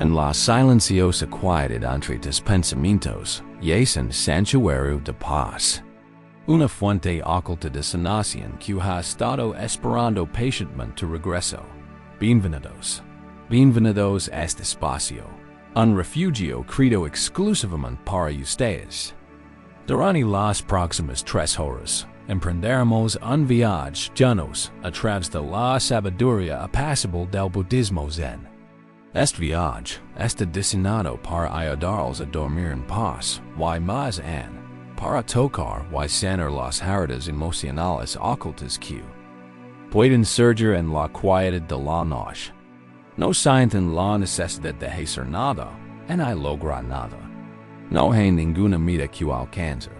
en la silenciosa quietud entre tus pensamientos, es un santuario de paz. Una fuente oculta de sanación que ha estado esperando pacientemente tu regreso. Bienvenidos. Bienvenidos a este espacio, un refugio creado exclusivamente para ustedes. Durante las próximas 3 horas, emprenderemos un viaje juntos a través de la sabiduría apacible del Budismo Zen. Este viaje está diseñado para ayudarlos a dormir en paz, y más para tocar y sanar las heridas emocionales ocultas que pueden surgir en la quietud de la noche. No sienten la necesidad de hacer nada, en hay lograr nada. No hay ninguna meta que alcanzar.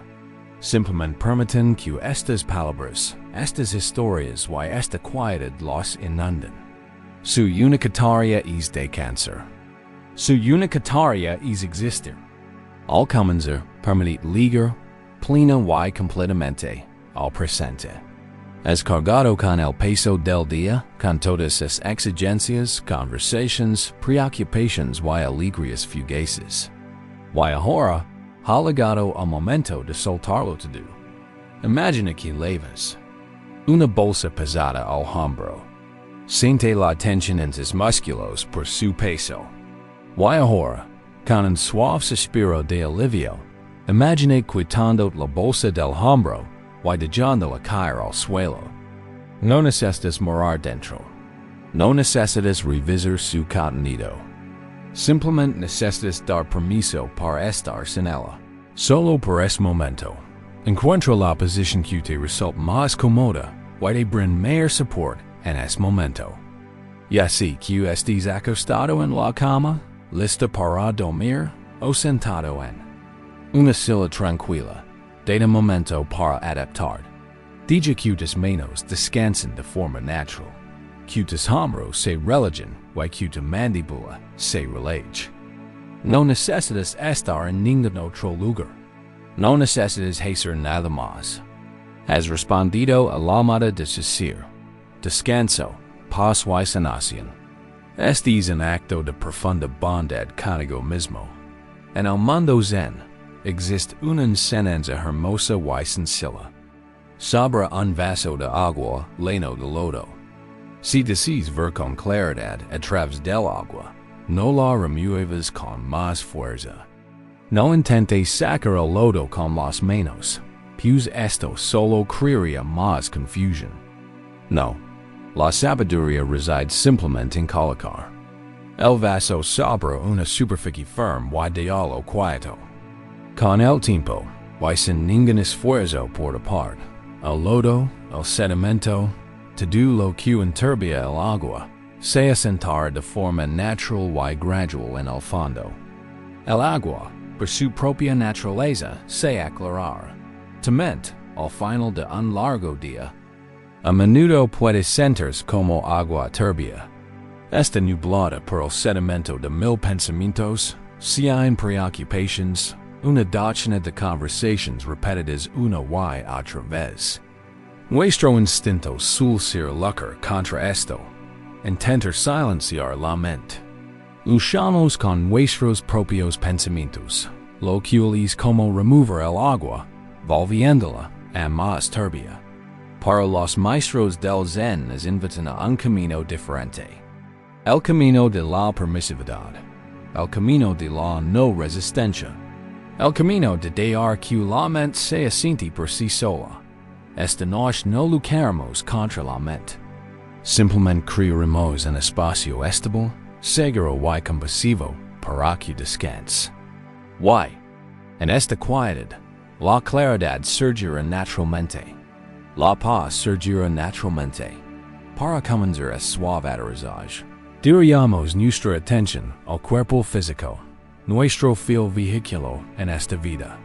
Simplemente permiten que estas palabras, estas historias y esta quietud los inunden. Su única tarea es descansar. Su única tarea es existir. Al comenzar, permitir ligar, plena y completamente, al presente. Es cargado con el peso del día, con todas sus exigencias, conversations, preocupations y alegrías fugaces. Y ahora, ha llegado el momento de soltarlo todo. Imagina que llevas una bolsa pesada al hombro. Siente la tensión en tus músculos por su peso. Y ahora, con un suave suspiro de alivio, imagina quitando la bolsa del hombro y dejándola caer al suelo. No necesitas morar dentro. No necesitas revisar su contenido. Simplemente necesitas dar permiso para estar sin ella. Solo por ese momento. Encuentra la posición que te resulta más cómoda y te brinda mayor support en ese momento. Ya sea que estés acostado en la cama, listo para dormir, o sentado en una silla tranquila, de momento para adaptar. Deja que tus manos descansen de forma natural, que tus hombros se relajen y que tu mandíbula se relaje. No necesitas estar en ningún otro lugar. No necesitas hacer nada más. Has respondido a la llamada de decir, descanso, paz y sanación. Este es un acto de profunda bondad contigo mismo. En el mundo zen, existe una enseñanza hermosa y sencilla. Sobre un vaso de agua lleno de lodo. Si deseas ver con claridad a través del agua, no la remuevas con más fuerza. No intentes sacar el lodo con las manos, pues esto solo crearía más confusión. No, la sabiduría reside simplemente en colocar el vaso sobre una superficie firme y dejarlo quieto. Con el tiempo, y sin ningún esfuerzo por tapar, el lodo, el sedimento, todo lo que enturbia el agua, se asentará de forma natural y gradual en el fondo. El agua, por su propia naturaleza, se aclarará. También, al final de un largo día, a menudo puede sentirse como agua turbia. Está nublada por el sedimento de 1000 pensamientos, 100 preocupations, una docena de conversations repetidas una y otra vez. Nuestro instinto suele ser luchar contra esto, intentar silenciar la mente. Luchamos con nuestros propios pensamientos, lo cual es como remover el agua, volviéndola a más turbia. Para los maestros del Zen nos invitan a un camino diferente. El camino de la permisividad. El camino de la no resistencia. El camino de dejar que la mente se asiente por sí sola. Esta noche no lucharemos contra la mente. Simplemente crearemos un espacio estable, seguro y compasivo para que descanse. Y, en esta quietud, la claridad surgirá naturalmente. La paz surgirá naturalmente. Para comenzar es suave aterrizaje. Dirigamos nuestra atención al cuerpo físico, nuestro filo vehículo en esta vida.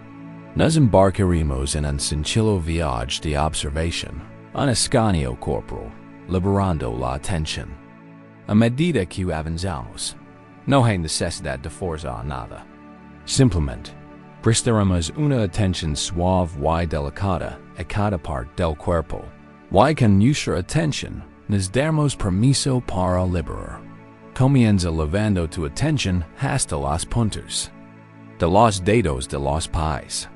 Nos embarcaremos en un sencillo viaje de observación, un escaneo corporal, liberando la atención. A medida que avanzamos, no hay necesidad de forzar nada. Simplemente, prestaremos una atención suave y delicada a cada parte del cuerpo, y con nuestra atención nos daremos permiso para liberar. comienza levando tu atención hasta los puntos de los dedos de los pies.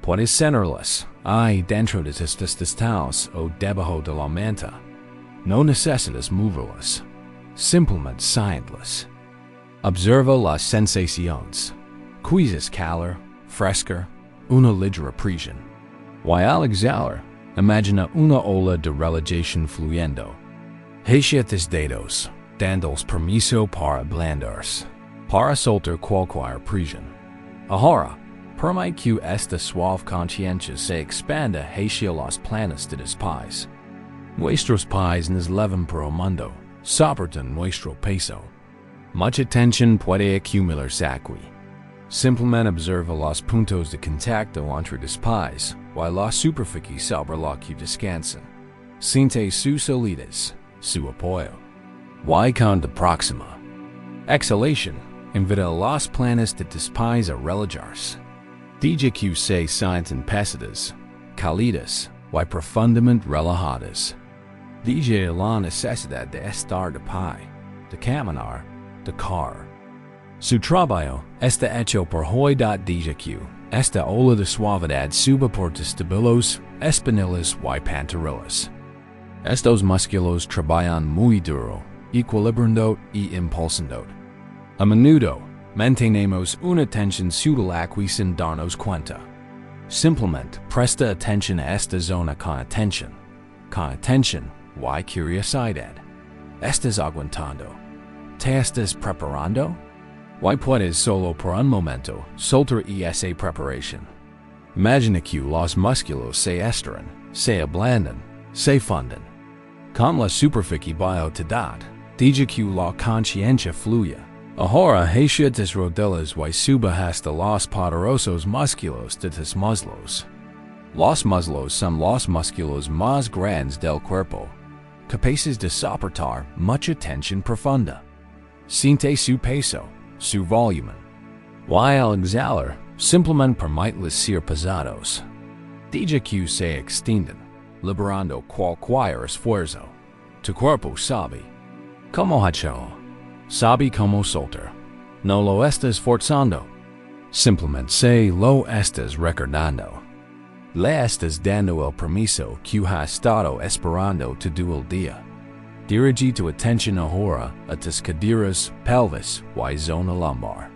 Puedes centrarlas ahí dentro de tus testicles o debajo de la manta. No necesitas moverlas, simplemente siéntalas. Observa las sensaciones. Quizás calor, frescor, una ligera presión. Y al exhalar, imagina una ola de relajación fluyendo hacia tus dedos, dándoles permiso para ablandarse, para soltar cualquier presión. Ahora, permite que esta suave conciencia se expanda hacia las plantas de tus pies. Nuestros pies nos levan por el mundo, soportan nuestro peso. Mucha tensión puede acumularse aquí. Simplemente observa los puntos de contacto entre tus pies, y la superficie sobre la que descansan. Siente sus solidez, su apoyo. Y cuando próxima exhalación, invita a las plantas de tus pies a relajarse. Deja que se sientan pesadas, cálidas y profundamente relajadas. Deja la necesidad de estar de pie, de caminar, de correr. Su trabajo está hecho por deja que esta ola de suavidad suba por tus tobillos, espinillas y pantorrillas. Estos músculos trabajan muy duro, equilibrando y impulsando. A menudo, mantenemos una tensión sutil aquí sin darnos cuenta. Simplemente presta atención a esta zona con atención y curiosidad. ¿Estás aguantando? ¿Te estás preparando? Y puedes solo por un momento soltar esa preparación. Imagina que los músculos se estiran, se ablandan, se funden. Con la superficie biotidad, deja que la conciencia fluya. Ahora hacia tus rodillas y suba hasta los poderosos músculos de tus muslos. Los muslos son los músculos más grandes del cuerpo, capaces de soportar mucha tensión profunda. Siente su peso, su volumen. Y al exhalar, simplemente permíteles ser pesados. Deja que se extiendan, liberando cualquier esfuerzo. Tu cuerpo sabe cómo hacerlo. Sabe cómo soltar. No lo estás forzando. Simplemente se lo estás recordando. Le estás dando el permiso que has estado esperando todo el día. Dirige tu atención ahora a tus caderas, pelvis y zona lumbar.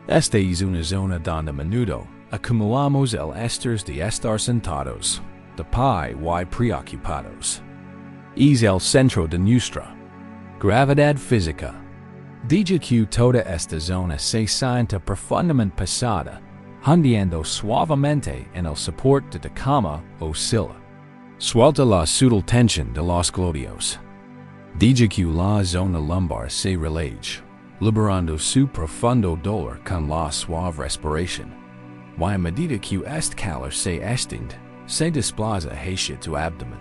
Esta es una zona donde a menudo acumulamos el estrés de estar sentados, de pie y preocupados. Es el centro de nuestra gravedad física. Deja que toda esta zona se sienta profundamente pesada, hundiendo suavemente en el soporte de tu cama o silla. Suelta la sutil tensión de los glúteos. Deja que la zona lumbar se relaje, liberando su profundo dolor con la suave respiración. Y a medida que este calor se extiende, se desplaza hacia tu abdomen.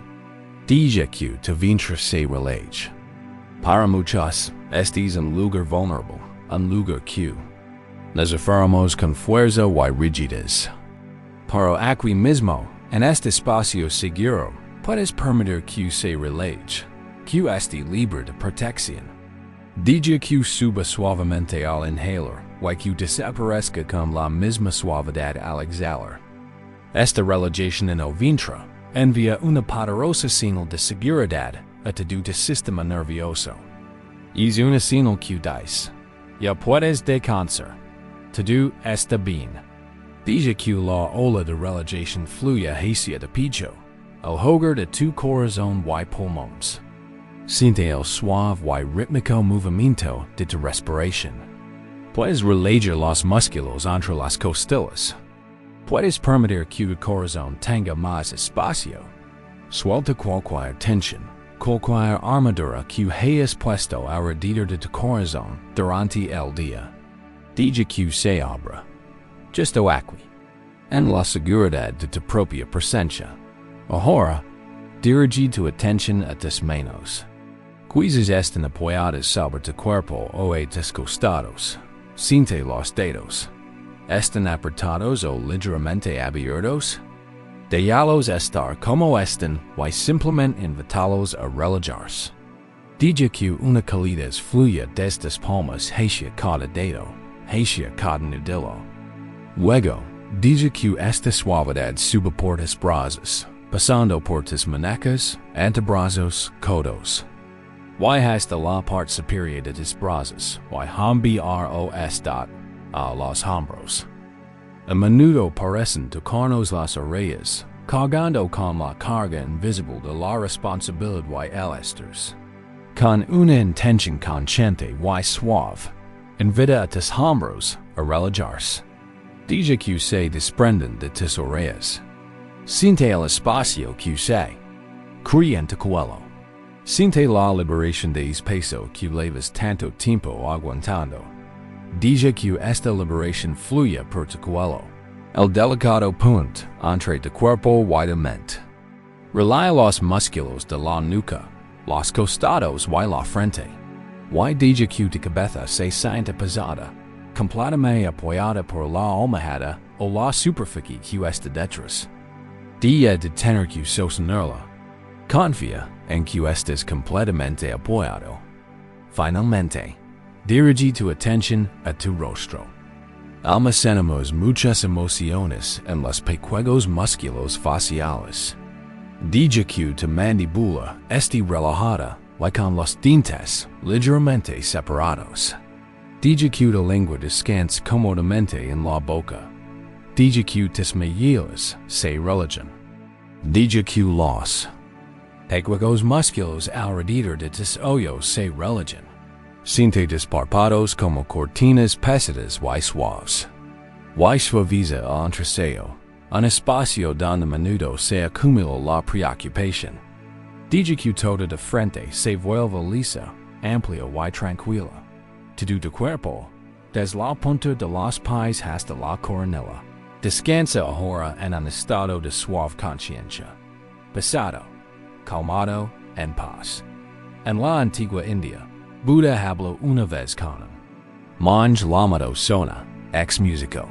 Deja que tu vientre se relaje. Para muchos, este es un lugar vulnerable, un lugar que nos aferramos con fuerza y rigidez. Pero aquí mismo, en este espacio seguro, puedes permitir que se relaje, que esté libre de protección. Deja que suba suavemente al inhalar y que desaparezca con la misma suavidad al exhalar. Esta relajación en el vientre envía una poderosa señal de seguridad a todo tu sistema nervioso. Es una señal que dice, ya puedes descansar, todo está bien. Deja que la ola de relajación fluya hacia tu pecho, el hogar de tu corazón y pulmones. Siente el suave y rítmico movimiento de tu respiración. Puedes relajar los músculos entre las costillas. Puedes permitir que tu corazón tenga más espacio. Suelta cualquier tensión, cualquier armadura que hayas puesto alrededor de tu corazón durante el día. Deja que se abra, justo aquí, en la seguridad de tu propia presencia. Ahora, dirige tu atención a tus manos. Quizás estén apoyadas sobre tu cuerpo o a tus costados. Siente los dedos. ¿Están apretados o ligeramente abiertos? Déjalos estar como están y simplemente invítalos a relajarse. Dije que una calidez fluya desde las palmas hacia cada dedo, hacia cada nudillo. Luego, dije que esta suavidad sube por tus brazos, pasando por tus manecas, antebrazos, codos. Y hasta la parte superior de tus brazos, y hambros a los hombros. A menudo parecen tocarnos las orejas, cargando con la carga invisible de la responsabilidad y el estrés. Con una intención consciente y suave, invita a tus hombros a relajarse. Dije que se desprenden de tus orejas. Siente el espacio que se crea en tu cuello. Siente la liberación de peso que llevas tanto tiempo aguantando. Dije que esta liberación fluya por tu cuello, el delicado punto entre tu cuerpo y tu mente. Relaja los músculos de la nuca, los costados y la frente. Y dije que tu cabeza se siente pesada, completamente apoyada por la almohada o la superficie que está detrás. Deja de tener que sostenerla. Confía en que estés completamente apoyado. Finalmente, dirige tu atención a tu rostro. Almacenamos muchas emociones en los pequeños músculos faciales. Dije que tu mandíbula esté relajada y con los dientes ligeramente separados. Dije que tu lengua descanse cómodamente en la boca. Dije que tus mejillas se relajan. Dije que los pequeños músculos alrededor de tus ojos se relajan. Siente tus párpados como cortinas pesadas y suaves. Y suaviza el entrecejo, un espacio donde a menudo se acumula la preocupación. Dije que toda tu frente se vuelve lisa, amplia y tranquila. Todo tu cuerpo, desde la punta de los pies hasta la coronilla, descansa ahora en un estado de suave conciencia, pesado, calmado, en paz. En la antigua India, Buda habló una vez con un monje llamado Sona, ex músico.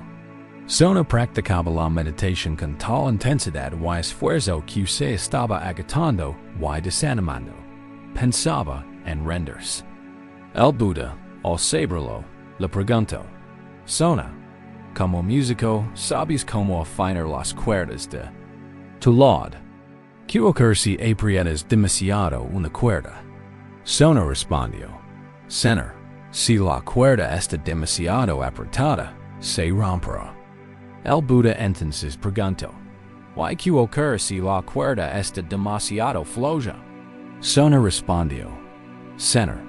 Sona practicaba la meditación con tal intensidad y esfuerzo que se estaba agotando y desanimando. Pensaba en rendirse. El Buda, al saberlo, le preguntó: Sona, como músico, ¿sabes cómo afinar las cuerdas de tu lado? ¿Qué ocurre si aprietas demasiado una cuerda? Sona respondió: Sanar, si la cuerda está demasiado apretada, se romperá. El Buda entonces preguntó: ¿Y qué ocurre si la cuerda está demasiado floja? Sona respondió: Sanar,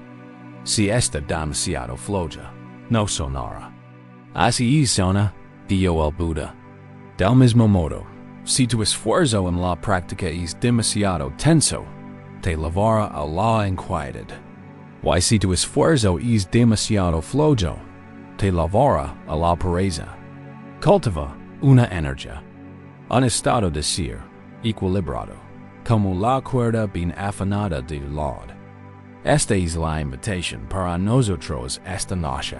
si está demasiado floja, no sonará. Así es, Sona, dijo el Buda. Del mismo modo, si tu esfuerzo en la práctica es demasiado tenso, te llevará a la inquietud. Y si tu esfuerzo es demasiado flojo, te llevará a la pereza. Cultiva una energía, un estado de ser equilibrado, como la cuerda bien afinada de lado. Esta es la invitación para nosotros esta noche.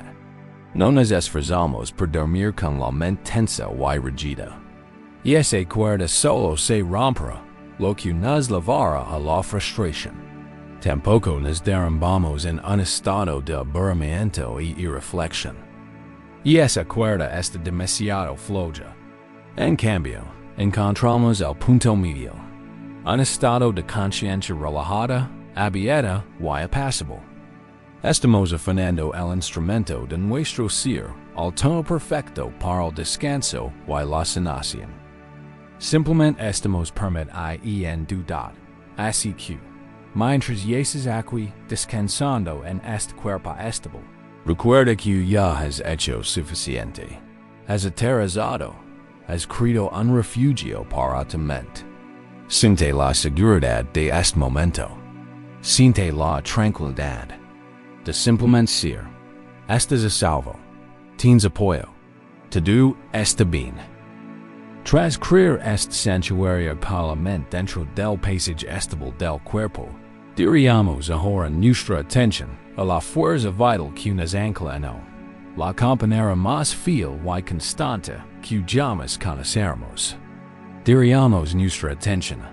No nos esforzamos por dormir con la mente tensa y rígida. Y esa cuerda solo se romperá, lo que nos llevará a la frustración. Tampoco nos derrumbamos en un estado de aburrimiento y irreflexión. Y esa cuerda está demasiado floja. En cambio, encontramos el punto medio, un estado de conciencia relajada, abierta y apacible. Estamos afinando el instrumento de nuestro ser al tono perfecto para el descanso y la sanación. Simplemente estamos permitiendo dudar, así que, mientras yaces aquí descansando en este cuerpo estable, recuerda que ya has hecho suficiente. Has aterrizado, has creado un refugio para tu mente. Siente la seguridad de este momento. Siente la tranquilidad de simplemente ser. Estás a salvo. Tienes apoyo. Todo está bien. Tras crear este santuario para la mente dentro del paisaje estable del cuerpo, diríamos ahora nuestra atención a la fuerza vital que nos ancla en él, la compañera más fiel y constante que jamás conoceremos. Diríamos nuestra atención a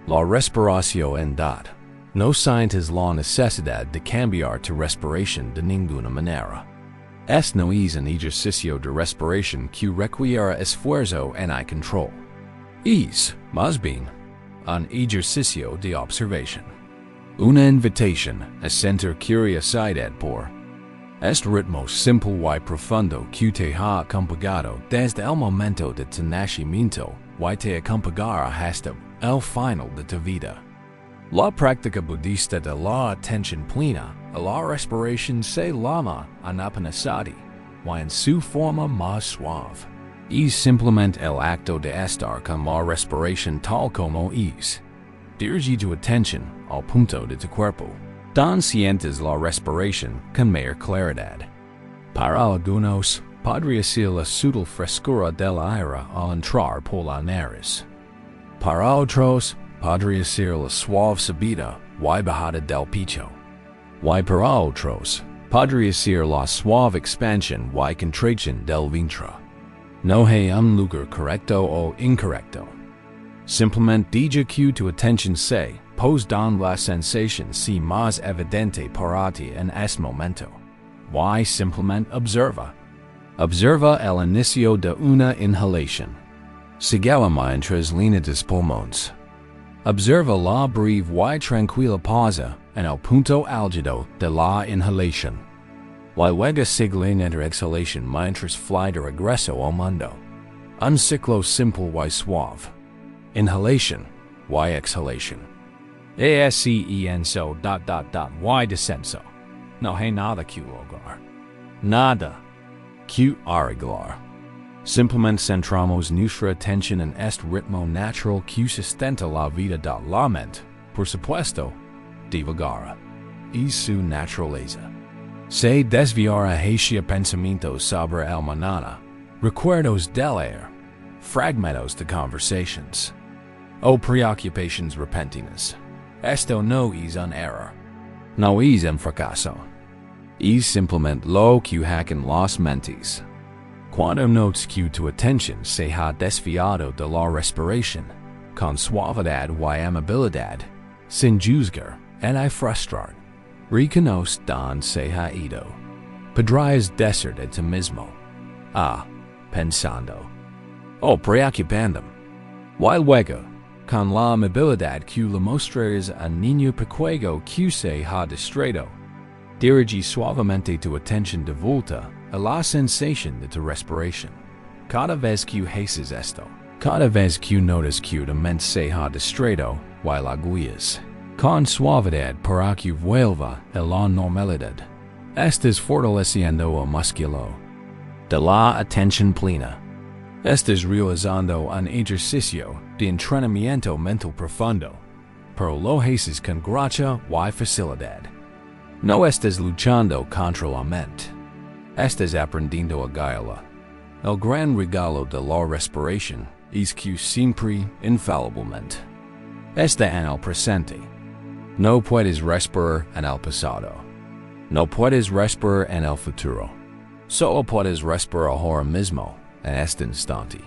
la respiración en dad, No sientes la necesidad de cambiar tu respiración de ninguna manera. No es un ejercicio de respiración que requiere esfuerzo y control. Es, más bien, un ejercicio de observación. Una invitación a sentir curiosidad por este ritmo simple y profundo que te ha acompañado desde el momento de tu nacimiento y te acompañará hasta el final de tu vida. La práctica budista de la atención plena a la respiración se llama anapanasati, y en su forma más suave. Es simplemente el acto de estar con la respiración tal como es. Dirige tu atención al punto de tu cuerpo. Donde sientes la respiración con mayor claridad. Para algunos, podría ser la sutil frescura del aire al entrar por la nariz. Para otros, podría ser la suave subida y bajada del pecho. Y para otros, podría ser la suave expansión y contracción del vientre. No hay un lugar correcto o incorrecto. Simplemente deja que tu atención se pose donde la sensación sea más evidente para ti en este momento. Y simplemente observa. Observa el inicio de una inhalación. Síguela mientras llena tus pulmones. Observa la breve y tranquila pausa en el punto álgido de la inhalación. Luego sigue la exhalación mientras fly de regreso al mundo. Un ciclo simple y suave. Inhalación y exhalación. Ascenso ... y descenso. No hay nada que lograr. Nada que arreglar. Simplemente centramos nuestra atención en este ritmo natural que sustenta la vida de la mente, por supuesto, divagará. Es su naturaleza. Se desviará hacia pensamientos sobre el mañana, recuerdos del ayer, fragmentos de conversaciones, o preocupaciones repentinas. Esto no es un error. No es un fracaso. Es simplemente lo que hacen las mentes. Cuando notes que tu atención se ha desviado de la respiración, con suavidad y amabilidad, sin juzgar y frustrar, reconoce donde se ha ido. Podrías decir de ti mismo, pensando, o preocupando. Y luego, con la amabilidad que le mostrarías a niño pequeño que se ha distraído, dirige suavemente tu atención de vuelta a la sensación de tu respiración. Cada vez que haces esto, cada vez que notas que tu mente se ha distraído y la guías, con suavidad para que vuelva a la normalidad, estás fortaleciendo el músculo de la atención plena. Estás realizando un ejercicio de entrenamiento mental profundo, pero lo haces con gracia y facilidad. No estás luchando contra la mente. Estás aprendiendo a guiarla. El gran regalo de la respiración es que siempre, infaliblemente, está en el presente. No puedes respirar en el pasado. No puedes respirar en el futuro. Solo puedes respirar ahora mismo, en este instante.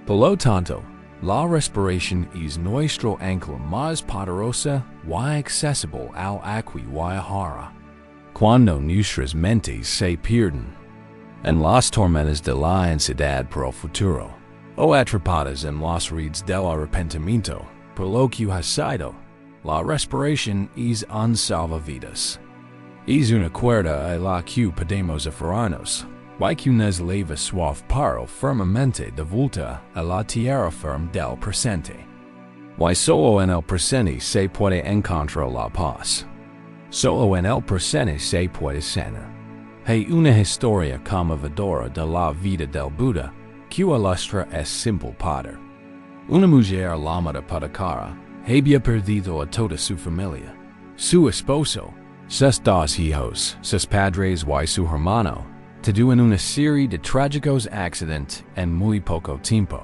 Por lo tanto, la respiración es nuestro ancla más poderosa y accesible al aquí y ahora. Cuando nuestras mentes se pierden en las tormentas de la ansiedad por el futuro, o atrapadas en las redes del arrepentimiento por lo que ha sido, la respiración es un salvavidas. Es una cuerda a la que podemos aferrarnos, y que nos lleva suave pero firmemente de vuelta a la tierra firme del presente. Y solo en el presente se puede encontrar la paz. Solo en el presente se puede sanar. Hay una historia conmovedora de la vida del Buda que ilustra este simple poder. Una mujer llamada Padakara había perdido a toda su familia, su esposo, sus dos hijos, sus padres y su hermano, todo en una serie de trágicos accidentes en muy poco tiempo.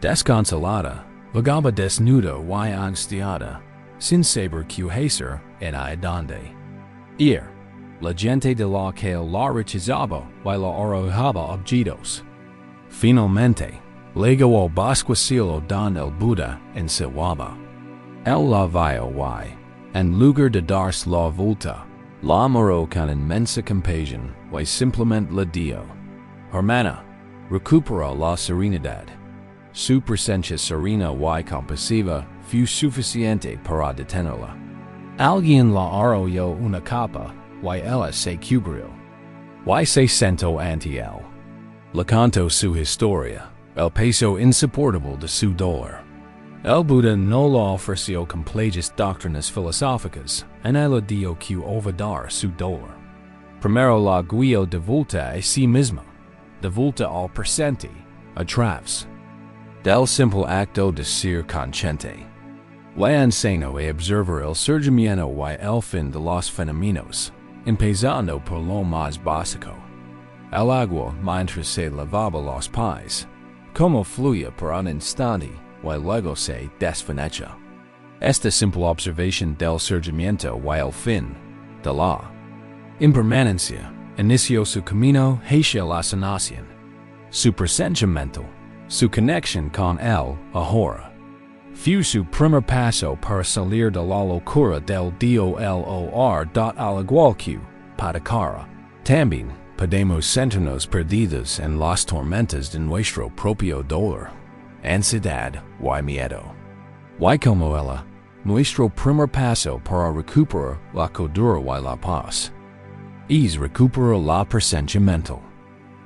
Desconsolada, vagaba desnuda y angustiada, sin saber qué hacer en dónde ir. La gente de la que la rechazaba y la arrojaba objetos. Finalmente, llegó al bosque cielo donde el Buda enseñaba. Él la vio y, en lugar de darse la vuelta, la amoró con inmensa compasión, y simplemente le dio. Hermana, recupera la serenidad. Su presencia serena y compasiva fue suficiente para detenerla. Alguien la arrolló una capa, y ella se cubrió. Y se sentó ante él. Le contó su historia, el peso insoportable de su dolor. El Buda no le ofreció complejas doctrinas filosóficas, en el dio que olvidar su dolor. Primero la guió de vuelta a sí misma, de vuelta al presente, a través del simple acto de ser consciente. Le enseñó a observar el surgimiento y el fin de los fenómenos, empezando por lo más básico. El agua mientras se lavaba los pies, como fluía por un instante y luego se desvaneció. Esta simple observación del surgimiento y el fin de la impermanencia inició su camino hacia la sanación. Su presentimiento, su conexión con el ahora, fue su primer paso para salir de la locura del dolor. Al igual que Padakara, también podemos sentirnos perdidos en las tormentas de nuestro propio dolor, ansiedad y miedo. Y como ella, nuestro primer paso para recuperar la cordura y la paz es recuperar la presentimiento.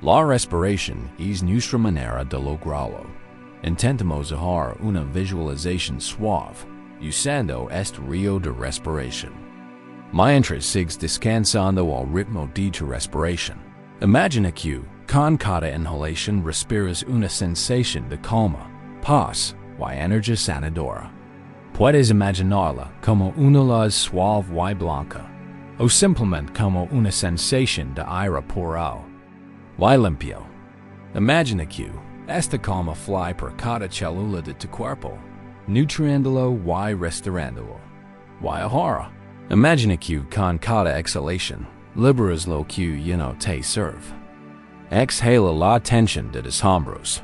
La respiración es nuestra manera de lograrlo. Intentamos hacer una visualización suave, usando este río de respiración. Mientras sigues descansando al ritmo de tu respiración, imagina que, con cada inhalación respiras una sensación de calma, paz y energía sanadora. Puedes imaginarla como una luz suave y blanca, o simplemente como una sensación de aire puro y limpio. Imagina que esta calma fly por cada célula de tu cuerpo, nutriéndolo y restaurándolo. Y ahora, imagina que con cada exhalación, liberas lo que ya no te sirve. Exhala la tensión de tus hombros.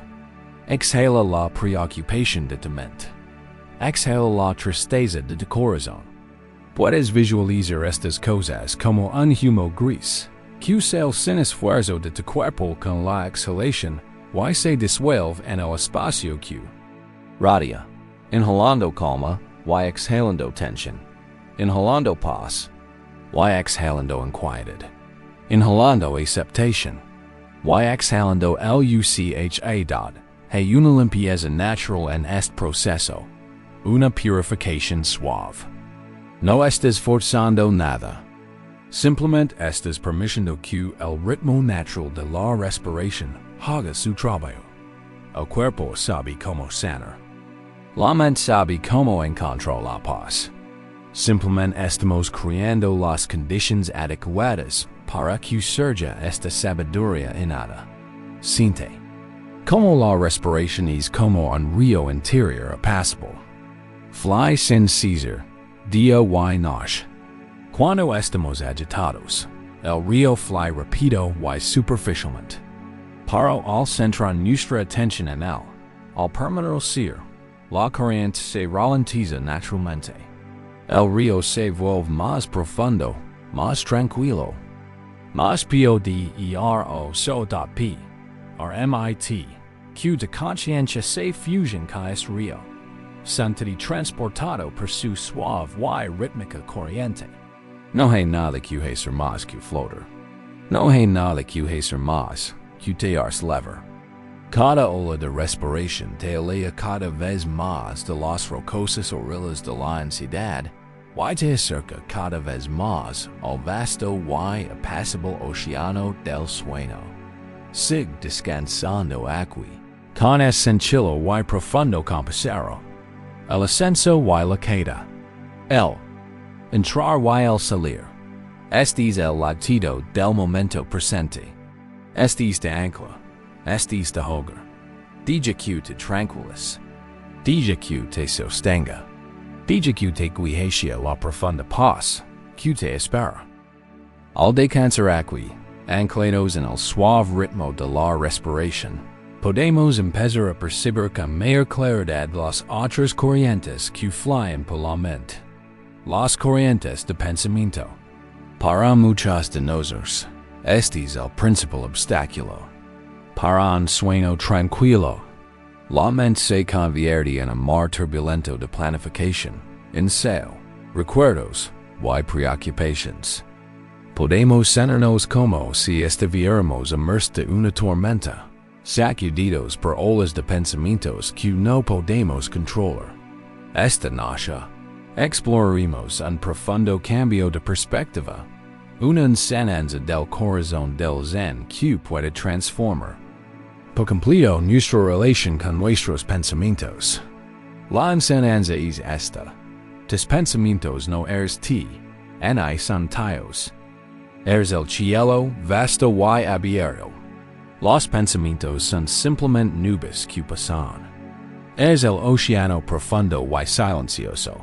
Exhala la preocupación de tu mente. Exhala la tristeza de tu corazón. Puedes visualizar estas cosas como un humo gris, que sale sin esfuerzo de tu cuerpo con la exhalación y se disuelve en el espacio que radia, inhalando calma y exhalando tensión, inhalando paz y exhalando inquietud, inhalando aceptación y exhalando lucha. Hay una limpieza natural en este proceso, una purificación suave. No estás forzando nada. Simplemente estás permitiendo que el ritmo natural de la respiración haga su trabajo. El cuerpo sabe cómo sanar. La mente sabe cómo encontrar la paz. Simplemente estamos creando las condiciones adecuadas para que surja esta sabiduría innata. Siente como la respiración es como un río interior apacible. Fly sin cesar, día y noche. Cuando estamos agitados, el río fly rápido y superficialmente. Pero al centrar nuestra atención en él, al permanecer, la corriente se ralentiza naturalmente. El río se vuelve más profundo, más tranquilo, más poderoso. RMIT, que de conciencia se fusion con este río, sentido transportado por su suave y rítmica corriente. No hay nada que hacer más que flotar. No hay nada que hacer más que te lever. Cada ola de respiración te aleja cada vez más de las rocosas orillas de la ansiedad y te acerca cada vez más al vasto y apacible océano del sueño. Sig descansando aquí, con es sencillo y profundo compasero. El ascenso y la caída. El entrar y el salir. Este es el latido del momento presente. Este es de ancla. Este es de hogar. Deja que te tranquilice. Deja que te sostenga. Deja que te guíe hacia la profunda paz que te espera. Al descansar aquí, anclados en el suave ritmo de la respiración, podemos empezar a percibir con mayor claridad las otras corrientes que fluyen por la mente. las corrientes de pensamiento. Para muchos de nosotros, este es el principal obstáculo. Para un sueño tranquilo, la mente se convierte en un mar turbulento de planificación, enseo, recuerdos y preocupaciones. Podemos sentirnos como si estuviéramos inmersos en una tormenta, sacudidos por olas de pensamientos que no podemos controlar. Esta noche, exploraremos un profundo cambio de perspectiva, una enseñanza del corazón del Zen que puede transformar por completo nuestra relación con nuestros pensamientos. La enseñanza es esta: tus pensamientos no eres ti, ni son tuyos. Eres el cielo vasto y abierto. Los pensamientos son simplemente nubes que pasan. Eres el océano profundo y silencioso.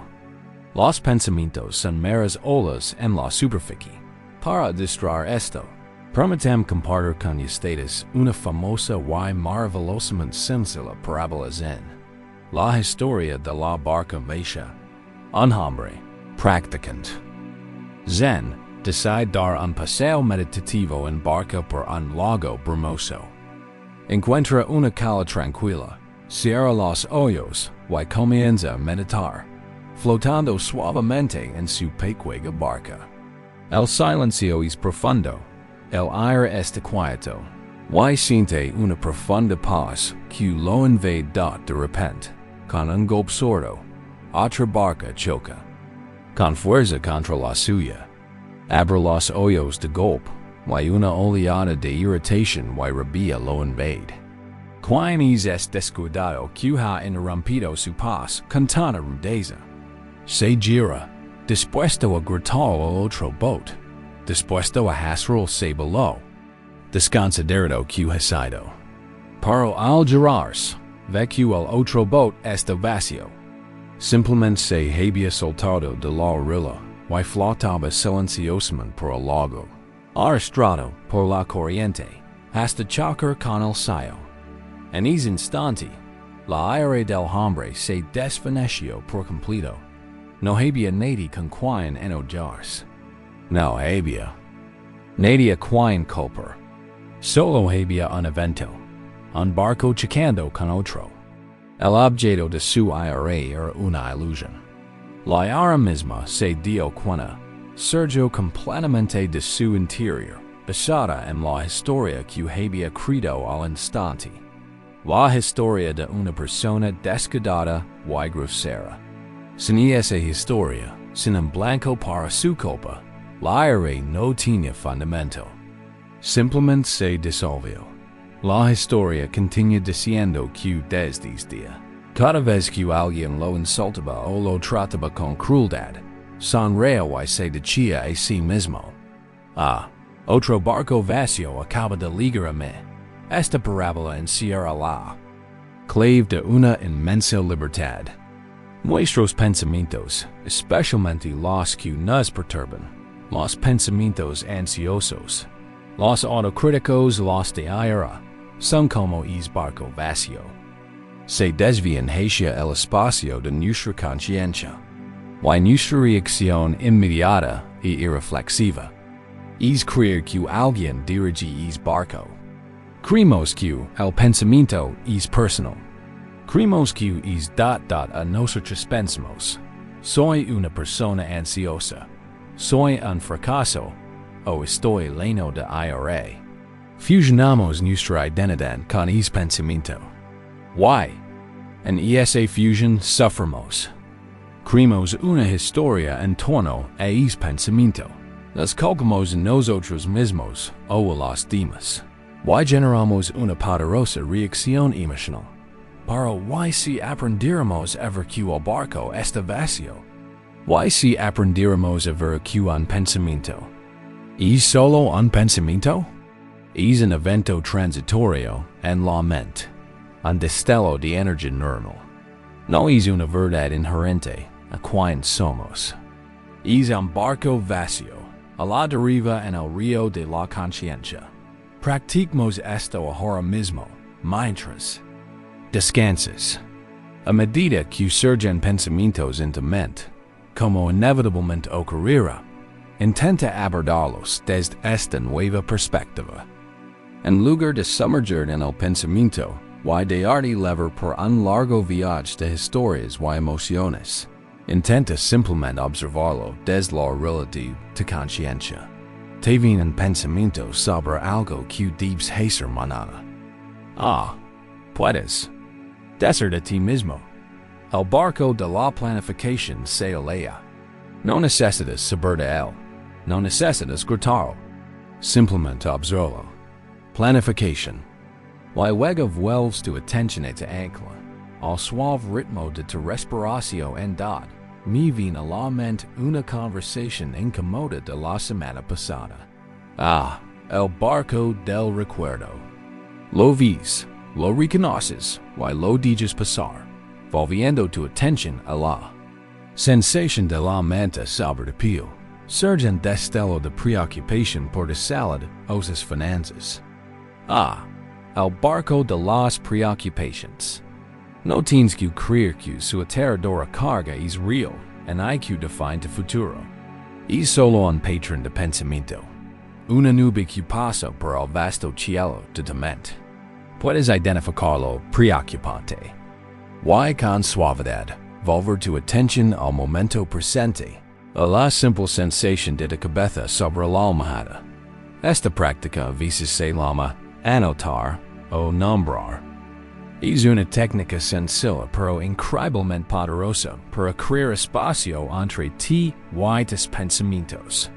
Los pensamientos son meras olas en la superficie. Para distraer esto, permitam compartir con ustedes una famosa y maravillosamente sencilla parábola zen. La historia de la barca vacía. Un hombre, practicante Zen, decide dar un paseo meditativo en barca por un lago brumoso. Encuentra una cala tranquila, cierra los ojos y comienza a meditar, flotando suavemente en su pequeña barca. El silencio es profundo, el aire está quieto, y siente una profunda paz que lo invade de repente. Con un golpe sordo, otra barca choca, con fuerza contra la suya. Abre los ojos de golpe, y una oleada de irritación y rabia lo invade. Quien es descuidado que ha interrumpido su paz con tanta rudeza. Se gira, dispuesto a gritar al otro bote, dispuesto a hacerse below, desconsiderado que ha sido. Pero al girarse, ve que el otro bote está vacío. Simplemente se había soltado de la orilla y flotaba silenciosamente por el lago, arrastrado por la corriente, hasta chocar con el cielo. En ese instante, la aire del hombre se desvaneció por completo. No había nadie con quien enojarse. No había nadie a quien culpar. Solo había un evento, un barco chocando con otro. El objeto de su ira era una ilusión. La ira misma se dio cuenta, surgió completamente de su interior, basada en la historia que había creído al instante. La historia de una persona descuidada y grosera. Sin esa historia, sin un blanco para su culpa, la ira no tenía fundamento. Simplemente se disolvió. La historia continúa diciendo que desde ese día, cada vez que alguien lo insultaba o lo trataba con crueldad, sonreía y se decía a sí mismo: "Ah, otro barco vacío acaba de ligar a mí. Esta parábola encierra la clave de una inmensa libertad". Nuestros pensamientos, especialmente los que nos perturban, los pensamientos ansiosos, los autocríticos, los de ira, son como ese barco vacío. Se desvían hacia el espacio de nuestra conciencia, y nuestra reacción inmediata e irreflexiva es creer que alguien dirige ese barco. Creemos que el pensamiento es personal. Creemos que es a nosotros pensamos: soy una persona ansiosa, soy un fracaso, o estoy lleno de ira. Fusionamos nuestra identidad con ese pensamiento. Why? En esa fusión sufrimos. Creamos una historia en torno a ese pensamiento. Nos colgamos en nosotros mismos o a los demás. Why generamos una poderosa reacción emocional? Pero why si aprendiéramos a ver que el barco está vacío? Why si aprendiéramos a ver que un pensamiento es solo un pensamiento? Es un evento transitorio en la mente, un destello de energía normal. No es una verdad inherente a quien somos. Es un barco vacío, a la deriva en el río de la conciencia. Practicamos esto ahora mismo, mientras descansas. A medida que surgen pensamientos en tu mente, como inevitablemente ocurrirá, intenta abordarlos desde esta nueva perspectiva. En lugar de sumergir en el pensamiento, y dejarte levar por un largo viaje de historias y emociones, intenta simplemente observarlo desde la relativa de conciencia. Te vienen pensamientos sobre algo que debes hacer mañana. Puedes decir de ti mismo: el barco de la planificación se alea. No necesitas saber de él. No necesitas gritarlo. Simplemente observa. Planificación. Y luego vuelves tu atención a tu ancla, al suave ritmo de tu respiración en dad. Me vino a la mente una conversación incómoda de la semana pasada. El barco del recuerdo. Lo ves, lo reconoces, y lo dejas pasar, volviendo tu atención a la sensación de la mente sobre tu piel. Surge en destello de preocupación por tu salud o sus finanzas. El barco de las preocupaciones. No tienes que creer que su aterradora carga es real y hay que define tu futuro. Es solo un patrón de pensamiento, una nube que pasa por el vasto cielo de tu mente. Puedes identificarlo preocupante. Y con suavidad, volver tu atención al momento presente, a la simple sensación de tu cabeza sobre la almohada. Esta práctica a veces se llama anotar o nombrar. Es una técnica sencilla pero increíblemente poderosa para crear espacio entre ti y tus pensamientos.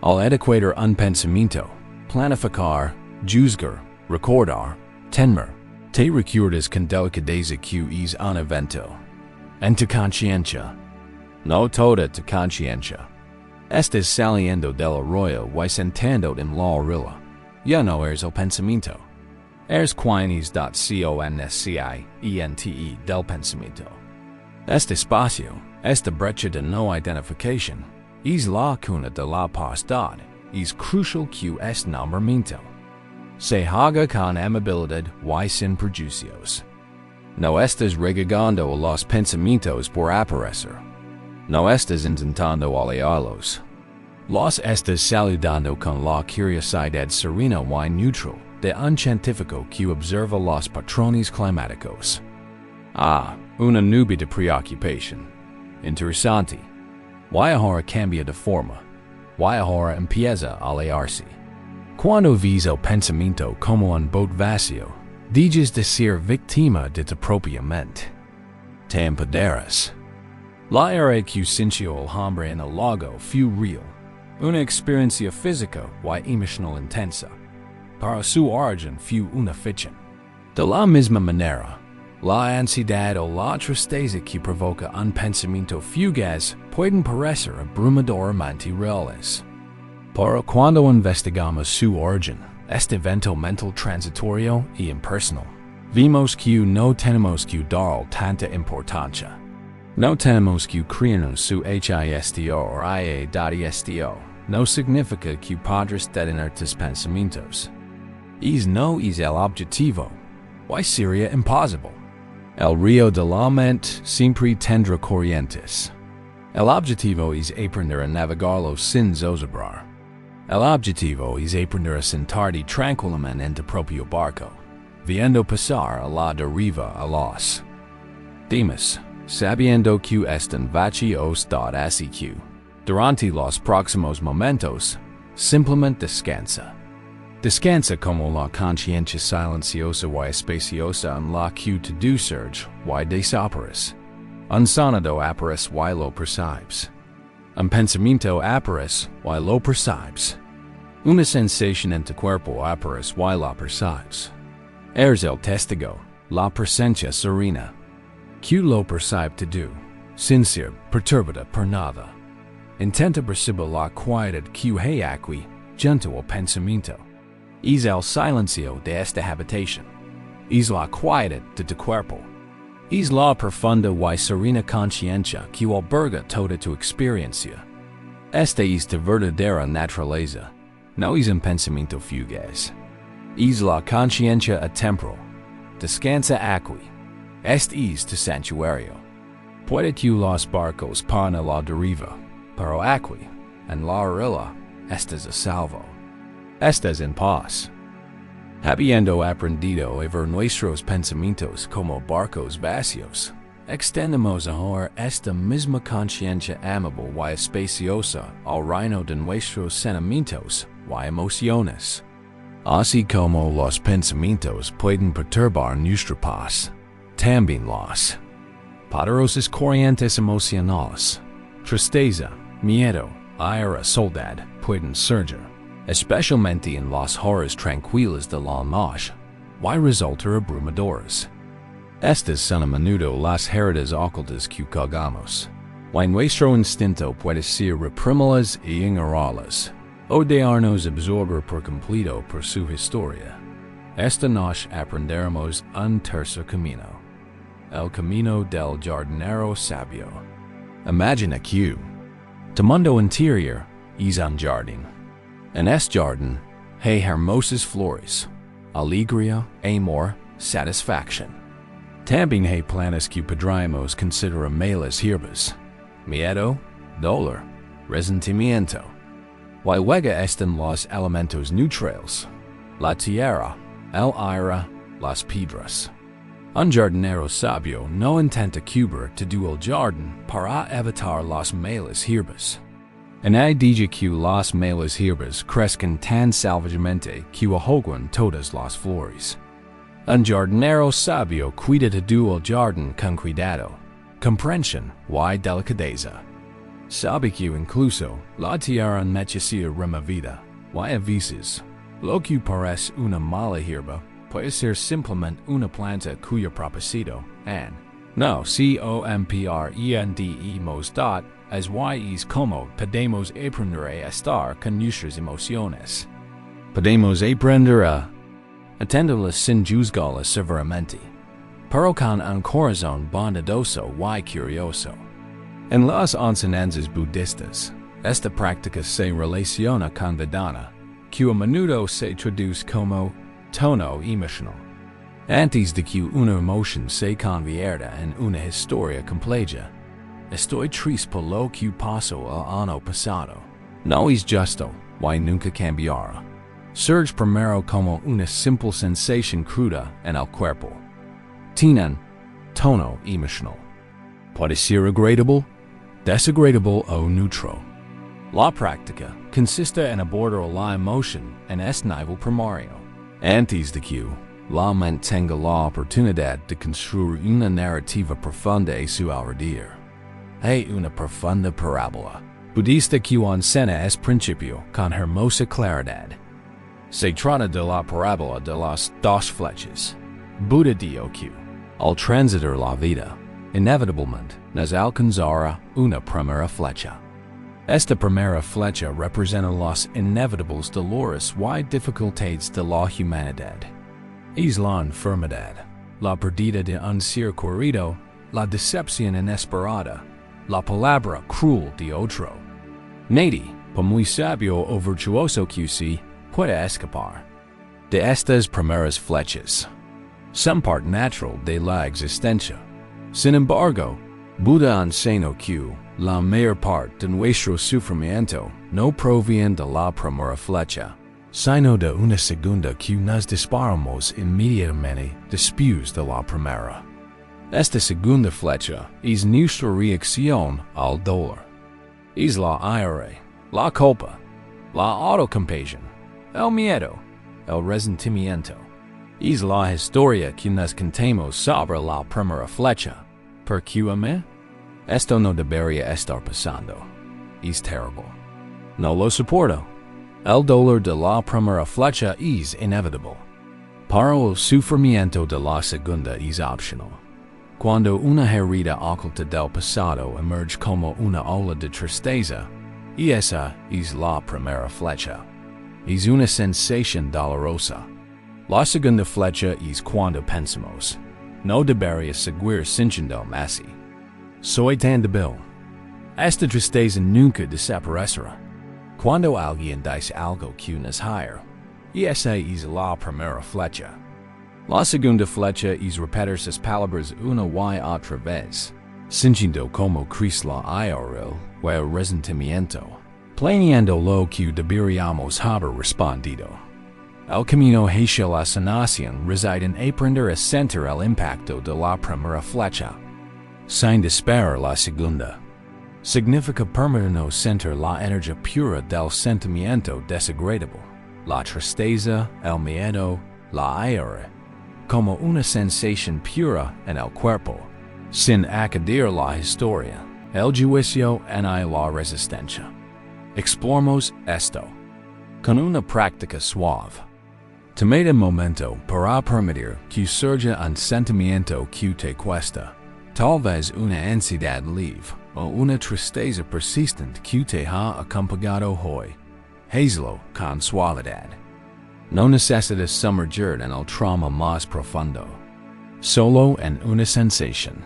Al adecuar un pensamiento, planificar, juzgar, recordar, temer, te recuerdas con delicadeza que es un evento. En tu conciencia. No toda tu conciencia. Estás saliendo del arroyo y sentando en la orilla. Ya no eres el pensamiento. Eres consciente del pensamiento. Este espacio, esta brecha de no identificación, es la cuna de la paz-dad. Es crucial que este nombramiento se haga con amabilidad y sin prejuicios. No estás regagando a los pensamientos por aparecer. No estás intentando aliarlos. Los estás saludando con la curiosidad serena y neutral de un científico que observa los patrones climáticos. Una nube de preocupación. Interesante. Y ahora cambia de forma. Y ahora empieza a alearse. Cuando ves el pensamiento como un bote vacío, dejas de ser víctima de tu propia mente. Te empoderas. La era que sintió el hombre en el lago fue real. Una experiencia física y emocional intensa. Para su origen fue una ficción. De la misma manera, la ansiedad o la tristeza que provoca un pensamiento fugaz pueden parecer abrumadoramente reales. Pero cuando investigamos su origen, este evento mental transitorio y impersonal, vimos que no tenemos que dar tanta importancia. No tenemos que creernos su histo o ia.esto. No significa que podrás detener tus pensamientos. No es el objetivo. Y sería imposible. El río de la mente siempre tendrá corrientes. El objetivo es aprender a navegarlo sin zozobrar. El objetivo es aprender a sentarte tranquilamente en tu propio barco, viendo pasar a la deriva a los demás, sabiendo que están vacíos así que, durante los próximos momentos, simplemente descansa. Descansa como la conciencia silenciosa y espaciosa en la que tu surge y desaparece. Un sonido aparece y lo percibes. Un pensamiento aparece y lo percibes. Una sensación en tu cuerpo aparece y la percibes. Eres el testigo, la presencia serena. Que lo percibe tú, sin ser perturbada por nada. Intenta percibir la quietud que hay aquí, junto al pensamiento. Es el silencio de esta habitación. Es la quietud de tu cuerpo. Es la profunda y serena conciencia que alberga toda tu experiencia. Esta es tu verdadera naturaleza. No es un pensamiento fugaz. Es la conciencia atemporal. Descansa aquí. Este es tu santuario. Puede que los barcos pan a la deriva, pero aquí, en la orilla, estás a salvo. Estás en paz. Habiendo aprendido a ver nuestros pensamientos como barcos vacíos, extendemos ahora esta misma conciencia amable y espaciosa al reino de nuestros sentimientos y emociones. Así como los pensamientos pueden perturbar nuestra paz, también las poderosas corrientes emocionales, tristeza, miedo, ira, soledad, pueden surgir, especialmente en las horas tranquilas de la noche, y resultar abrumadoras. Estas son a menudo las heridas ocultas que cargamos, y nuestro instinto puede ser reprimirlas y ignorarlas, o dejarnos absorber por completo por su historia. Esta noche aprenderemos un tercer camino, el camino del jardinero sabio. Imagina que tu mundo interior es un jardín. En este jardín hay hermosas flores, alegría, amor, satisfacción. También hay plantas que podríamos considerar malas hierbas, miedo, dolor, resentimiento. Y luego están los elementos neutrales, la tierra, el aire, las piedras. Un jardinero sabio no intenta cubrir todo el jardín para evitar las malas hierbas. En hay dice que las malas hierbas crecen tan salvajemente que ahogan todas las flores. Un jardinero sabio cuida de todo el jardín con cuidado, comprensión y delicadeza. Sabe que incluso la tierra necesita removida, y a veces, lo que parece una mala hierba puede ser simplemente una planta cuyo propósito no comprendemos as es como podemos aprender a estar con nuestras emociones. Podemos aprender a atenderlas sin juzgarlas severamente, pero con un corazón bondadoso y curioso. En las enseñanzas budistas, esta práctica se relaciona con vedana, que a menudo se traduce como tono emocional. Antes de que una emoción se convierta en una historia compleja, estoy triste por lo que pasó el año pasado. No es justo, y nunca cambiará. Surge primero como una simple sensación cruda en el cuerpo. Tienen tono emocional. Puede ser agradable, desagradable o neutro. La práctica consiste en abordar la emoción en este nivel primario, antes de que la mente tenga la oportunidad de construir una narrativa profunda a su alrededor. Hay una profunda parábola budista que enseña este principio con hermosa claridad. Se trata de la parábola de las dos flechas. Buda dijo que, al transitar la vida, inevitablemente nos alcanzará una primera flecha. Esta primera flecha representa los inevitables dolores y dificultades de la humanidad. Es la enfermedad, la pérdida de un ser querido, la decepción inesperada, la palabra cruel de otro. Nadie, por muy sabio o virtuoso que sea, puede escapar de estas primeras flechas. Son parte natural de la existencia. Sin embargo, Buda enseñó que la mayor parte de nuestro sufrimiento no proviene de la primera flecha, sino de una segunda que nos disparamos inmediatamente después de la primera. Esta segunda flecha es nuestra reacción al dolor. Es la ira, la culpa, la autocompasión, el miedo, el resentimiento. Es la historia que nos contamos sobre la primera flecha. ¿Por qué a mí? Esto no debería estar pasando. Es terrible. No lo soporto. El dolor de la primera flecha es inevitable. Pero el sufrimiento de la segunda es optional. Cuando una herida oculta del pasado emerge como una ola de tristeza, y esa es la primera flecha. Es una sensación dolorosa. La segunda flecha es cuando pensamos, no debería seguir sintiéndome así. Soy tan débil. Esta tristeza nunca desaparecerá. Cuando alguien dice algo que nos hiere, y esa es la primera flecha. La segunda flecha es repetir sus palabras una y otra vez. Sintiendo como crisla IRL, o el resentimiento. Planeando lo que deberíamos haber respondido. El camino hacia la sanación reside en aprender a sentir el impacto de la primera flecha, sin disparar la segunda. Significa permitirnos sentir la energía pura del sentimiento desagradable, la tristeza, el miedo, la ira, como una sensación pura en el cuerpo, sin acudir la historia, el juicio y la resistencia. Exploramos esto con una práctica suave. Tomate un momento para permitir que surja un sentimiento que te cuesta, tal vez una ansiedad leve o una tristeza persistente que te ha acompañado hoy. Hazlo con suavidad. No necesitas sumergir en el trauma más profundo. Solo en una sensación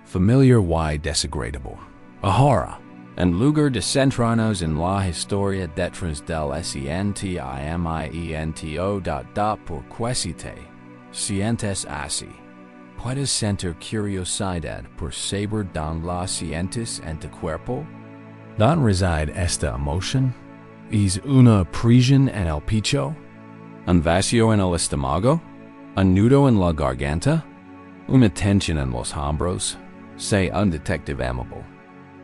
familiar y desagradable. Ahora, en lugar de centrarnos en la historia detrás del sentimiento porque si te sientes así, puedes sentir curiosidad por saber dónde la sientes en tu cuerpo. ¿Dónde reside esta emoción? ¿Es una prisión en el pecho? ¿Un vacío en el estómago? ¿Un nudo en la garganta? ¿Una tensión en los hombros? Sé un detective amable.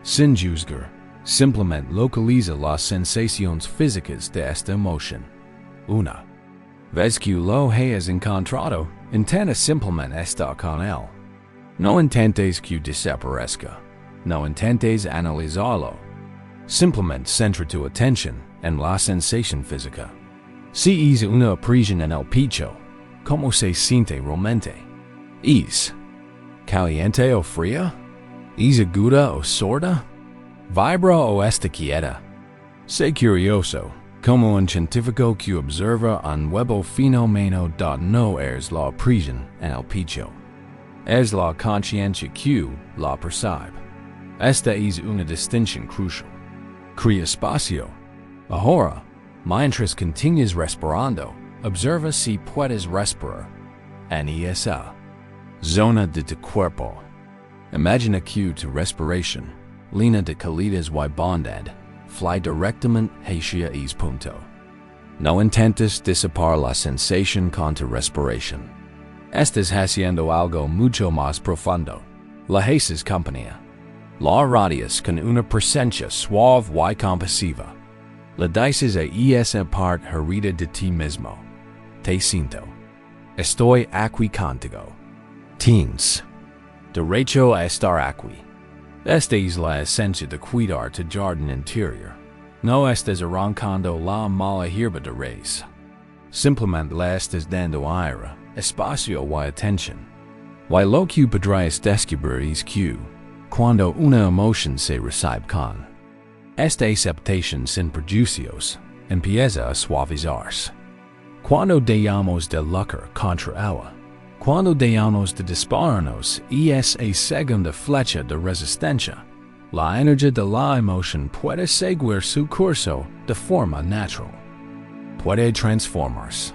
Sin juzgar, simplemente localiza las sensaciones físicas de esta emoción. 1. Vez que lo hayas encontrado, intenta simplemente estar con él. No intentes que desaparezca. No intentes analizarlo. Simplemente centra tu atención en la sensación física. Si es una prisión en el pecho, ¿cómo se siente realmente? ¿Es caliente o fría? ¿Es aguda o sorda? ¿Vibra o está quieta? Sé curioso, como un científico que observa un nuevo fenómeno. No es la prisión en el pecho. Es la conciencia que la percibe. Esta es una distinción crucial. Crea espacio. Ahora, mientras continúas respirando, observa si puedes respirar en esa zona de tu cuerpo. Imagina que tu respiración, línea de calidez y bondad, fly directamente hacia ese punto. No intentes disipar la sensación con tu respiración. Estás haciendo algo mucho más profundo. La haces compañía. La radias con una presencia suave y compasiva. Le dices a esa parte herida de ti mismo. Te siento. Estoy aquí contigo. Tienes derecho a estar aquí. Esta es la esencia de cuidar tu jardín interior. No estás arrancando la mala hierba de raíz. Simplemente le estás dando aire, espacio y atención. Y lo que podrías descubrir es que, cuando una emoción se recibe con esta aceptación sin prejuicios, empieza a suavizarse. Cuando dejamos de luchar contra ella, cuando dejamos de dispararnos esa segunda flecha de resistencia, la energía de la emoción puede seguir su curso de forma natural. Puede transformarse.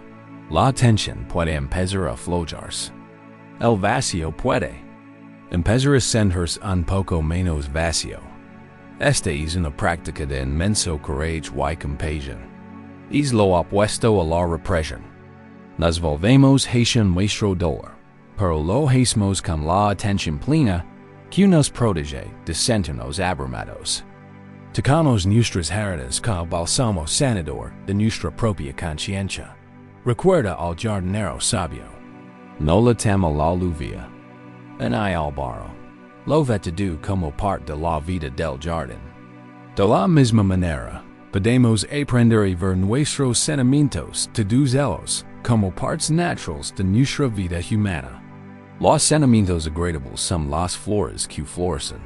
La tensión puede empezar a aflojarse. El vacío puede empezar a sentirse un poco menos vacío. Esta es una práctica de inmenso coraje y compasión. Es lo opuesto a la represión. Nos volvemos hacia nuestro dolor, pero lo hacemos con la atención plena que nos protege de sentirnos abrumados. Tocamos nuestras heridas con el bálsamo sanador de nuestra propia conciencia. Recuerda al jardinero sabio. No le temo la lluvia. En el barro. Lo vetudo como parte de la vida del jardín. De la misma manera, podemos aprender a ver nuestros sentimientos todos ellos como partes naturales de nuestra vida humana. Los sentimientos agradables son las flores que florecen.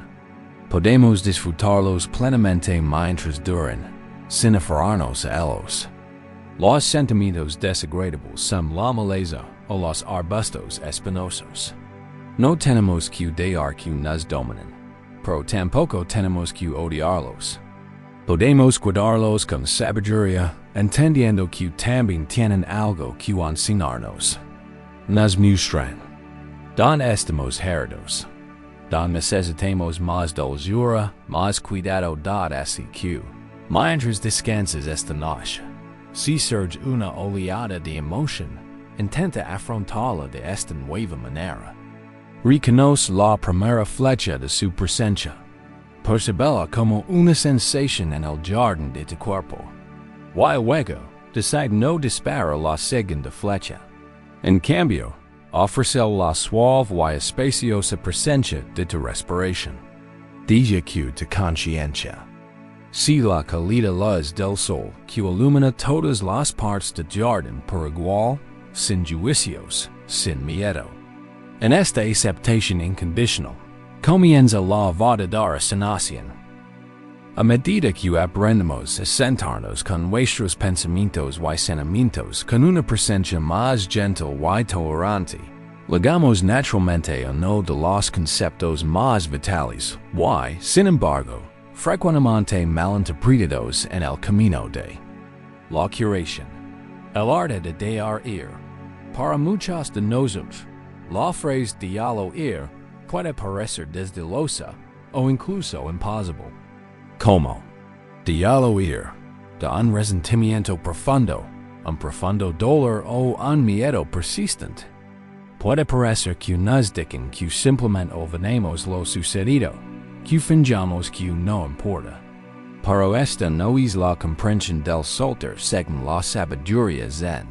Podemos disfrutarlos plenamente mientras duren, sin aferrarnos a ellos. Los sentimientos desagradables son la maleza o los arbustos espinosos. No tenemos que odiar que nos dominen, pero tampoco tenemos que odiarlos. Podemos cuidarlos con sabiduría, entendiendo que también tienen algo que enseñarnos. Nos muestran. ¿Dónde estamos heridos? Don necesitamos más dulzura, más cuidado. Seq. Mientras descansas esta noche, si surge una oleada de emoción, intenta afrontarla de esta nueva manera. Reconoce la primera flecha de su presencia. Percíbela como una sensación en el jardín de tu cuerpo. Luego, decide no disparar la segunda flecha. En cambio, ofrece la suave y espaciosa presencia de tu respiración. Deja que tu conciencia. Si la cálida luz del sol que ilumina todas las partes del jardín por igual, sin juicios, sin miedo. En esta aceptación incondicional, comienza la verdadera sanación. A medida que aprendemos a sentarnos con nuestros pensamientos y sentimientos con una presencia más gentle y tolerante, llegamos naturalmente a uno de los conceptos más vitales y, sin embargo, frecuentemente malinterpretados en el camino de la curación. El arte de dejar ir. Para muchos de nosotros, la frase déjalo ir puede parecer desdelosa o incluso imposible. Como déjalo ir, de un resentimiento profundo, un profundo dolor o un miedo persistente. Puede parecer que nos dicen que simplemente olvidemos lo sucedido, que fingamos que no importa. Pero esta no es la comprensión del soltar según la sabiduría zen.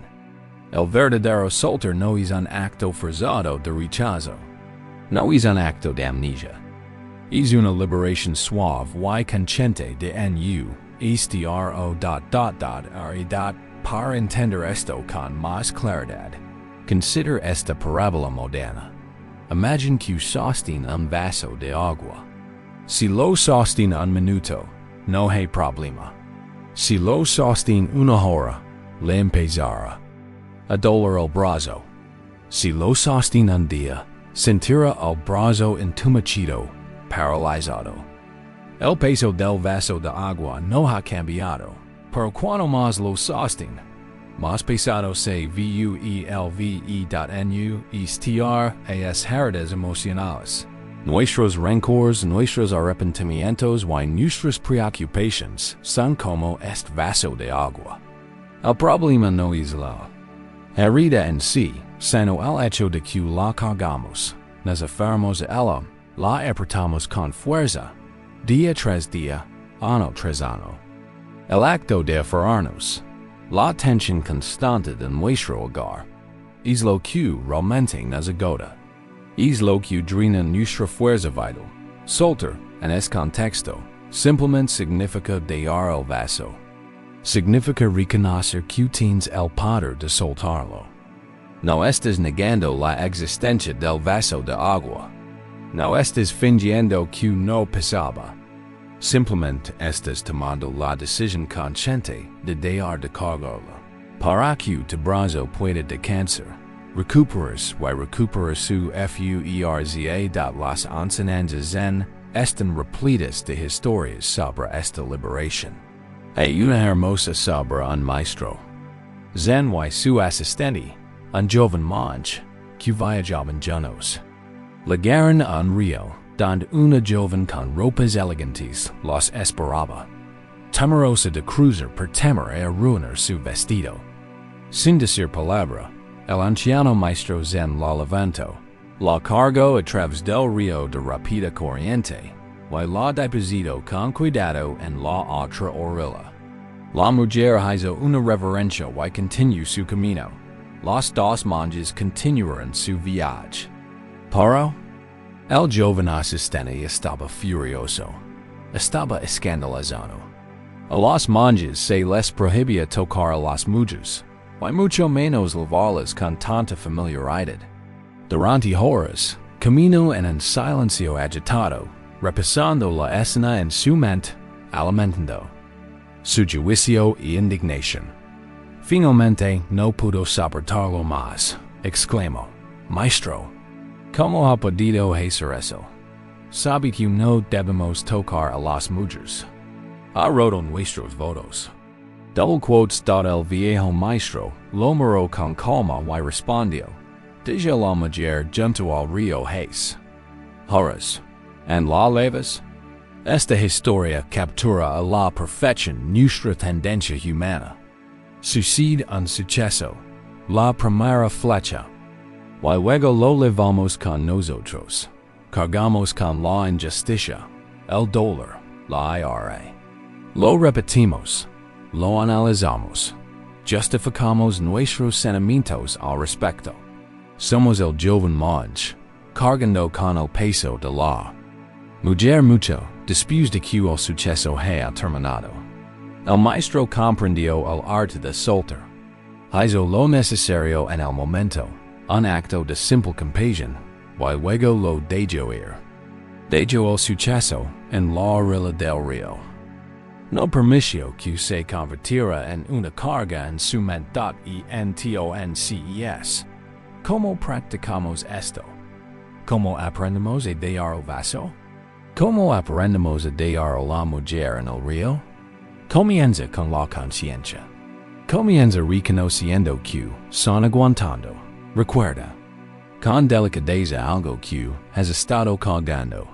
El verdadero soltar no es un acto forzado de rechazo. No es un acto de amnesia. Es una liberación suave y consciente de estro. Para entender esto con más claridad, consider esta parábola moderna. Imagine que sostiene un vaso de agua. Si lo sostiene un minuto, no hay problema. Si lo sostiene una hora, le empezará a doler el brazo. Si lo sostiene un día, sentirá el brazo entumecido, paralizado. El peso del vaso de agua no ha cambiado, pero cuando más lo sostiene, más pesado se vuelve. Estas heridas emocionales. Nuestros rencores, nuestros arrepentimientos y nuestras preocupaciones son como este vaso de agua. El problema no es la herida en sí, sino el hecho de que la cargamos, nos aferramos a ella, la apretamos con fuerza, día tras día, año tras año. El acto de aferrarnos, la tensión constante de nuestro hogar, es lo que realmente nos agota. Es lo que drena nuestra fuerza vital. Soltar, en este contexto, simplemente significa dejar el vaso. Significa reconocer que tienes el poder de soltarlo. No estás negando la existencia del vaso de agua. No estás fingiendo que no pasaba. Simplemente estás tomando la decisión consciente de dejar de cargarlo. Para que tu brazo pueda descansar. Recuperas y recuperar su fuerza. Las enseñanzas zen están repletas de historias sobre esta liberación. Hay una hermosa sobre un maestro zen y su asistente, un joven monje, que viajaban juntos. Llegaron a un río donde una joven con ropas elegantes los esperaba, temerosa de cruzar por temor a arruinar su vestido. Sin decir palabra, el anciano maestro zen la levantó, la cargó a través del río de rápida corriente, y la depositó con cuidado en la otra orilla. La mujer hizo una reverencia y continuó su camino. Los dos monjes continuaron su viaje. Pero el joven asistente estaba furioso, estaba escandalizado. A los monjes se les prohibía tocar a las mujeres, y mucho menos lavarlas con tanta familiaridad. Durante horas, caminó en un silencio agitado, repasando la escena en su mente, alimentando su juicio y indignación. Finalmente no pudo soportarlo más. Exclamó: Maestro, ¿cómo ha podido hacer eso? Sabe que no debemos tocar a las mujeres. Ha roto nuestros votos. Double quotes. El viejo maestro lo miró con calma y respondió: Deja la mujer junto al río Hayes. Horas and la levas. Esta historia captura a la perfección nuestra tendencia humana. Sucede un suceso, la primera flecha. Y luego lo levamos con nosotros. Cargamos con la injusticia, el dolor, la ira. Lo repetimos, lo analizamos. Justificamos nuestros sentimientos al respecto. Somos el joven monje, cargando con el peso de la mujer mucho después de que el suceso haya terminado. El maestro comprendió el arte de soltar. Hizo lo necesario en el momento, un acto de simple compasión, y luego lo dejó ir. Dejó el suceso en la orilla del río. No permitió que se convirtiera en una carga en su mente y entonces. ¿Cómo practicamos esto? ¿Cómo aprendemos a dejar el vaso? ¿Cómo aprendemos a dejar a la mujer en el río? Comienza con la conciencia. Comienza reconociendo que son aguantando. Recuerda, con delicadeza algo que has estado cargando.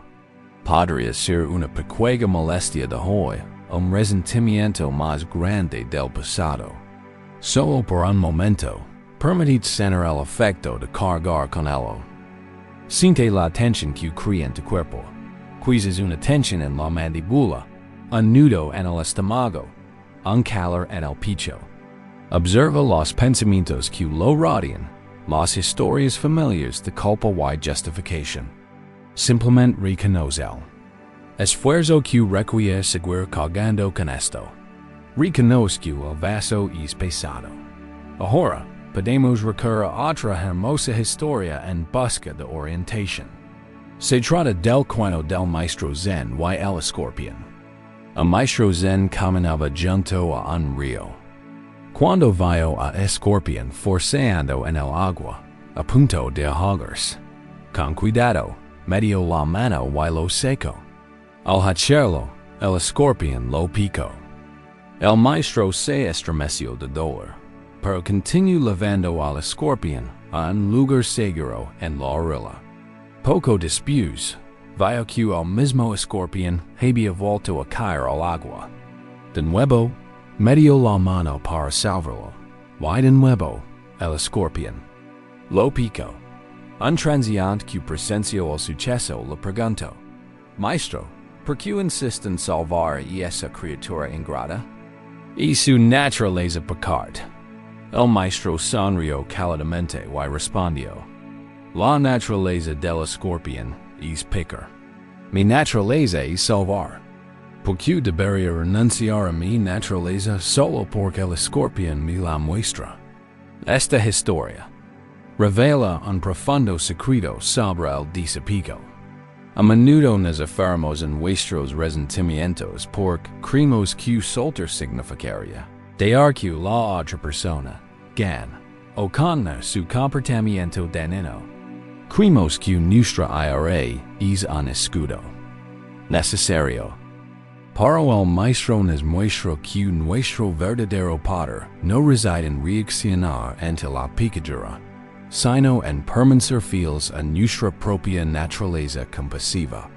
Podría ser una pequeña molestia de hoy, un resentimiento más grande del pasado. Solo por un momento, permitid sentir el efecto de cargar con ello. Siente la tensión que crea en tu cuerpo. Quizás una tensión en la mandíbula, un nudo en el estómago, un calor en el pecho. Observa los pensamientos que lo rodean, las historias familiares de culpa y justificación. Simplemente reconócelo. Esfuerzo que requiere seguir cargando con esto. Reconozco el vaso es pesado. Ahora, podemos recurrir a otra hermosa historia en busca de orientación. Se trata del cuento del maestro Zen y el escorpión. El maestro Zen caminaba junto a un río. Cuando vio a escorpión forceando en el agua, a punto de ahogarse. Con cuidado, metió la mano y lo secó. Al hacerlo, el escorpión lo picó. El maestro se estremeció de dolor, pero continuó llevando al escorpión a un lugar seguro en la orilla. Poco después, vio que el mismo escorpión había vuelto a caer al agua. De nuevo, metió la mano para salvarlo, y de nuevo, el escorpión lo picó. Un transeúnte que presenció el suceso le preguntó: Maestro, ¿por qué insiste en salvar a esa criatura ingrata? Y su naturaleza pecar. El maestro sonrió cálidamente y respondió: La naturaleza del escorpión es pecar. Mi naturaleza es salvar. ¿Por qué debería renunciar a mi naturaleza solo porque el escorpión me la muestra? Esta historia revela un profundo secreto sobre el desapego. A menudo nos aferramos en nuestros resentimientos porque creemos que soltar significaría dejar que la otra persona gane o condene su comportamiento dañino. Creemos que nuestra IRA es un escudo necesario. Pero el maestro nos muestra que nuestro verdadero poder no reside en reaccionar ante la picadura, sino en permanecer fieles a nuestra propia naturaleza compasiva.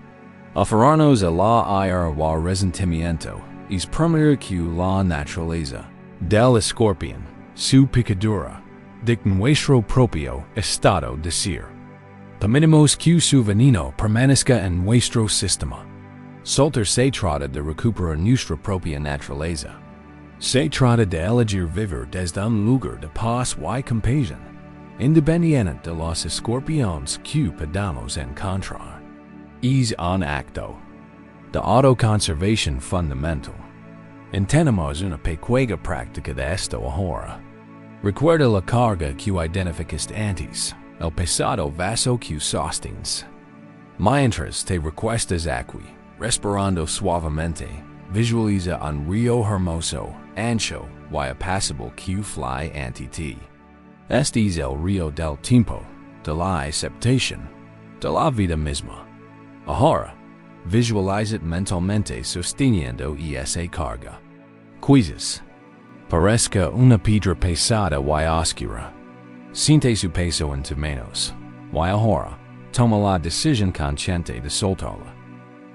Aferrarnos a la ira o resentimiento es permitir que la naturaleza del escorpión, su picadura, dicte nuestro propio estado de ser. Permitimos que su veneno permanezca en nuestro sistema. Soltar se trata de recuperar nuestra propia naturaleza. Se trata de elegir vivir desde un lugar de paz y compasión, independiente de los escorpiones que podamos encontrar. Es un acto de autoconservación fundamental. Intentamos una pequeña práctica de esto ahora. Recuerda la carga que identificaste antes, el pesado vaso que sostienes. Mientras te recuestas aquí, respirando suavemente, visualiza un río hermoso, ancho y apacible que fluye ante ti. Este es el río del tiempo, de la aceptación, de la vida misma. Ahora, visualiza mentalmente sosteniendo esa carga. Quizás parezca una piedra pesada y oscura. Siente su peso en tus manos, y ahora toma la decisión consciente de soltarla.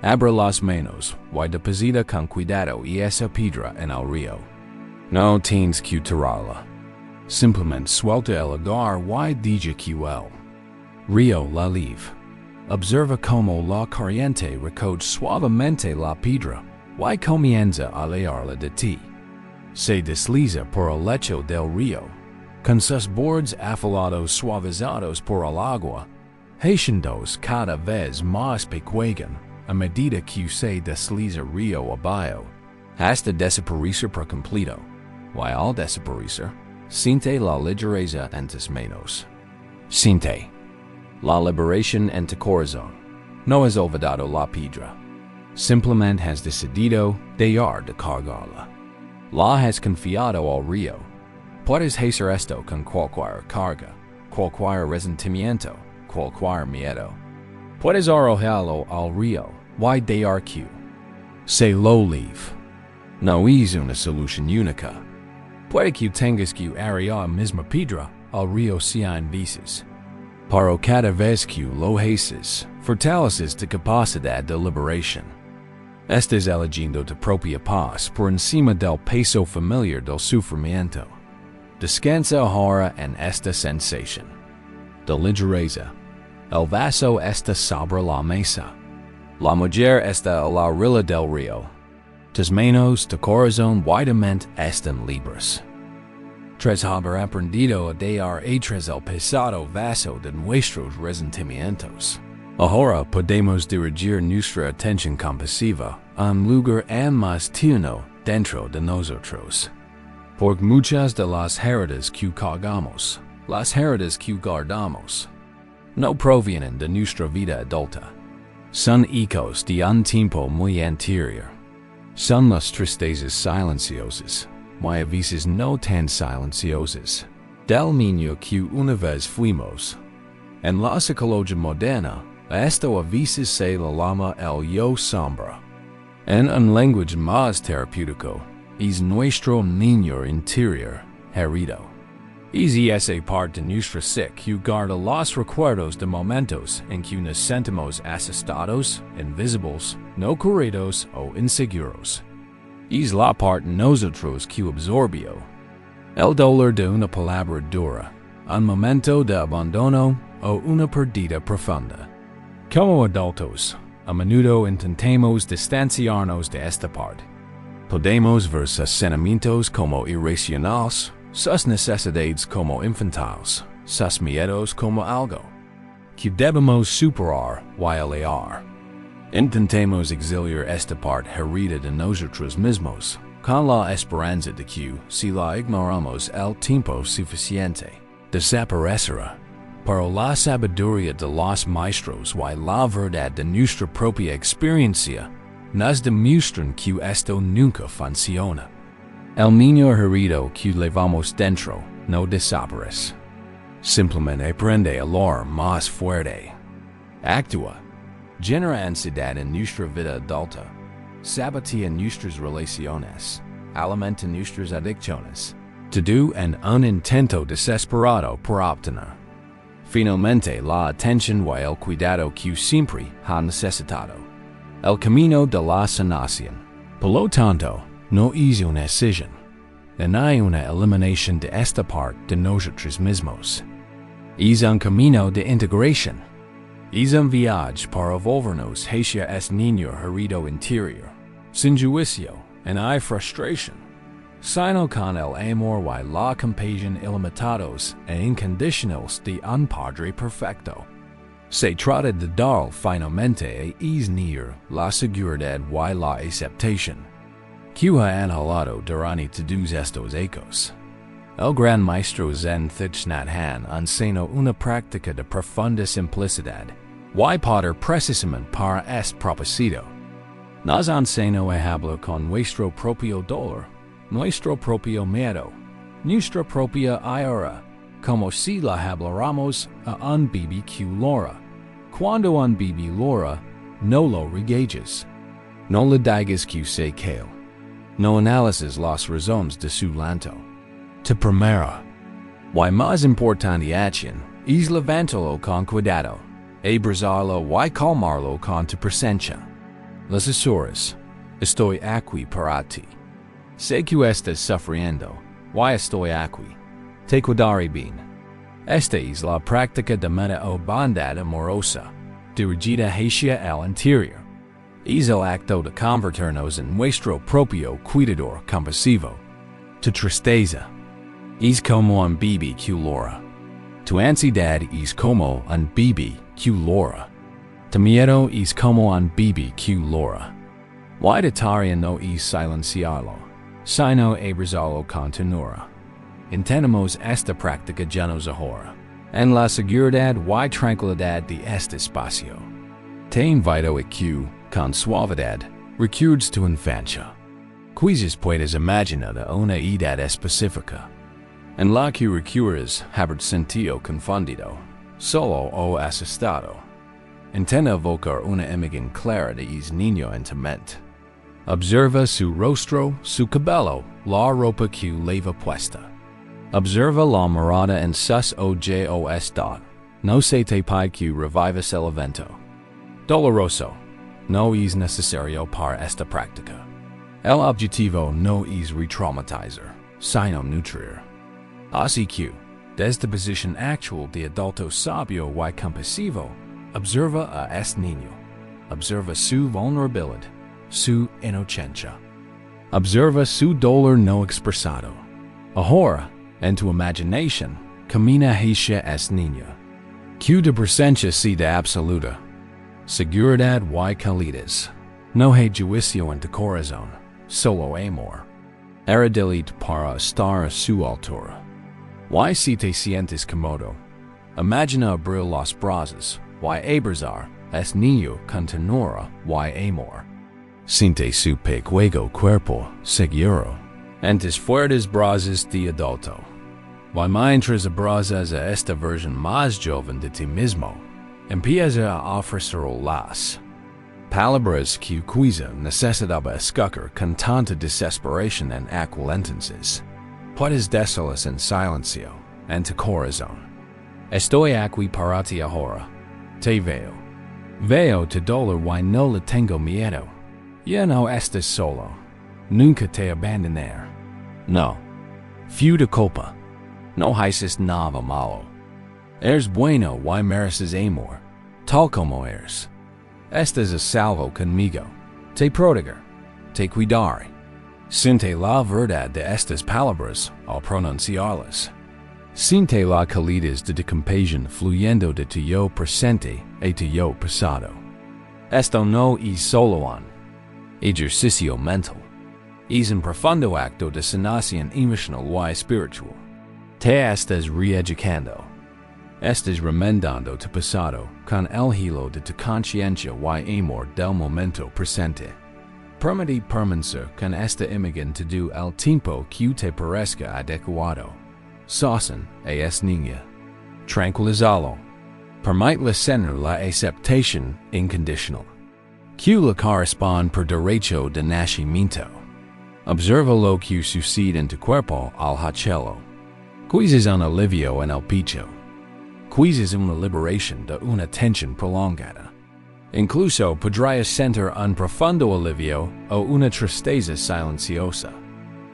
Abra las manos, y deposita con cuidado y esa piedra en el río. No tienes que tirarla. Simplemente suelta el lugar y deja que el río la live. Observa cómo la corriente recoge suavemente la piedra y comienza a alejarla de ti. Se desliza por el lecho del río, con sus bordes afilados suavizados por el agua, haciéndose cada vez más pequeños a medida que se desliza río abajo, hasta desaparecer por completo. Y al desaparecer, siente la ligereza en tus manos. Siente la liberación en tu corazón. No has olvidado la piedra. Simplemente has decidido dejar de cargarla. La has confiado al río. Puedes hacer esto con cualquier carga, cualquier resentimiento, cualquier miedo. Puedes arrojarlo al río y dejar que se lo live. No es una solución única. Puede que tengas que arrojar misma piedra al río 100 veces. Pero cada vez que lo haces, fortaleces tu capacidad de liberación. Estás eligiendo tu propia paz por encima del peso familiar del sufrimiento. Descansa ahora en esta sensación de ligereza. El vaso está sobre la mesa. La mujer está a la orilla del río. Tus manos, tu corazón y tu mente están libres. Tras haber aprendido a dejar atrás el pesado vaso de nuestros resentimientos, ahora podemos dirigir nuestra atención compasiva a un lugar aún más tierno dentro de nosotros. Porque muchas de las heridas que cargamos, las heridas que guardamos, no provienen de nuestra vida adulta. Son ecos de un tiempo muy anterior. Son las tristezas silenciosas, y a veces no tan silenciosas, del niño que una vez fuimos. En la psicología moderna, a esto a veces se le llama el yo sombra. En un lenguaje más terapéutico, es nuestro niño interior herido. Es esa parte de nuestra psique que guarda los recuerdos de momentos en que nos sentimos asustados, invisibles, no queridos o inseguros. Es la parte de nosotros que absorbió el dolor de una palabra dura, un momento de abandono o una pérdida profunda. Como adultos, a menudo intentamos distanciarnos de esta parte. Podemos ver sus sentimientos como irracionales, sus necesidades como infantiles, sus miedos como algo que debemos superar y alejar. Intentemos exiliar esta parte herida de nosotros mismos, con la esperanza de que, si la ignoramos el tiempo suficiente, desaparecerá. Pero la sabiduría de los maestros y la verdad de nuestra propia experiencia nos demuestran que esto nunca funciona. El niño herido que llevamos dentro no desaparece. Simplemente aprende a hablar más fuerte. Actúa. Genera ansiedad en nuestra vida adulta. Sabotea nuestras relaciones. Alimenta nuestras adicciones. Todo en un intento desesperado por obtener finalmente la atención y el cuidado que siempre ha necesitado. El camino de la sanación, por lo tanto, no es una decisión. No hay una eliminación de esta parte de nosotros mismos. Es un camino de integración. Es un viaje para volvernos hacia ese niño herido interior, sin juicio, no hay frustración, sino con el amor y la compasión ilimitados e incondicionales de un Padre perfecto. Se trata de dar finalmente a ese niño la seguridad y la aceptación que ha anhelado durante todos estos ecos. El gran maestro Zen Thich Nhat Hanh enseñó una práctica de profunda simplicidad y poder precisamente para este propósito. Nos enseñó a hablar con nuestro propio dolor, nuestro propio miedo, nuestra propia ira, como si la habláramos a un bebé que llora. Cuando un bebé llora, no lo regañes. No le digas que se cae. No analices las razones de su llanto. Tu primera y más importante acción es levantarlo con cuidado, abrazarlo y calmarlo con tu presencia. Las Horas. Estoy aquí para ti. Sé que estás sufriendo. Why estoy aquí? Te cuidaré bien. Esta es la práctica de meta o bondad amorosa, dirigida hacia el interior. Es el acto de convertirnos en nuestro propio cuidador compasivo. Tu tristeza es como un bebé que llora. Tu ansiedad es como un bebé que llora. Tu miedo es como un bebé que llora. Why de tarea no es silenciarlo, sino abrazarlo con ternura. Entendemos esta práctica llenos ahora, en la seguridad y tranquilidad de este espacio. Te invito a que, con suavidad, recuerdes tu infancia. Quizás puedes imaginar una edad específica, en la que recuerdes haber sentido confundido, solo o asustado. Intenta evocar una imagen clara de ese niño en tu mente. Observa su rostro, su cabello, la ropa que lleva puesta. Observa la mirada en sus ojos. No se te pide que revivas el evento. Doloroso. No es necesario para esta práctica. El objetivo no es retraumatizar, sino nutrir. Así que, desde posición actual de adulto sabio y compasivo, observa a este niño. Observa su vulnerabilidad, su inocencia. Observa su dolor no expresado. Ahora, en tu imaginación, camina hacia este niño. Que de presencia sea absoluta. Seguridad y calidez. No hay juicio en tu corazón, solo amor. Heredility para estar a su altura. Y si te sientes cómodo, imagina abrir los brazos y abrazar este niño con ternura y amor. Siente su pequeño cuerpo seguro en tus fuertes brazos de adulto. Y mientras abrazas a esta versión más joven de ti mismo, empieza a ofrecer las palabras que quizá necesitaba escuchar con tanta desesperación en aquel entonces. Puedes decirlas en silencio, en tu corazón. Estoy aquí para ti ahora. Te veo. Veo tu dolor y no le tengo miedo. Ya no estás solo. Nunca te abandonaré. No. Fiu de culpa. No haces nada malo. Eres bueno y mereces amor, tal como eres. Estás a salvo conmigo. Te proteger. Te cuidaré. Siente la verdad de estas palabras al pronunciarlas. Siente la calidez de tu compasión fluyendo de tu yo presente a tu yo pasado. Esto no es solo un ejercicio mental. Es un profundo acto de sanación emocional y espiritual. Te estás reeducando. Estás remendando tu pasado con el hilo de tu conciencia y amor del momento presente. Permite permanecer con esta imagen todo el tiempo que te parezca adecuado. Sosten a esta niña. Tranquilízalo. Permítele sentir la aceptación incondicional. Que le corresponde por derecho de nacimiento. Observa lo que sucede en tu cuerpo al hacerlo. Quizás un alivio en el pecho. Quizás una liberación de una tensión prolongada. Incluso podrías sentir un profundo alivio o una tristeza silenciosa.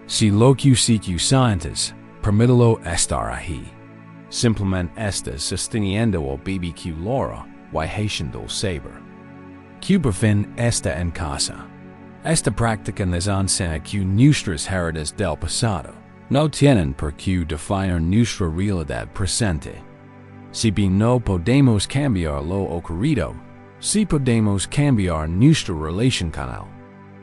Si lo que sientes, permítelo estar ahí. Simplemente estás sosteniendo el bebé que llora y haciendo el saber. Que por fin está en casa. Esta práctica nos enseña que nuestras heridas del pasado no tienen por qué definir nuestra realidad presente. Si bien no podemos cambiar lo ocurrido, sí podemos cambiar nuestra relación con él.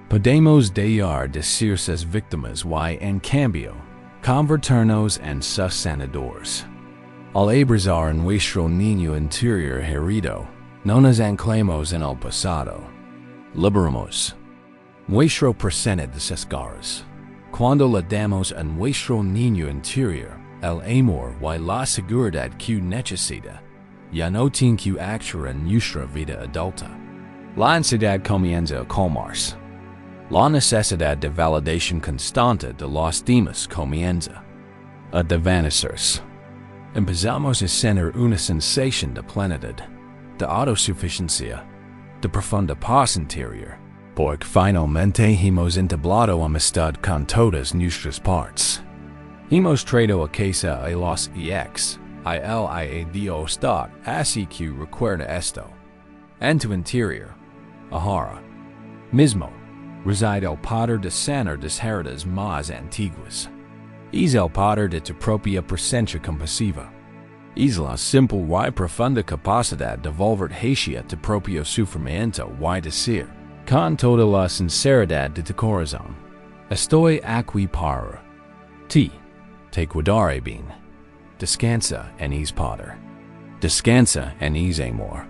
Podemos dejar de ser sus víctimas y, en cambio, convertirnos en sus sanadores. Al abrazar nuestro niño interior herido, no nos anclamos en el pasado. Liberamos nuestro presente de sus garras. Cuando le damos a nuestro niño interior el amor y la seguridad que necesita, ya no tiene que actuar en nuestra vida adulta. La ansiedad comienza a calmarse. La necesidad de validación constante de los demás comienza a desvanecerse. Empezamos a sentir una sensación de plenitud, de autosuficiencia, de profunda paz interior, porque finalmente hemos entablado amistad con todas nuestras partes. Hemos traído a casa a los ex, y el Dios dot así que recuerda esto. En tu interior, ahora mismo, reside el poder de sanar las heridas más antiguas. Es el poder de tu propia presencia compasiva. Es la simple y profunda capacidad de volver hacia tu propio sufrimiento y decir, con toda la sinceridad de tu corazón, estoy aquí para ti. Te cuidaré bien. Descansa en es poder. Descansa en es amor.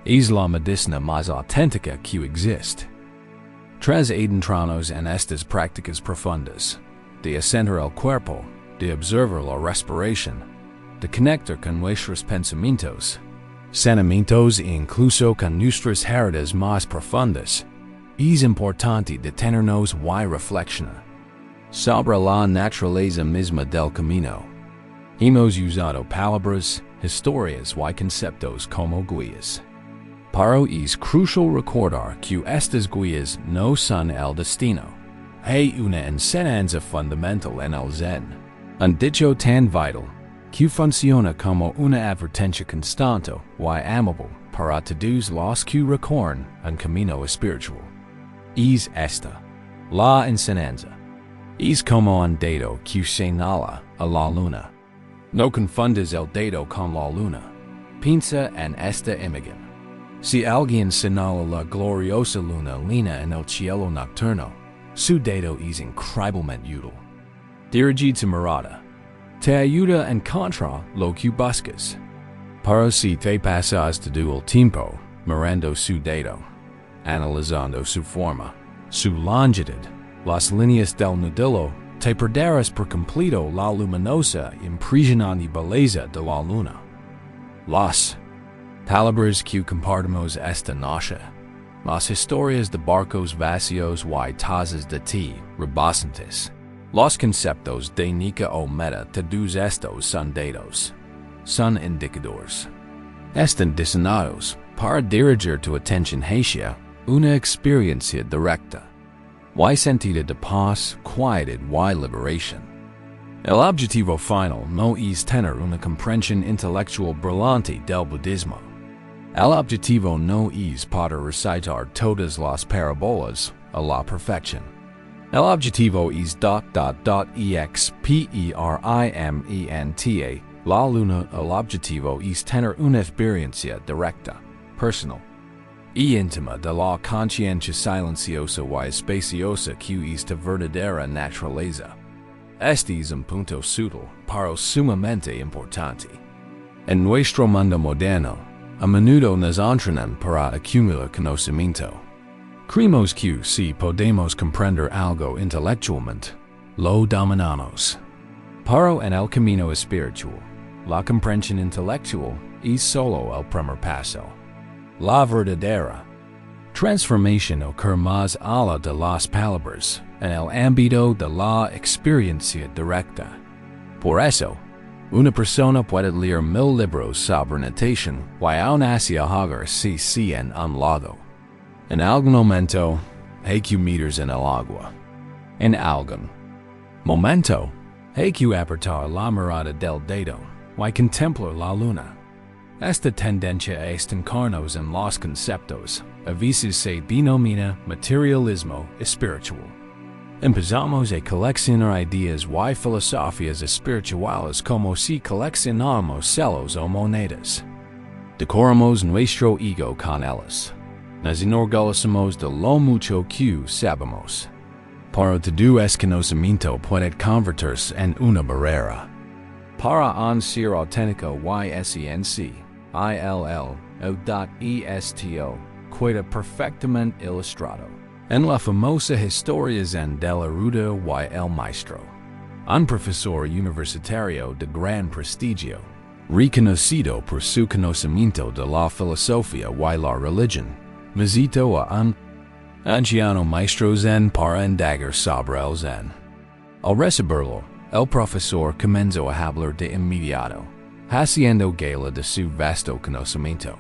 Es la medicina más auténtica que existe. Tras adentrarnos en estas prácticas profundas, de asentar el cuerpo, de observar la respiración, de conectar con nuestros pensamientos, sentimientos e incluso con nuestras heridas más profundas, es importante detenernos y reflexionar sobre la naturaleza misma del camino. Hemos usado palabras, historias y conceptos como guías. Pero es crucial recordar que estas guías no son el destino. Hay una enseñanza fundamental en el Zen, un dicho tan vital que funciona como una advertencia constante y amable para todos los que recorren un camino espiritual. Es esta, la enseñanza. Es como un dedo que señala a la luna. No confundas el dedo con la luna. Piensa en esta imagen. Si alguien señala la gloriosa luna llena en el cielo nocturno, su dedo es increíblemente útil. Dirige tu mirada. Te ayuda a encontrar lo que buscas. Pero si te pasas todo el tiempo mirando su dedo, analizando su forma, su longitud, las líneas del nudillo, te perderás por completo la luminosa e impresionante belleza de la luna. Las palabras que compartimos esta noche, las historias de barcos vacíos y tazas de té rebosantes, los conceptos de Nika o Meta, todos estos son datos, son indicadores. Están diseñados para dirigir tu atención hacia una experiencia directa y sentida de paz, quietud y liberación. El objetivo final no es tener una comprensión intelectual brillante del budismo. El objetivo no es poder recitar todas las parábolas a la perfección. El objetivo es experimente. La luna. El objetivo es tener una experiencia directa, personal y íntima de la conciencia silenciosa y espaciosa que es tu verdadera naturaleza. Este es un punto sutil, pero sumamente importante. En nuestro mundo moderno, a menudo nos entrenan para acumular conocimiento. Creemos que si podemos comprender algo intelectualmente, lo dominamos. Pero en el camino espiritual, la comprensión intelectual es solo el primer paso. La verdadera transformación ocurre más allá de las palabras, en el ámbito de la experiencia directa. Por eso, una persona puede leer 1000 libros sobre natación y aún así ahogarse en un lago. En algún momento, hay que meterse en el agua. En algún momento, hay que apartar la mirada del dedo y contemplar la luna. Esta tendencia a estancarnos en los conceptos a veces se denomina materialismo espiritual. Empezamos a coleccionar ideas y filosofías espirituales como si coleccionáramos celos o monedas. Decoramos nuestro ego con ellas. Nos enorgullecemos de lo mucho que sabemos. Pero todo ese conocimiento puede convertirse en una barrera. Para un ser auténtico esto queda perfectamente ilustrado en la famosa Historia Zen del erudito y el maestro, un profesor universitario de gran prestigio, reconocido por su conocimiento de la filosofía y la religión, visitó a un anciano maestro Zen para indagar sobre el Zen. Al recibirlo, el profesor comenzó a hablar de inmediato, haciendo gala de su vasto conocimiento.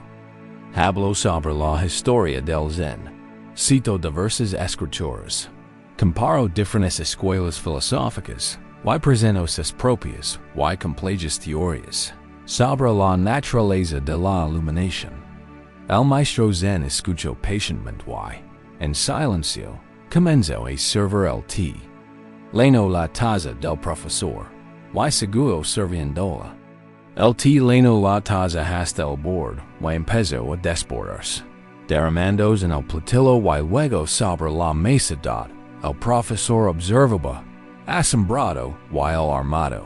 Habló sobre la historia del Zen, Cito diversas escrituras. Comparo diferentes escuelas filosóficas, y presento sus propias, y complejas teorías, sobre la naturaleza de la iluminación. El maestro Zen escuchó pacientemente y, en silencio, comenzó a servir el té. Llenó la taza del profesor, y seguó sirviéndola. El té llenó la taza hasta el borde, y empezó a desbordarse, derramándose en el platillo y luego sobre la mesa. El profesor observaba, asombrado y alarmado.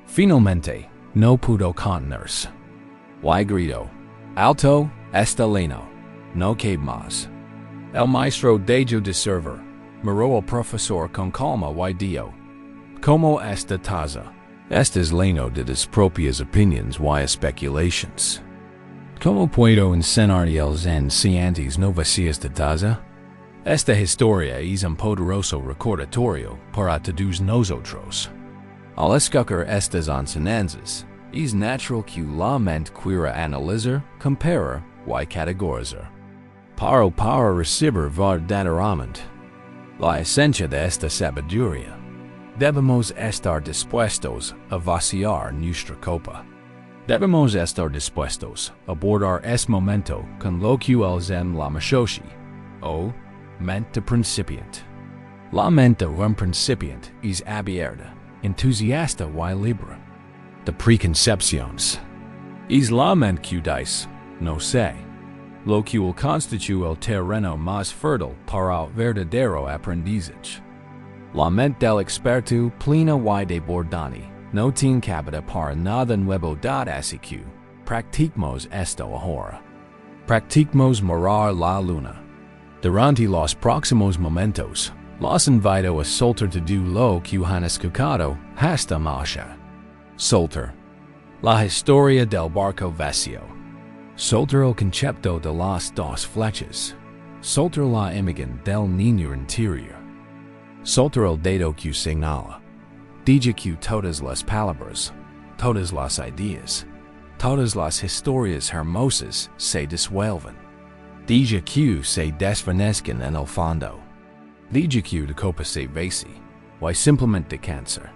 Finalmente, no pudo contenerse. Y gritó, alto, está lleno, no cabe más. El maestro dejó de servir, miró al profesor con calma y dijo, ¿Cómo esta taza? Estás lleno de tus propias opiniones y especulaciones. ¿Cómo puedo enseñarte el Zen si antes no vacías de taza? Esta historia es un poderoso recordatorio para todos nosotros. Al escuchar estas enseñanzas, es natural que la mente quiera analizar, comparar y categorizar. Para recibir verdaderamente la esencia de esta sabiduría, debemos estar dispuestos a vaciar nuestra copa. Debemos estar dispuestos a abordar este momento con lo que el Zen la Mashoshi, o mente principiante. La mente un principiante es abierta, entusiasta y libre de preconcepciones. Es la mente que dice, no sé, lo que constituye el terreno más fértil para el verdadero aprendizaje. La mente del experto plena y desbordante no tiene cabida para nada nuevo así que practicamos esto ahora. Practicamos mirar la luna. Durante los próximos momentos, los invito a soltar todo lo que han escuchado hasta mañana. Soltar la historia del barco vacío. Soltar el concepto de las dos flechas. Soltar la imagen del niño interior. Soltar el dedo que señala. Deja que todas las palabras, todas las ideas, todas las historias hermosas se disuelvan. Deja que se desvanezcan en el fondo. Deja que la copa se vacíe, y simplemente descansa.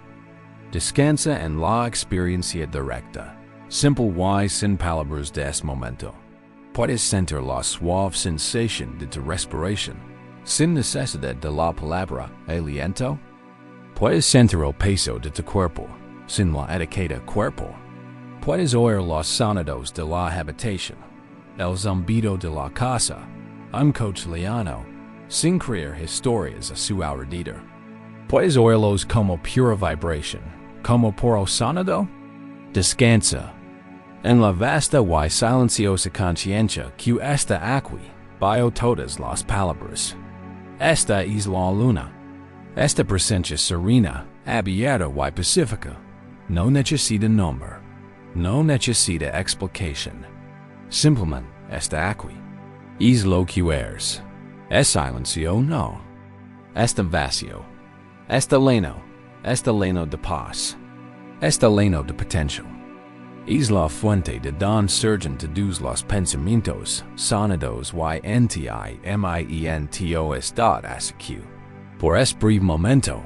Descansa en la experiencia directa, simple y sin palabras de este momento. Puedes sentir la suave sensación de tu respiración, sin necesidad de la palabra aliento. Puedes sentir el peso de tu cuerpo, sin la etiqueta cuerpo. Puedes oír los sonidos de la habitación, el zumbido de la casa, un cotidiano, sin crear historias a su alrededor. Puedes oírlos como pura vibración, como puro sonido. Descansa en la vasta y silenciosa conciencia que está aquí, bio todas las palabras. Esta es la luna. Esta presencia serena, abierta y pacífica, no necesita nombre, no necesita explicación. Simplemente está aquí. Es lo que eres. Es silencio, no. Está vacío. Está lleno de paz. Está lleno de potencial. Es la fuente de don surgen todos los pensamientos, sonidos y ententos así que, por este breve momento,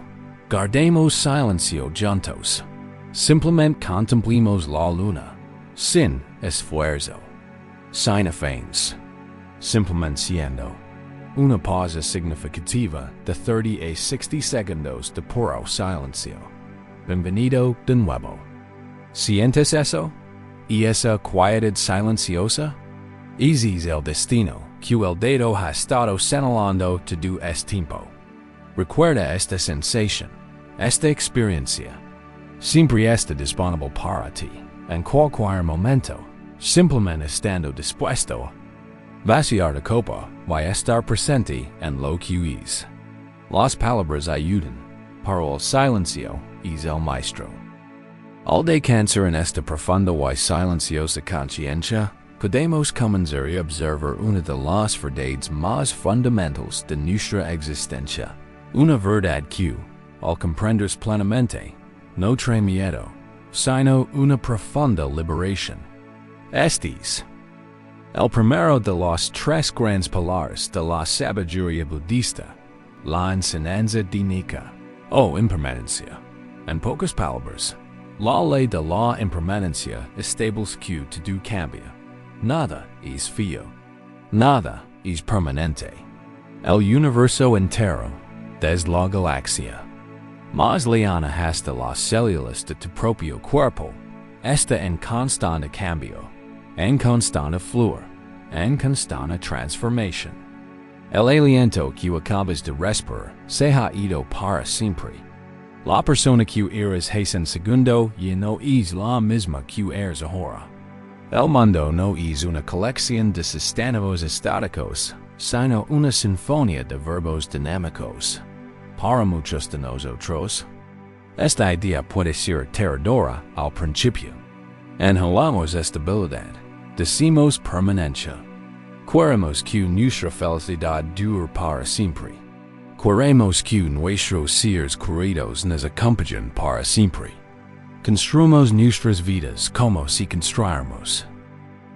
guardemos silencio juntos. Simplemente contemplemos la luna, sin esfuerzo, sin afanes, simplemente siendo. Una pausa significativa de 30 a 60 segundos de puro silencio. Bienvenido de nuevo. ¿Sientes eso? ¿Y esa quietud silenciosa? Ese es el destino que el dedo ha estado señalando todo este tiempo. Recuerda esta sensación, esta experiencia. Siempre está disponible para ti, en cualquier momento, simplemente estando dispuesto. Vaciar la copa y estar presente en lo que es. Las palabras ayudan, pero el silencio es el maestro. Al descansar en esta profunda y silenciosa conciencia, podemos comenzar a observar una de las verdades más fundamentales de nuestra existencia. Una verdad que, al comprenderse plenamente, no trae miedo, sino una profunda liberación. Este es El primero de los tres grandes pilares de la sabiduría budista, la enseñanza dinica, o impermanencia. En pocas palabras, la ley de la impermanencia establece que todo cambia. Nada es fijo. Nada es permanente. El universo entero, desde la galaxia, más lejana hasta las células de tu propio cuerpo, está en constante cambio, en constante fluir, en constante transformación. El aliento que acabas de respirar se ha ido para siempre. La persona que eres hace un segundo ya no es la misma que eres ahora. El mundo no es una colección de sustantivos estáticos, sino una sinfonía de verbos dinámicos. Para muchos de nosotros, esta idea puede ser aterradora al principio. Anhelamos estabilidad, decimos permanencia. Queremos que nuestra felicidad dure para siempre. Queremos que nuestros seres queridos nos acompañen para siempre. Construimos nuestras vidas como si construyéramos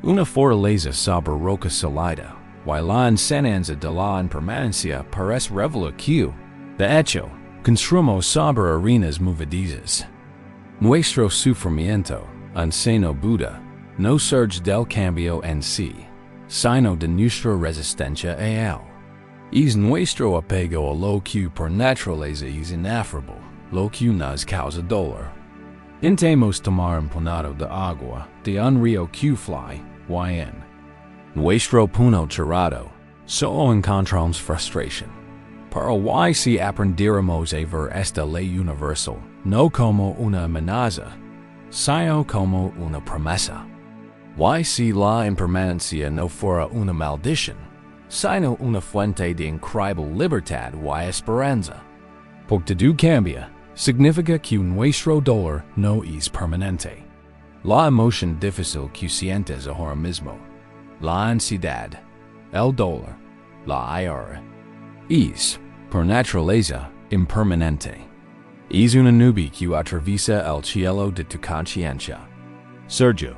una fortaleza sobre roca sólida, while la enseñanza de la impermanencia parece revelar que, de hecho, construimos sobre arenas movedizas. Nuestro sufrimiento, en seno Buda, no surge del cambio en sí, sino de nuestra resistencia a él. Es nuestro apego a lo que por naturaleza es inafable, lo que nos causa dolor. Intentamos tomar un punado de agua de un río que fluye, y en nuestro punto cerrado, solo encontramos frustración. Pero y si aprendiéramos a ver esta ley universal, no como una amenaza, sino como una promesa. Y si la impermanencia no fuera una maldición, sino una fuente de increíble libertad y esperanza. Porque todo cambia, significa que nuestro dolor no es permanente. La emoción difícil que sientes ahora mismo, la ansiedad, el dolor, la ira, es, por naturaleza, impermanente. Es una nube que atraviesa el cielo de tu conciencia. Sergio,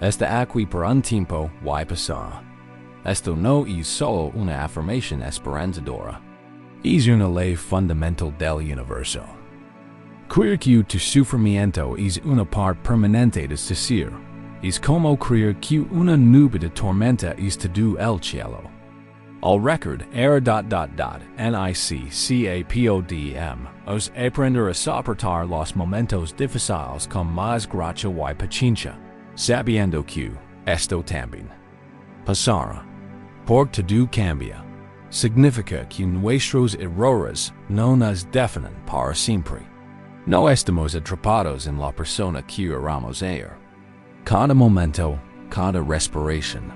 está aquí por un tiempo y pasará. Esto no es solo una afirmación esperanzadora, es una ley fundamental del universo. Creer que tu sufrimiento es una parte permanente de ser, es como creer que una nube de tormenta es todo el cielo. Al record NICCAPODM os aprender a soportar los momentos difíciles con más gracia y paciencia, sabiendo que esto también pasará. Porque todo cambia, significa que nuestros errores no nos definen para siempre. No estamos atrapados en la persona que éramos ayer. Cada momento, cada respiración,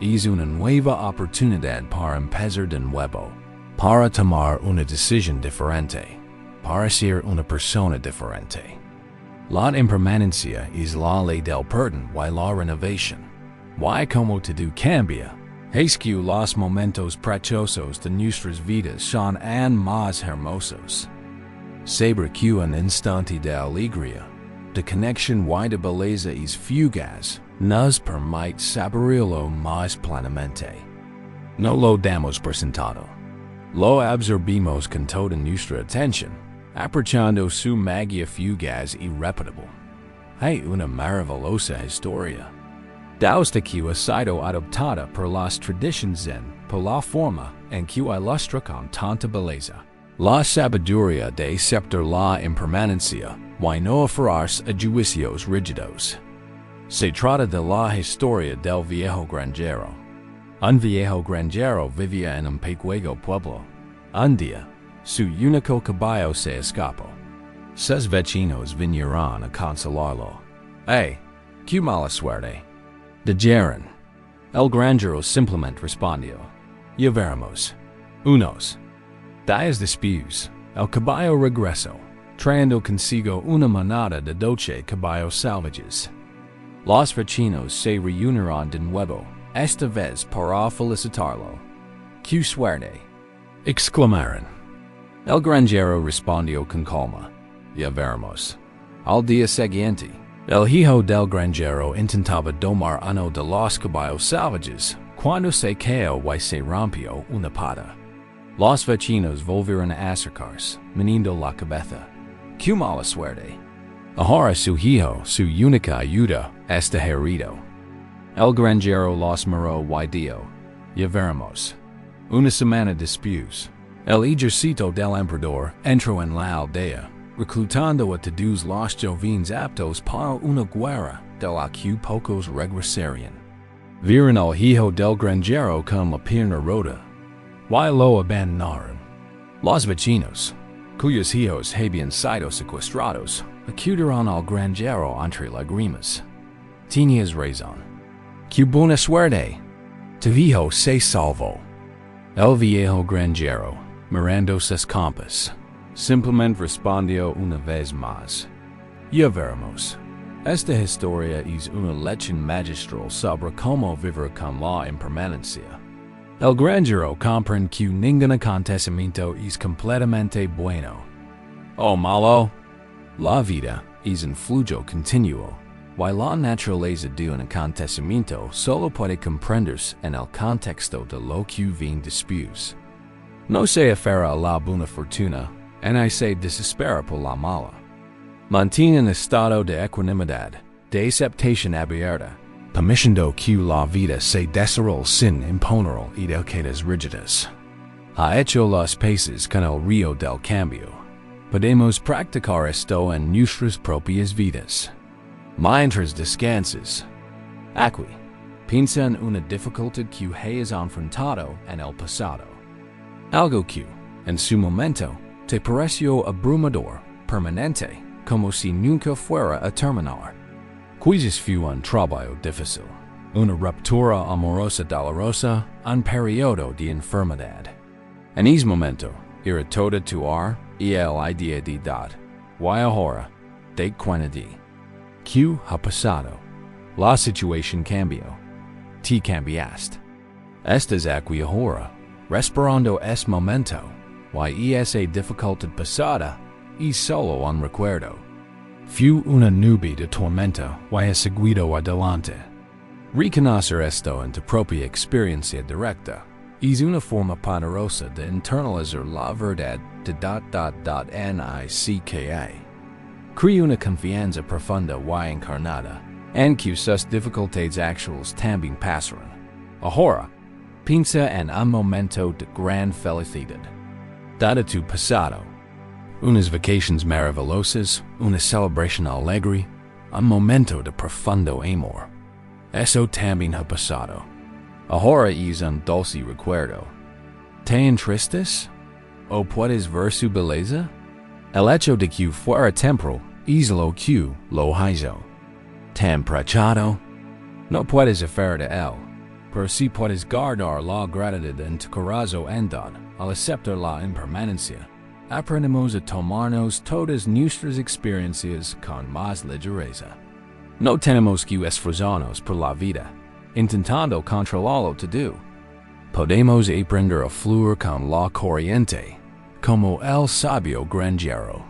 es una nueva oportunidad para empezar de nuevo, para tomar una decisión diferente, para ser una persona diferente. La impermanencia es la ley del perdón y la renovación. Y como todo cambia, es que los momentos preciosos de nuestras vidas son aún más hermosos. Saber que un instante de alegría, de conexión y de belleza es fugaz, nos permite saborearlo más plenamente. No lo damos por sentado. Lo absorbimos con toda nuestra atención, aprovechando su magia fugaz y repetible. Hay una maravillosa historia. Esta que ha sido adoptada por las tradiciones zen por la forma en que ilustra con tanta belleza. La sabiduría de aceptar la impermanencia y no aferrarse a juicios rígidos. Se trata de la historia del viejo granjero. Un viejo granjero vivía en un pequeño pueblo. Un día, su único caballo se escapó. Sus vecinos vinieron a consolarlo. ¡Qué mala suerte! Dijeron. El granjero simplemente respondió: Ya veremos. Unos días después, el caballo regresó, trayendo consigo una manada de 12 caballos salvajes. Los vecinos se reunieron de nuevo, esta vez para felicitarlo. ¡Qué suerte!, exclamaron. El granjero respondió con calma: Ya veremos. Al día siguiente, El hijo del granjero intentaba domar uno de los caballos salvajes cuando se cayó y se rompió una pata. Los vecinos volvieron a acercarse, meneando la cabeza. ¡Qué mala suerte! Ahora su hijo, su única ayuda, está herido. El granjero los miró y dijo, ya veremos. Una semana después, el ejército del emperador entró en la aldea, reclutando a todos los jóvenes aptos para una guerra de la que pocos regresarían. Vieron al hijo del granjero con la pierna rota, y lo abandonaron. Los vecinos, cuyos hijos habían sido secuestrados, acudirán al granjero entre lágrimas. Tenías razón. ¡Qué buena suerte! Tu hijo se salvó. El viejo granjero, mirando sus compas, simplemente respondió una vez más. Ya veremos. Esta historia es una lección magistral sobre cómo vivir con la impermanencia. El granjero comprende que ningún acontecimiento es completamente bueno o malo. La vida es un flujo continuo, y la naturaleza de un acontecimiento solo puede comprenderse en el contexto de lo que viene después. No se aferra a la buena fortuna, ni se desespera por la mala. Mantiene un estado de ecuanimidad, de aceptación abierta, permitiendo que la vida se desarrolle sin imponer ideas rígidas. Ha hecho las paces con el río del cambio. Podemos practicar esto en nuestras propias vidas. Mientras descansas, aquí, piensa en una dificultad que hayas enfrentado en el pasado. Algo que, en su momento, te pareció abrumador, permanente, como si nunca fuera a terminar. Quizás fue un trabajo difícil, una ruptura amorosa dolorosa, un periodo de enfermedad. En ese momento, era todo tuar y el idea de dar, y ahora, de cuánto. ¿Qué ha pasado? La situación cambió. Te cambiaste. Estás aquí ahora, respirando ese momento, y esa dificultad pasada es solo un recuerdo. Fue una nube de tormenta y ha seguido adelante. Reconocer esto en tu propia experiencia directa es una forma poderosa de internalizar la verdad de nica. Crea una confianza profunda y encarnada, en que sus dificultades actuales también pasarán. Ahora, piensa en un momento de gran felicidad. Dado tu pasado, unas vacaciones maravillosas, una celebración alegre, un momento de profundo amor. Eso también ha pasado. Ahora es un dulce recuerdo. ¿Te entristes? ¿O puedes ver su belleza? El hecho de que fuera temporal es lo que lo hizo. Tan prachado, no puedes hacer de él, pero sí puedes guardar la gratitud en tu corazón al aceptar la impermanencia. Aprendemos a tomarnos todas nuestras experiencias con más ligereza. No tenemos que esforzarnos por la vida, intentando controlarlo todo. Podemos aprender a fluir con la corriente, como el sabio granjero.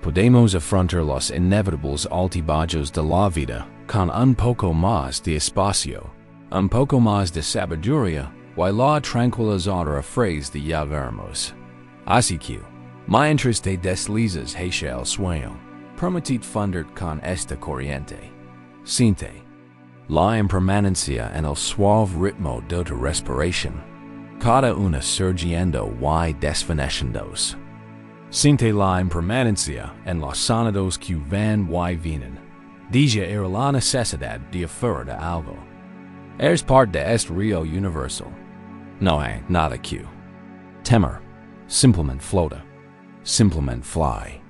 Podemos afrontar los inevitables altibajos de la vida con un poco más de espacio, un poco más de sabiduría y la tranquilizadora frase de ya veremos. Así que, mientras te deslizas hacia el sueño, permitid fundar con esta corriente. Siente la impermanencia en el suave ritmo de tu respiración, cada una surgiendo y desvaneciéndose. Siente la impermanencia en los sonidos que van y vienen. Deja ir la necesidad de hacer de algo. Eres parte de este río universal. No hay nada que temer. Simplemente flota. Simplemente fly.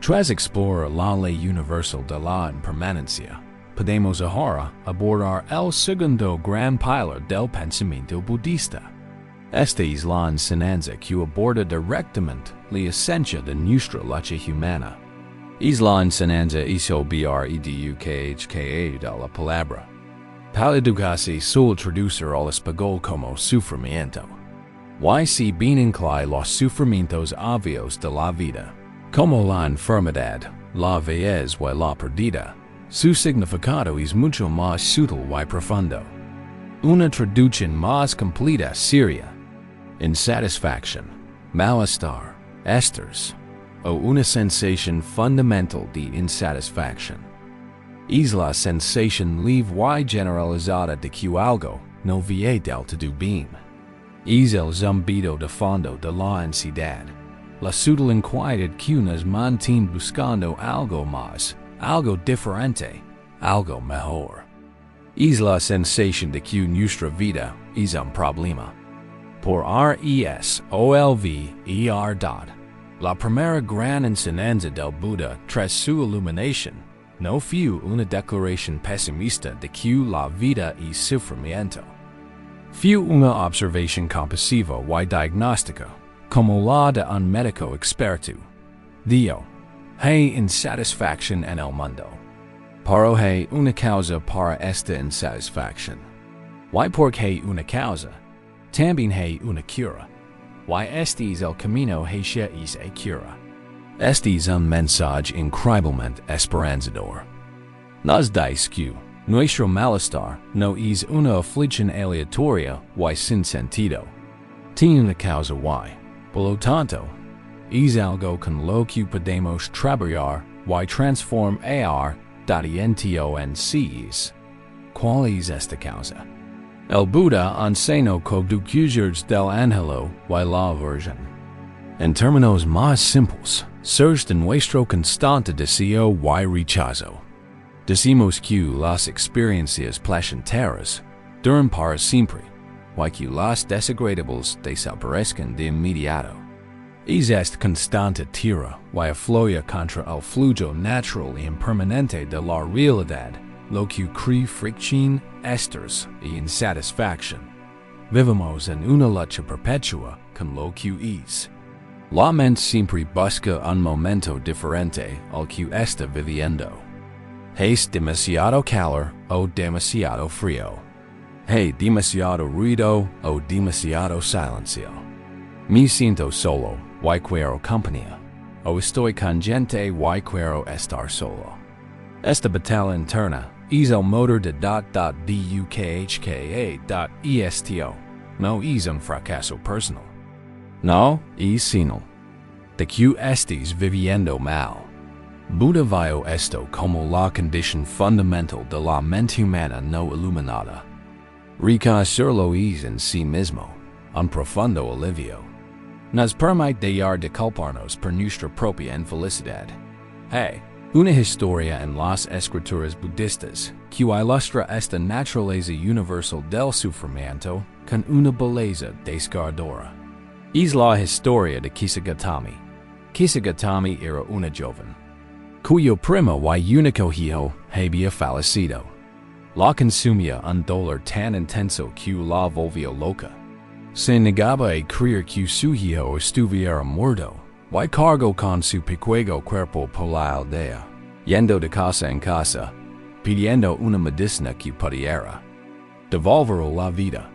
Tras explorar la ley universal de la impermanencia, podemos ahora abordar el segundo gran pilar del pensamiento budista. Esta es la enseñanza que aborda directamente la esencia de nuestra lucha humana. Es la enseñanza de la palabra. Para educarse suele traducir al español como sufrimiento. Y si bien incluye los sufrimientos obvios de la vida, como la enfermedad, la vejez y la pérdida, Su significado es mucho más sutil y profundo. Una traducción más completa sería insatisfaction, malestar, estrés, o una sensación fundamental de insatisfacción. Es la sensación leve y generalizada de que algo no viene del todo bien. Es el zumbido de fondo de la ansiedad, la sutil inquietud que nos mantiene buscando algo más, algo diferente, algo mejor. Es la sensación de que nuestra vida es un problema. Por resolver. La primera gran enseñanza del Buda tras su iluminación no fue una declaración pesimista de que la vida es sufrimiento. Fue una observación compasiva y diagnóstica, como la de un médico experto. Dio, hay insatisfacción en el mundo. Pero hay una causa para esta insatisfacción. Y porque hay una causa, también hay una cura. Y este es el camino hacia esa cura. Este es un mensaje increíblemente esperanzador. Nos dice que nuestro malestar no es una aflicción aleatoria y sin sentido. Tiene una causa y, por lo tanto, es algo con lo que podemos trabajar y transformar dentro en sí. ¿Cuál es esta causa? El Buda enseñó conductores del angelo y la aversión. En términos más simples, surge de nuestro constante deseo y rechazo. Decimos que las experiencias placenteras duran para siempre, y que las desagradables desaparezcan de inmediato. Es esta constante tira y afloya contra el flujo natural y impermanente de la realidad, lo que crea fricción, estrés y insatisfacción. Vivimos en una lucha perpetua con lo que es. La mente siempre busca un momento diferente al que está viviendo. Es demasiado calor o demasiado frío. Hay demasiado ruido o demasiado silencio. Me siento solo y quiero compañía. O estoy con gente y quiero estar solo. Esta batalla interna es el motor de .bukhka.esto. No es un fracaso personal. No es sino de que estés viviendo mal. Buda vio esto como la condición fundamental de la mente humana no iluminada. Reconocerlo es en sí mismo un profundo alivio. Nos permite dejar de culparnos por nuestra propia infelicidad. Hey, una historia en las escrituras budistas que ilustra esta naturaleza universal del sufrimiento con una belleza desgarradora. Es la historia de Kisagatami. Kisagatami era una joven cuyo primo y único hijo había fallecido. La consumía un dolor tan intenso que la volvió loca. Se negaba a creer que su hijo estuviera muerto, y cargó con su pequeño cuerpo por la aldea, yendo de casa en casa, pidiendo una medicina que pudiera devolver la vida.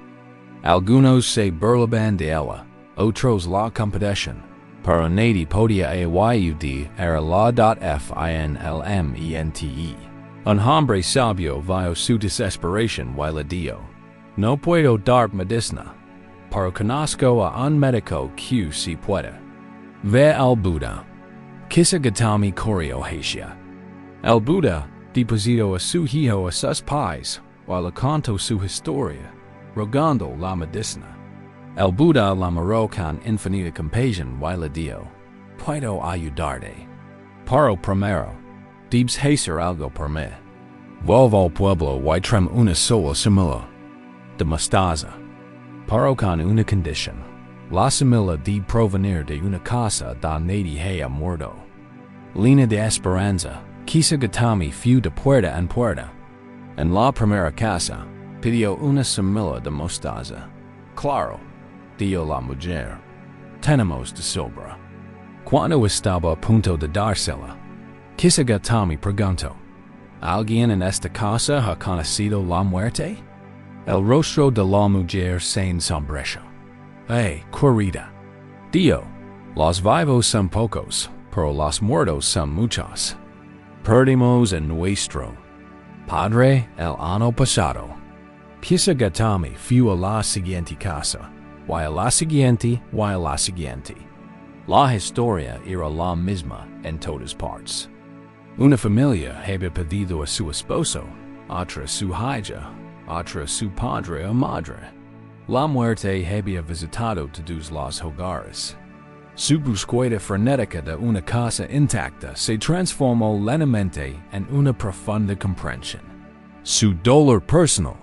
Algunos se burlaban de ella, otros la compadecían, pero nadie podía ayudar la finalmente. Un hombre sabio vio su desesperación y le dijo, no puedo dar medicina, pero conozco a un médico que sí puede. Ve al Buda. Kisagatami corrió hacia el Buda, depositó a su hijo a sus pies, y le contó su historia, rogando la medicina. El Buda la miró con infinita compasión y le dijo, puedo ayudarte. Pero primero, debes hacer algo por mí. Vuelvo al pueblo y tráeme una sola semilla de mostaza, pero con una condición. La semilla debe provenir de una casa donde nadie haya muerto. Llena de esperanza, Kisagatami fue de puerta en puerta. En la primera casa, pidió una semilla de mostaza. Claro, dijo la mujer, tenemos de sobra. Cuando estaba a punto de dársela, Kisagatami preguntó, ¿alguien en esta casa ha conocido la muerte? El rostro de la mujer se ensombreció. Querida, dijo, los vivos son pocos, pero los muertos son muchos. Perdimos en nuestro Padre el año pasado. Plácidamente fue a la siguiente casa, y a la siguiente, y a la siguiente. La historia era la misma en todas partes. Una familia había pedido a su esposo, otra su hija, otra su padre o madre. La muerte había visitado todos los hogares. Su búsqueda frenética de una casa intacta se transformó lentamente en una profunda comprensión. Su dolor personal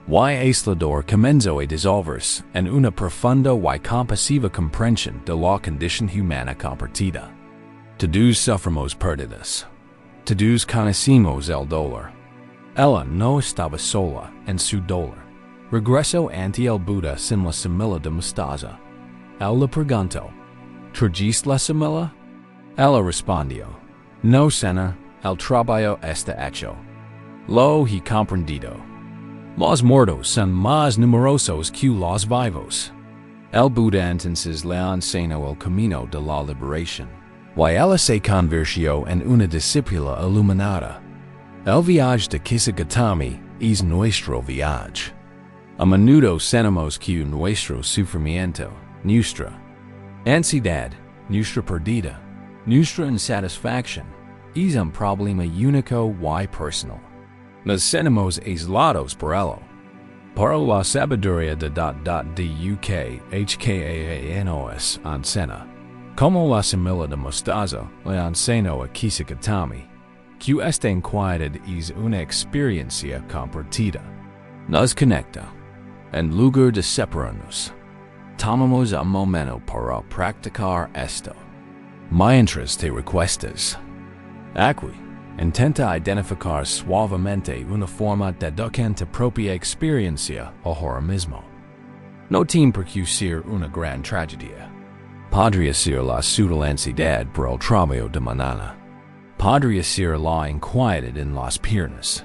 y aislador comenzó a disolverse en una profunda y compasiva comprensión de la condición humana compartida. Todos sufrimos pérdidas. Todos conocimos el dolor. Ella no estaba sola en su dolor. Regresó ante el Buda sin la semilla de mostaza. Él le preguntó, ¿trajiste la semilla? Ella respondió, no, Sena, el trabajo está hecho. Lo he comprendido. Los muertos son más numerosos que los vivos. El Buda entonces le enseñó el camino de la liberación. Y ella se convirtió en una discípula iluminada. El viaje de Kisagatami es nuestro viaje. A menudo sentimos que nuestro sufrimiento, nuestra ansiedad, nuestra pérdida, nuestra insatisfacción, es un problema único y personal. Nos sentimos aislados por ello. Para la sabiduría de DUK HKAANOS Ansena, como la semilla de mostaza le enseñó a Kisagatami, que esta inquietud es una experiencia compartida. Nos conecta. En lugar de separarnos, tomamos un momento para practicar esto. Mientras te recuestas, aquí, intenta identificar suavemente una forma de educar tu propia experiencia ahora mismo. No tiene por qué ser una gran tragedia. Podría ser la sutil ansiedad por el trabajo de mañana. Podría ser la inquietud en las piernas.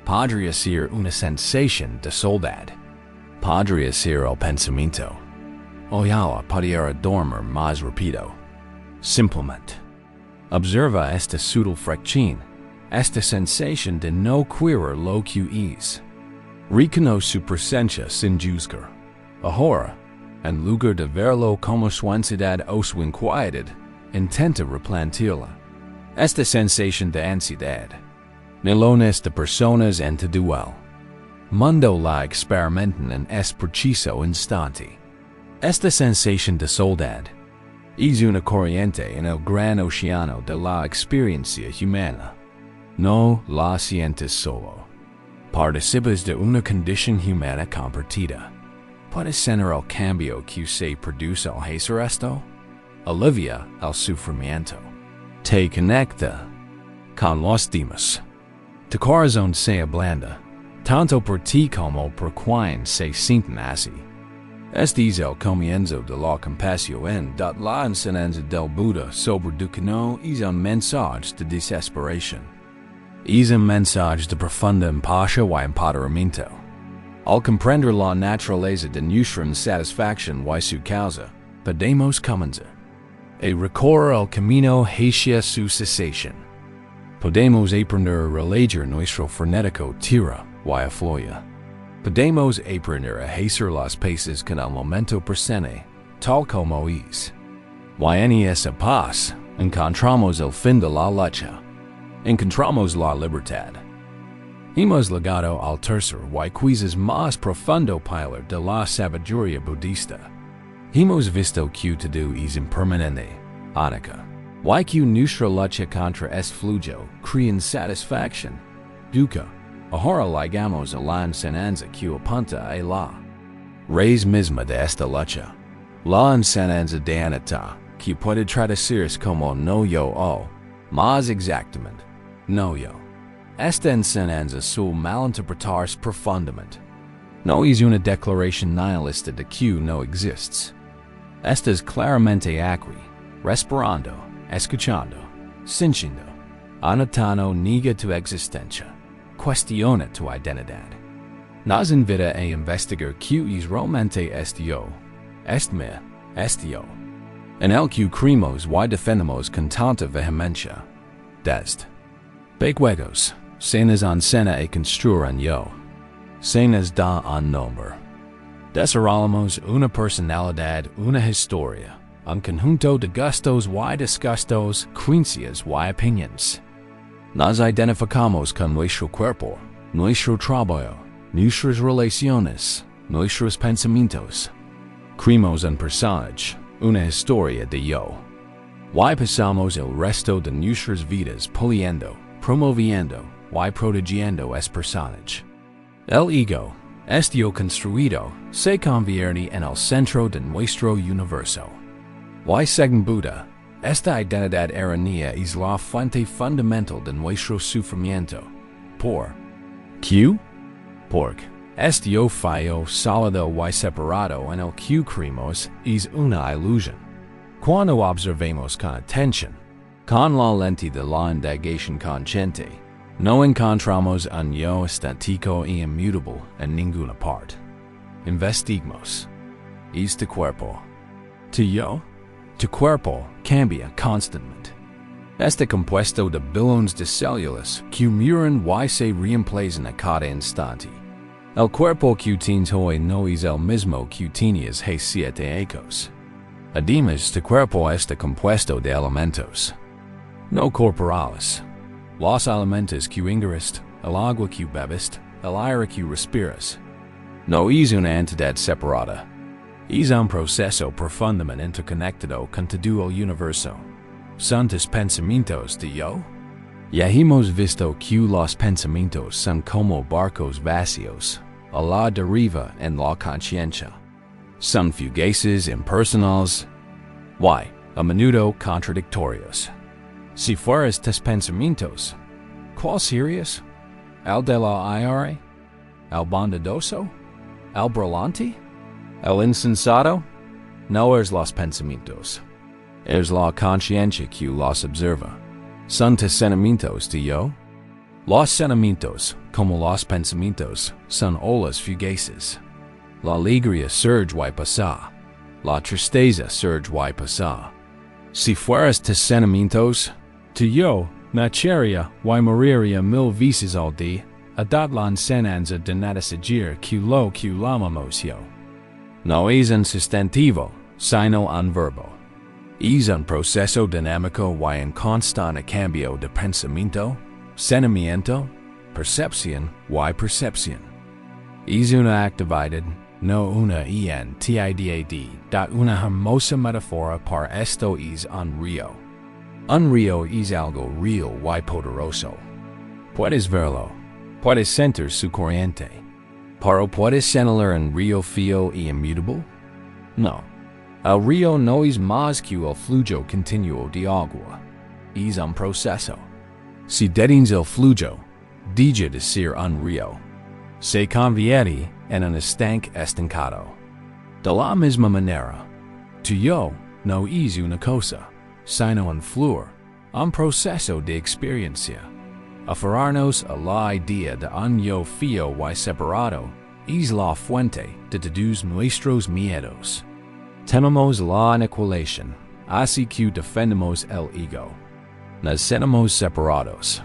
Podría ser una sensación de soledad. Podría ser el pensamiento. Oyala pudiera dormir más rápido. Simplemente, observa esta sutil fricción, esta sensación de no querer lo que es. Reconoce su presencia sin juzgar. Ahora, en lugar de verlo como su ansiedad o su inquietud, intenta replantearla. Esta sensación de ansiedad, millones de personas en tu duelo. Mundo la experimentan en es preciso instante. Esta sensación de soledad es una corriente en el gran océano de la experiencia humana. No la sientes solo. Participas de una condición humana compartida. ¿Puedes sentir el cambio que se produce al hacer esto? Alivia el sufrimiento. Te conecta con los demás. Tu corazón se ablanda, tanto por ti como por quien se sienten así. Este es el comienzo de la compasión. La enseñanza del Buda sobre dukkha no es un mensaje de desesperación. Es un mensaje de profunda empatía y empoderamiento. Al comprender la naturaleza de nuestra insatisfacción y su causa, podemos comenzar a recorrer el camino hacia su cesación. Podemos aprender a relegir nuestro frenético tira y afluya. Podemos aprender a hacer las paces con el momento presente, tal como es. Y en esa paz, encontramos el fin de la lucha. Encontramos la libertad. Hemos llegado al tercer y quizás más profundo pilar de la sabiduría budista. Hemos visto que todo es impermanente, única. Y que nuestra lucha contra este flujo crea insatisfacción, dukkha. Ahora llegamos a la enseñanza que apunta a la raíz misma de esta lucha. La enseñanza de anatta, que puede traducirse como no yo o, más exactamente, no yo. Esta enseñanza suele malinterpretarse profundamente. No es una declaración nihilista de que no existes. Esta es claramente aquí, respirando, escuchando, sintiendo, anotando niega tu existencia. Cuestiona tu identidad. Nos invita a investigar que es realmente este yo, este yo, en el que creemos y defendemos con tanta vehemencia. Desde Pequegos, cenas en cena e construran yo. Cenas da un nombre. Desarrollamos una personalidad, una historia, un conjunto de gustos y disgustos, creencias y opinions. Nos identificamos con nuestro cuerpo, nuestro trabajo, nuestras relaciones, nuestros pensamientos. Creamos un personaje, una historia de yo. Y pasamos el resto de nuestras vidas puliendo, promoviendo y protegiendo ese personaje. El ego, este yo construido, se convierte en el centro de nuestro universo. Y según Buda, esta identidad errónea es la fuente fundamental de nuestro sufrimiento. ¿Por qué? Porque este yo fallo, sólido y separado en el que creemos es una ilusión. Cuando observemos con atención, con la lente de la indagación consciente, no encontramos un yo estático y inmutable en ninguna parte. Investiguemos. Este cuerpo. Tu yo? Tu cuerpo cambia constantemente. Este compuesto de billones de células que mueren y se reemplazan a cada instante. El cuerpo que tienes hoy no es el mismo que tenías hace 7 años. Además, tu cuerpo está compuesto de elementos no corporales. Los elementos que ingieres, el agua que bebes, el aire que respiras. No es una entidad separada. Es un proceso profundamente interconectado con todo el universo. ¿Son tus pensamientos de yo? Ya hemos visto que los pensamientos son como barcos vacíos, a la deriva en la conciencia. Son fugaces, impersonales, y, a menudo, contradictorios. Si fueras tus pensamientos, ¿cuál serías? ¿El de la ira? ¿El bondadoso? ¿El brillante? ¿El insensato? No eres los pensamientos. Eres la conciencia que los observa. ¿Son tus sentimientos de yo? Los sentimientos, como los pensamientos, son olas fugaces. La alegría surge y pasa. La tristeza surge y pasa. Si fueras tus sentimientos, tu yo nacería y moriría 1000 veces al día, adat la enseñanza de nada seguir que lo que llamamos yo. No es un sustantivo, sino un verbo. Es un proceso dinámico y en constante cambio de pensamiento, sentimiento, percepción y percepción. Es una actividad, no una entidad, da una hermosa metáfora para esto es un río. Un río es algo real y poderoso. Puedes verlo, puedes sentir su corriente, pero ¿puedes sentir un río frío y inmutable? No. El río no es más que el flujo continuo de agua. Es un proceso. Si detienes el flujo, deja de ser un río. Se convierte en un estanque estancado. De la misma manera, tu yo no es una cosa, sino un fluir, un proceso de experiencia. Aferrarnos a la idea de un yo fío y separado es la fuente de todos nuestros miedos. Tememos la aniquilación, así que defendemos el ego. Nos sentimos separados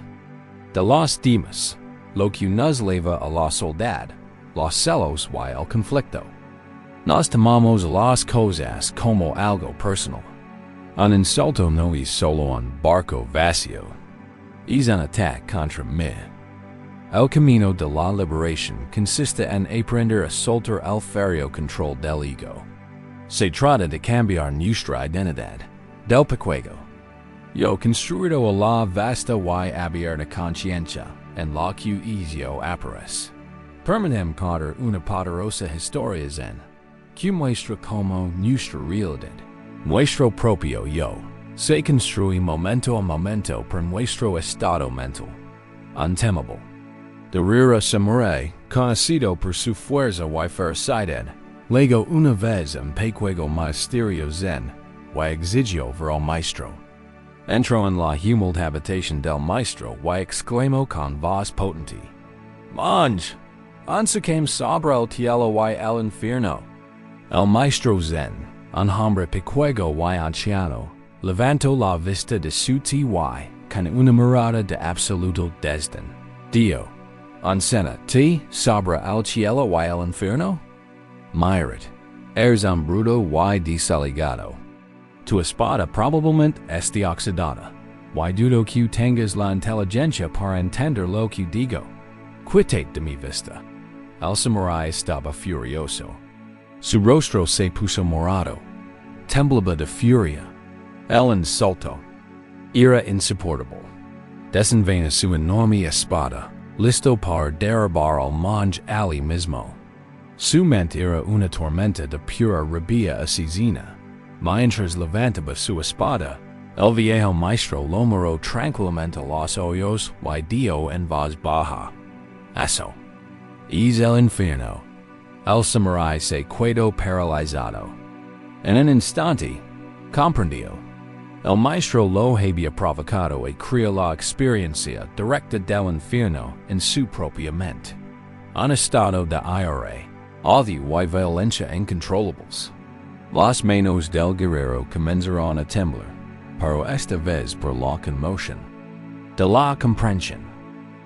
de los demás, lo que nos lleva a la soledad, los celos y el conflicto. Nos tomamos las cosas como algo personal. Un insulto no es solo un barco vacío, es un ataque contra mí. El camino de la liberación consiste en aprender a soltar el férreo control del ego. Se trata de cambiar nuestra identidad, del pequeño yo construido a la vasta y abierta conciencia en la que es yo aparece. Permitem contar una poderosa historia zen, que muestra como nuestra realidad, nuestro propio yo, se construye momento a momento por nuestro estado mental, untemable. De rira samurai, conocido por su fuerza y ferocidad, legó una vez un pequeño misterio zen, y exigió ver al maestro. Entró en la humilde habitación del maestro y exclamó con voz potente: Monge, ansacame sobre el cielo y el infierno. El maestro zen, un hombre pequeño y anciano, levantó la vista de su ti y, con una mirada de absoluto desdén. Dio, encena ti sobre el cielo y el infierno? Mirat, eres un bruto y desaligado. Tu espada probablemente esté oxidada. Y dudo que tengas la inteligencia para entender lo que digo. Quítate de mi vista. El samurái estaba furioso. Su rostro se puso morado. Temblaba de furia. El insulto era insoportable. Desenvaina su enorme espada, listo para derribar al monje allí mismo. Su mente era una tormenta de pura rabia asesina. Mientras levantaba su espada, el viejo maestro lo miró tranquilamente los ojos y dijo en voz baja: Eso es el infierno. El samurái se quedó paralizado. En un instante, comprendió. El maestro lo había provocado y creó la experiencia directa del infierno en su propia mente. Un estado de ira, odio y violencia incontrolables. Las manos del guerrero comenzaron a temblar, pero esta vez por la conmoción de la comprensión.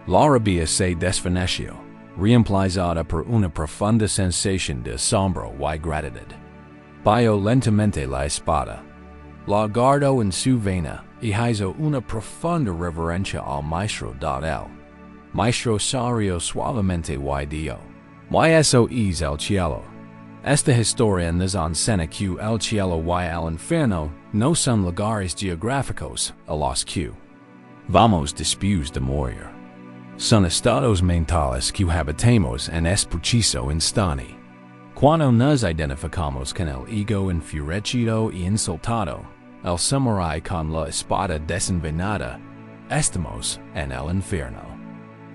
La rabia se desvaneció, reemplazada por una profunda sensación de asombro y gratitud. Pilló lentamente la espada, la guardó en su vena y hizo una profunda reverencia al maestro del maestro sonrió suavemente y dijo: Y eso es el cielo. Esta historia nos enseña que el cielo y el infierno no son lugares geográficos a los que vamos después de morir. Son estados mentales que habitamos en este preciso instante. Cuando nos identificamos con el ego enfurecido y insultado, el samurái con la espada desenvainada, estamos en el infierno.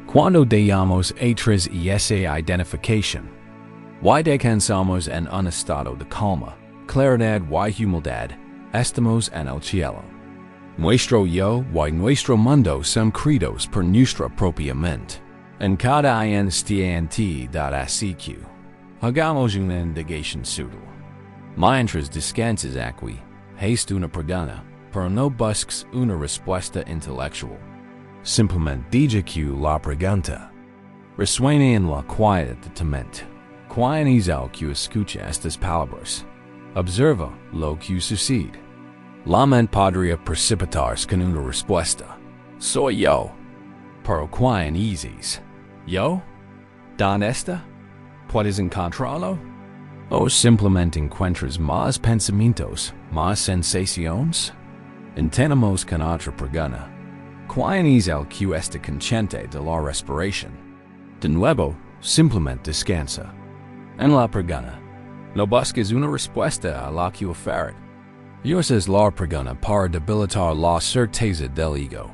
Cuando dejamos atrás esa identificación, y descansamos en un estado de calma, claridad y humildad, estamos en el cielo. Nuestro yo y nuestro mundo son creados por nuestra propia mente. En cada instante de que hagamos una indagación sutil. Mientras descansas aquí, haz una pregunta, pero no busques una respuesta intelectual. Simplemente diga que la pregunta resuena en la quietud de tu mente. ¿Quién es el que escucha estas palabras? Observa lo que sucede. La mente podría precipitarse con una respuesta: soy yo. Pero ¿quién es? ¿Yo? ¿Dónde está? ¿Puedes encontrarlo? ¿O simplemente encuentras más pensamientos, más sensaciones? Entendamos con otra pregunta. ¿Quién es el que está consciente de la respiración? De nuevo, simplemente descansa. En la pregunta, no busques una respuesta a la que oferta. Usas la pregunta para debilitar la certeza del ego.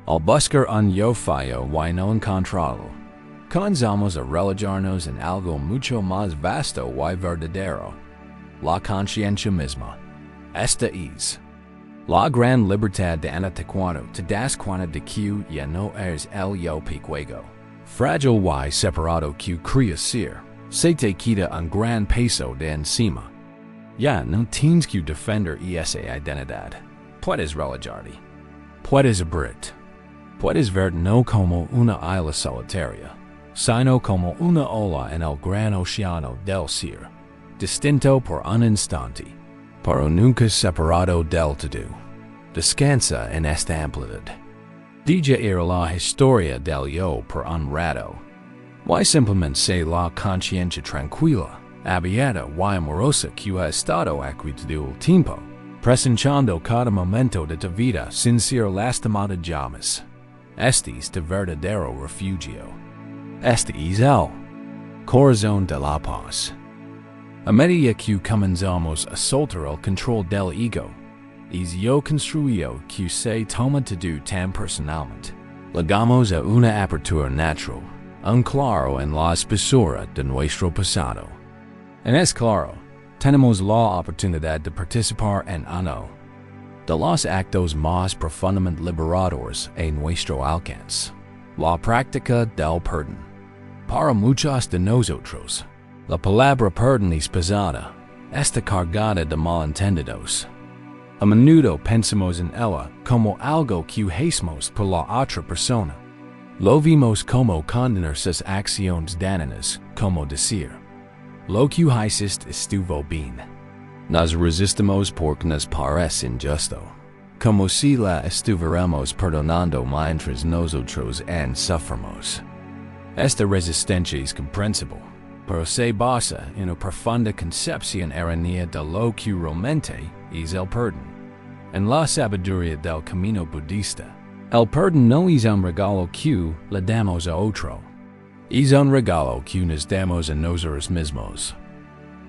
Al buscar un yo fallo y no encontrarlo, comenzamos a relajarnos en algo mucho más vasto y verdadero: la conciencia misma. Esta es la gran libertad de ante cuando te das cuenta de que ya no eres el yo pequeño, frágil y separado que crees ser. Se te quita un gran peso de encima. Ya no tienes que defender esa identidad. Puedes relajarte. Puedes abrirte. Puedes verte no como una isla solitaria, sino como una ola en el gran océano del ser, distinto por un instante, pero nunca separado del todo. Descansa en esta amplitud. Diga era la historia del yo por un rato. Y simplemente sé la conciencia tranquila, abierta y amorosa que ha estado aquí todo el tiempo, presenciando cada momento de tu vida sin ser lastimada jamás. Este es tu verdadero refugio. Este es el corazón de la paz. A medida que comenzamos a soltar el control del ego, es yo construido que se toma todo tan personalmente. Llegamos a una apertura natural, un claro en la espesura de nuestro pasado. En es claro, tenemos la oportunidad de participar en uno de los actos más profundamente liberadores a nuestro alcance: la práctica del perdón. Para muchos de nosotros, la palabra perdón es pesada, está cargada de malentendidos. A menudo pensamos en ella como algo que hacemos por la otra persona. Lo vimos como condenar sus acciones dañinas, como decir, lo que hiciste estuvo bien. Nos resistimos porque nos parece injusto, como si la estuviéramos perdonando mientras nosotros sufrimos. Esta resistencia es comprensible, pero se basa en una profunda concepción errónea de lo que realmente es el perdón. En la sabiduría del camino budista, el perdón no es un regalo que le damos a otro, es un regalo que nos damos a nosotros mismos.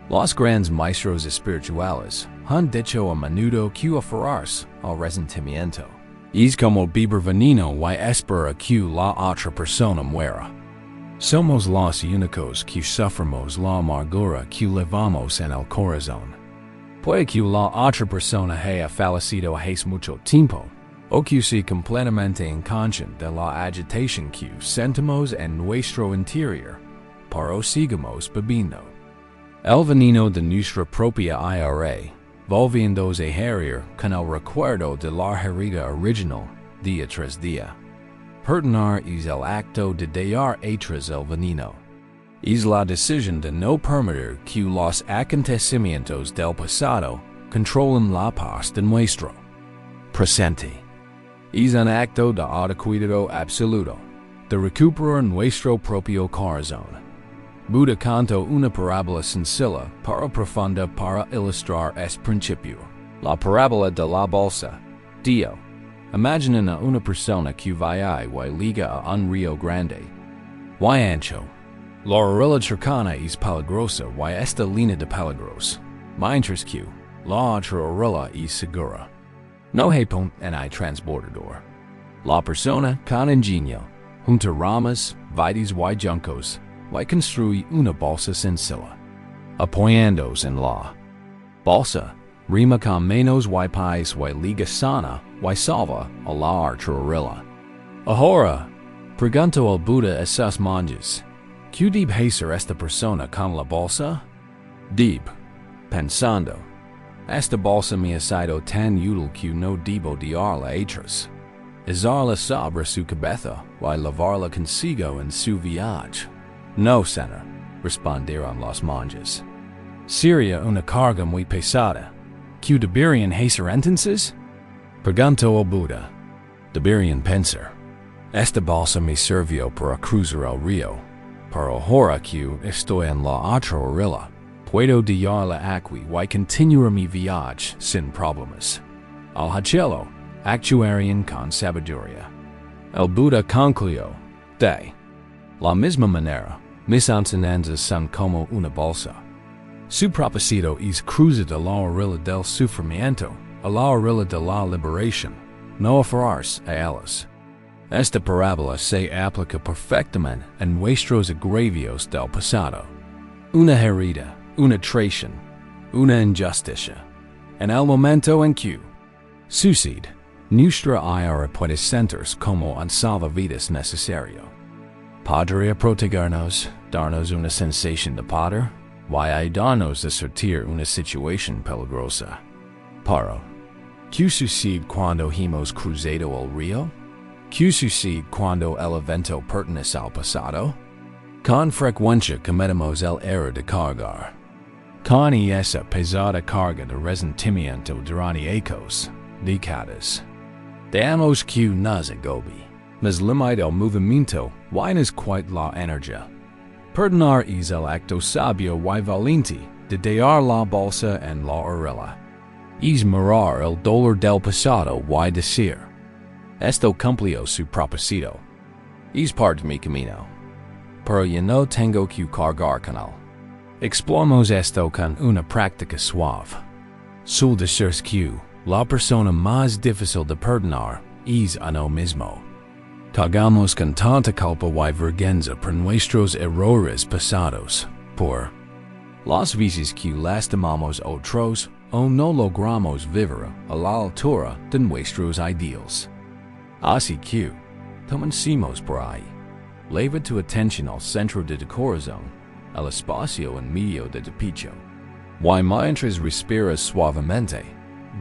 Los grandes maestros espirituales han dicho a menudo que aferrarse al resentimiento es como beber veneno y esperar que la otra persona muera. Somos los únicos que sufrimos la amargura que llevamos en el corazón. Puede que la otra persona haya fallecido hace mucho tiempo, o que sea completamente inconsciente de la agitación que sentimos en nuestro interior, pero sigamos bebiendo el veneno de nuestra propia ira, volviéndose a herir con el recuerdo de la herida original día tras día. Perdonar es el acto de dejar atrás el veneno. Es la decisión de no permitir que los acontecimientos del pasado controlen la paz de nuestro presente. Es un acto de autocuidado absoluto, de recuperar nuestro propio corazón. Buda cantó una parábola sencilla pero profunda para ilustrar este principio. La parábola de la bolsa. Dio, imaginen a una persona que vaya y liga a un río grande. Y ancho. La orilla cercana es peligrosa y está llena de peligros, mientras que la otra orilla es segura. No hay puente en el transbordador. La persona con ingenio, junta ramas, vides y juncos, y construye una bolsa sencilla, apoyándose en la bolsa, rima con menos y pies y liga sana y salva a la otra orilla. Ahora, preguntó el Buda a sus monjes, ¿qué debe hacer esta persona con la bolsa? Debe, pensando, esta bolsa me ha sido tan útil que no debo dejarla atrás. Izarla sobre su cabeza y llevarla consigo en su viaje. No, Sanar, respondieron los monjes. ¿Sería una carga muy pesada? ¿Que deberían hacer entonces? Preguntó el Buda. Deberían pensar. Esta bolsa me sirvió para cruzar el río, pero ahora que estoy en la otra orilla, puedo dejarla aquí y continuar mi viaje sin problemas. Al hacerlo, actuarían con sabiduría. El Buda concluyó, de la misma manera, mis enseñanzas son como una bolsa. Su propósito es cruzar de la orilla del sufrimiento a la orilla de la liberación, no aferrarse a ellas. Esta parábola se aplica perfectamente en nuestros agravios del pasado. Una herida, una traición, una injusticia. En el momento en que sucede, nuestra ira puede sentirse como un salvavidas necesario. Podría protegernos, darnos una sensación de poder, y ayudarnos a sortir una situación peligrosa. Pero, ¿qué sucede cuando hemos cruzado el río? ¿Qué sucede cuando el evento pertenece al pasado? Con frecuencia cometemos el error de cargar con esa pesada carga de resentimiento durante décadas. Damos que nos agobie, mas limita el movimiento y nos quita la energía. Perdonar es el acto sabio y valiente de dejar la bolsa en la orilla. Es mirar el dolor del pasado y decir, esto cumplió su propósito. Es parte de mi camino, pero yo no tengo que cargar con él. Exploramos esto con una práctica suave. Suele decirse que la persona más difícil de perdonar es a no mismo. Cargamos con tanta culpa y vergüenza por nuestros errores pasados, por las veces que lastimamos otros o no logramos vivir a la altura de nuestros ideales. Así que, comencemos por ahí. Leva tu atención al centro de tu corazón, al espacio en medio de tu pecho. Y mientras respiras suavemente,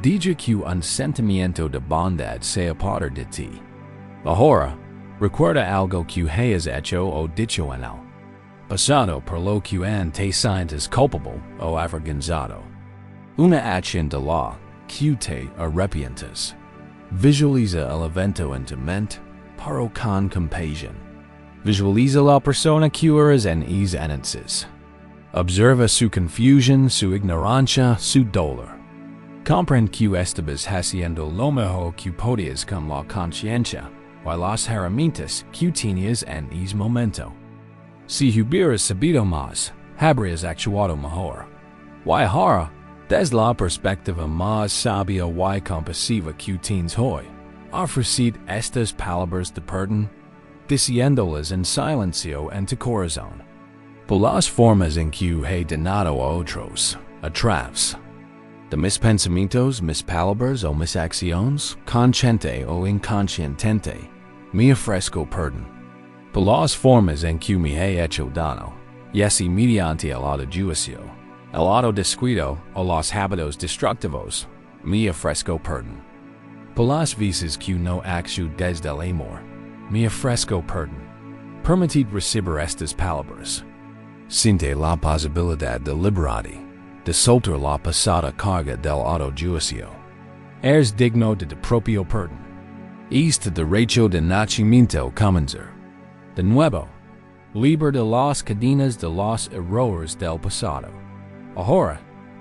Dija que un sentimiento de bondad sea parte de ti. Ahora, recuerda algo que hayas hecho o dicho en el pasado por lo que te sientes culpable o avergonzado. Una acción de la que te arrepientes. Visualiza el evento en tu mente, pero con compasión. Visualiza la persona que eres en ese entonces. Observa su confusión, su ignorancia, su dolor. Comprende que estabas haciendo lo mejor que podías con la conciencia o las herramientas que tenías en ese momento. Si hubieras sabido más, habrías actuado mejor. Y ahora, desde la perspectiva más sabia y compasiva que tienes hoy, ofreced estas palabras de perdón, diciéndolas en silencio en tu corazón. Por las formas en que he donado a otros, a través de mis pensamientos, mis palabras o mis acciones, consciente o inconscientemente, me ofrezco perdón. Por las formas en que me he hecho daño, ya sea mediante el autojuicio, el autodescuido o los hábitos destructivos, me ofrezco perdón. Por las veces que no actúo desde el amor, me ofrezco perdón. Permitid recibir estas palabras. Siente la posibilidad de liberarte, de soltar la pesada carga del autojuicio. Eres digno de tu propio perdón. Este derecho de nacimiento comenzar. De nuevo, libre de las cadenas de los errores del pasado. Ahora,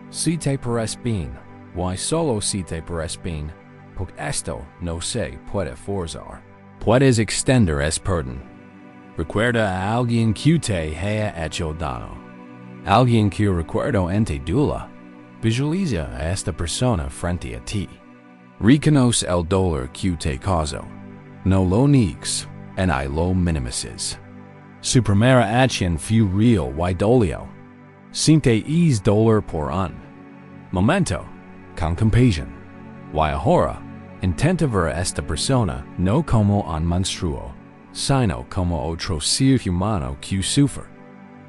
si te parece bien, y solo si te parece bien, porque esto no se puede forzar, puedes extender ese perdón. Recuerda a alguien que te haya hecho daño. Alguien que recuerdo en tu duda. Visualiza a esta persona frente a ti. Reconoce el dolor que te causó. No lo niegues, en lo minimices. Su primera acción fue real y dolió. Siente ese dolor por un momento, con compasión. Y ahora, intenta ver a esta persona no como un monstruo, sino como otro ser humano que sufre.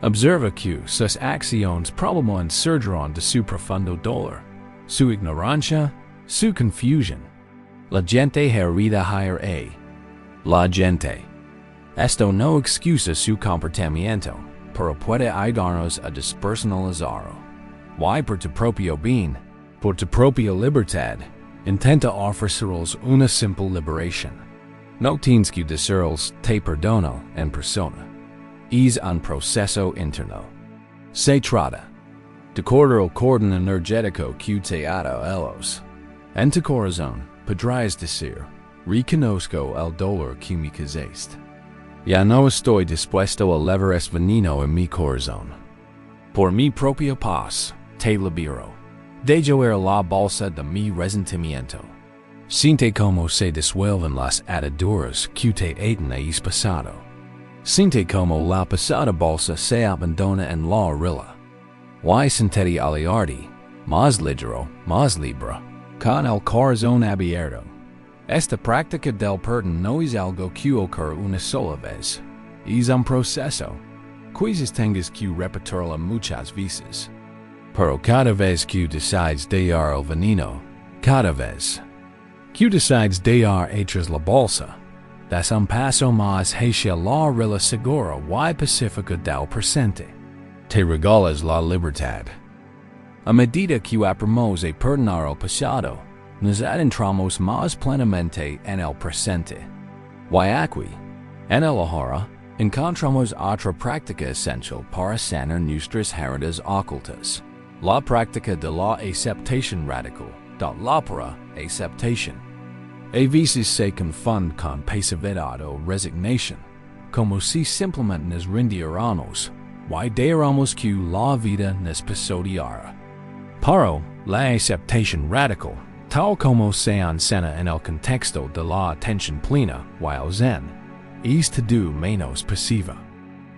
Observa que sus acciones probablemente surgieron de su profundo dolor, su ignorancia, su confusión. La gente herida hierve. La gente. Esto no excusa su comportamiento, pero puede ayudarnos a despersonalizarlo. Y por tu propio bien, por tu propia libertad, intenta ofrecerles una simple liberación. No tienes que decirles te perdono en persona. Es un proceso interno. Se trata de cortar el cordón energético que te ata a ellos. En tu corazón podrás decir, reconozco el dolor que me causaste. Ya no estoy dispuesto a levar ese veneno en mi corazón. Por mi propia paz, te libero. De llover la bolsa de mi resentimiento. Siente cómo se disuelven las ataduras que te atan a ese pasado. Siente cómo la pasada bolsa se abandona en la orilla. Y sentirte aliarte, más ligero, más libre, con el corazón abierto. Esta práctica del perdón no es algo que ocurre una sola vez. Es un proceso. Quizás tengas que repetirlo muchas veces. Pero cada vez que decides dejar el veneno, cada vez que decides dejar atrás la bolsa, das un paso más hacia la orilla segura y pacífica del presente. Te regalas la libertad. A medida que aprendemos a perdonar el pasado, nos adentramos más plenamente en el presente. Y aquí, en el ahora, encontramos otra práctica esencial para sanar nuestras heridas ocultas. La práctica de la aceptación radical, de la pura aceptación. A veces se confunde con pasividad o resignación, como si simplemente nos rindiéramos, y dejáramos que la vida nos pisoteara. Pero la aceptación radical, tal como se enseña en el contexto de la atención plena o el zen, es todo menos pasiva.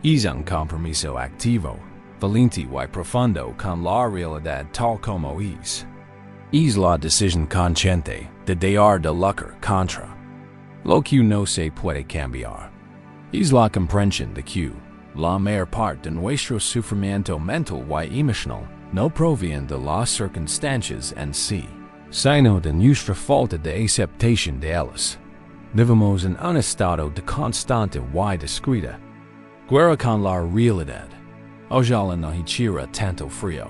Es un compromiso activo, valiente y profundo con la realidad tal como es. Es la decisión consciente de dejar de luchar contra lo que no se puede cambiar. Es la comprensión de que la mayor parte de nuestro sufrimiento mental y emocional no proviene de las circunstancias en sí, Sino de nuestra falta de aceptación de ellas. Vivimos en un estado de constante y discreta guerra con la realidad. Ojalá no hiciera tanto frío.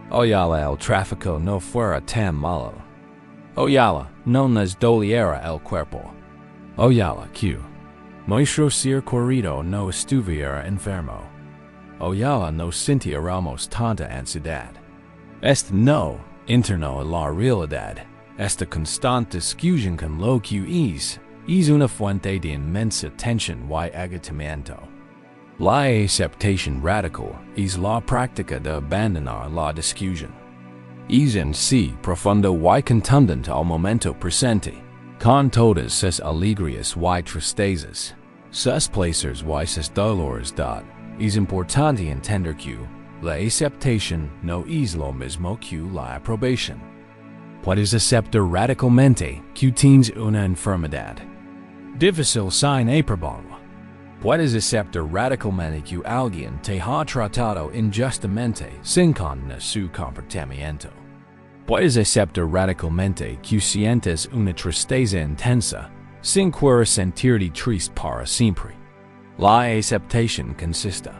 Ojalá el tráfico no fuera tan malo. Ojalá no nos doliera el cuerpo. Ojalá que nuestro ser querido no estuviera enfermo. Ojalá no sintiéramos tanta ansiedad. Este no interno a la realidad. Esta constante discusión con lo que es una fuente de inmensa tensión y agotamiento. La aceptación radical es la práctica de abandonar la discusión. Es en sí profundo y contundente al momento presente, con todas sus alegrías y tristezas, sus placeres y sus dolores. Es importante entender que la aceptación no es lo mismo que la aprobación. Puedes aceptar radicalmente que tienes una enfermedad difícil sin aprobarla. Puedes aceptar radicalmente que alguien te ha tratado injustamente sin condenar su comportamiento. Puedes aceptar radicalmente que sientes una tristeza intensa sin querer sentirte triste para siempre. La aceptación consiste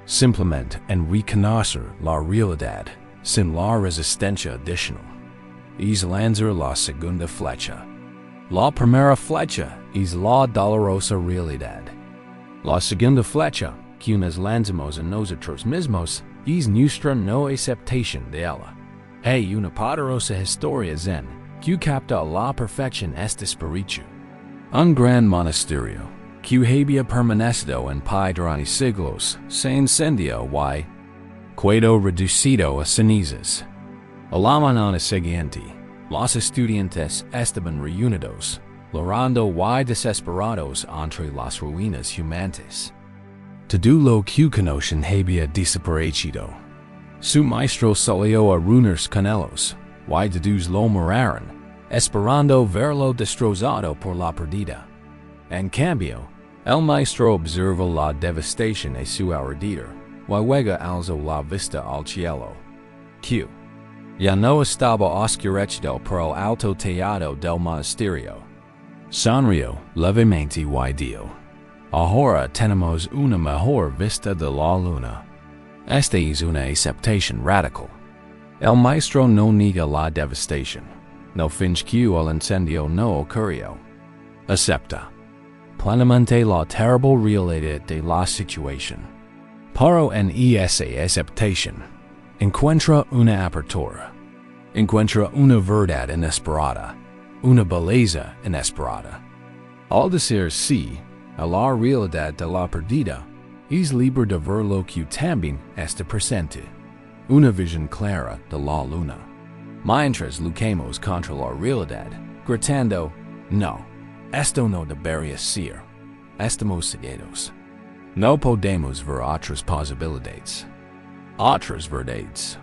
simplemente en reconocer la realidad sin la resistencia adicional. Es lanzar la segunda flecha. La primera flecha es la dolorosa realidad. La segunda flecha que nos lanzamos a nosotros mismos es nuestra no aceptación de ella. Hay una poderosa historia zen que capta a la perfección este espíritu. Un gran monasterio que había permanecido en pie durante siglos se incendió y quedó reducido a cenizas. A la mañana siguiente, los estudiantes estaban reunidos, llorando y desesperados entre las ruinas humantes. Todo lo que conocen había desaparecido. Su maestro salió a reunirse con ellos, y todos lo miraron, esperando verlo destrozado por la pérdida. En cambio, el maestro observó la devastación a su alrededor, y luego alzó la vista al cielo. Que ya no estaba oscurecido por el alto tejado del monasterio. Sonrió levemente y dijo: ahora tenemos una mejor vista de la luna. Esta es una aceptación radical. El maestro no niega la devastación, no finge que el incendio no ocurrió. Acepta plenamente la terrible realidad de la situación. Pero en esa aceptación, encuentra una apertura, encuentra una verdad inesperada, una belleza inesperada. Al decir sí a la realidad de la pérdida, es libre de ver lo que también está presente, una visión clara de la luna. Mientras luchamos contra la realidad, gritando: no, esto no debería ser, estamos cegados. No podemos ver otras posibilidades, otras verdades.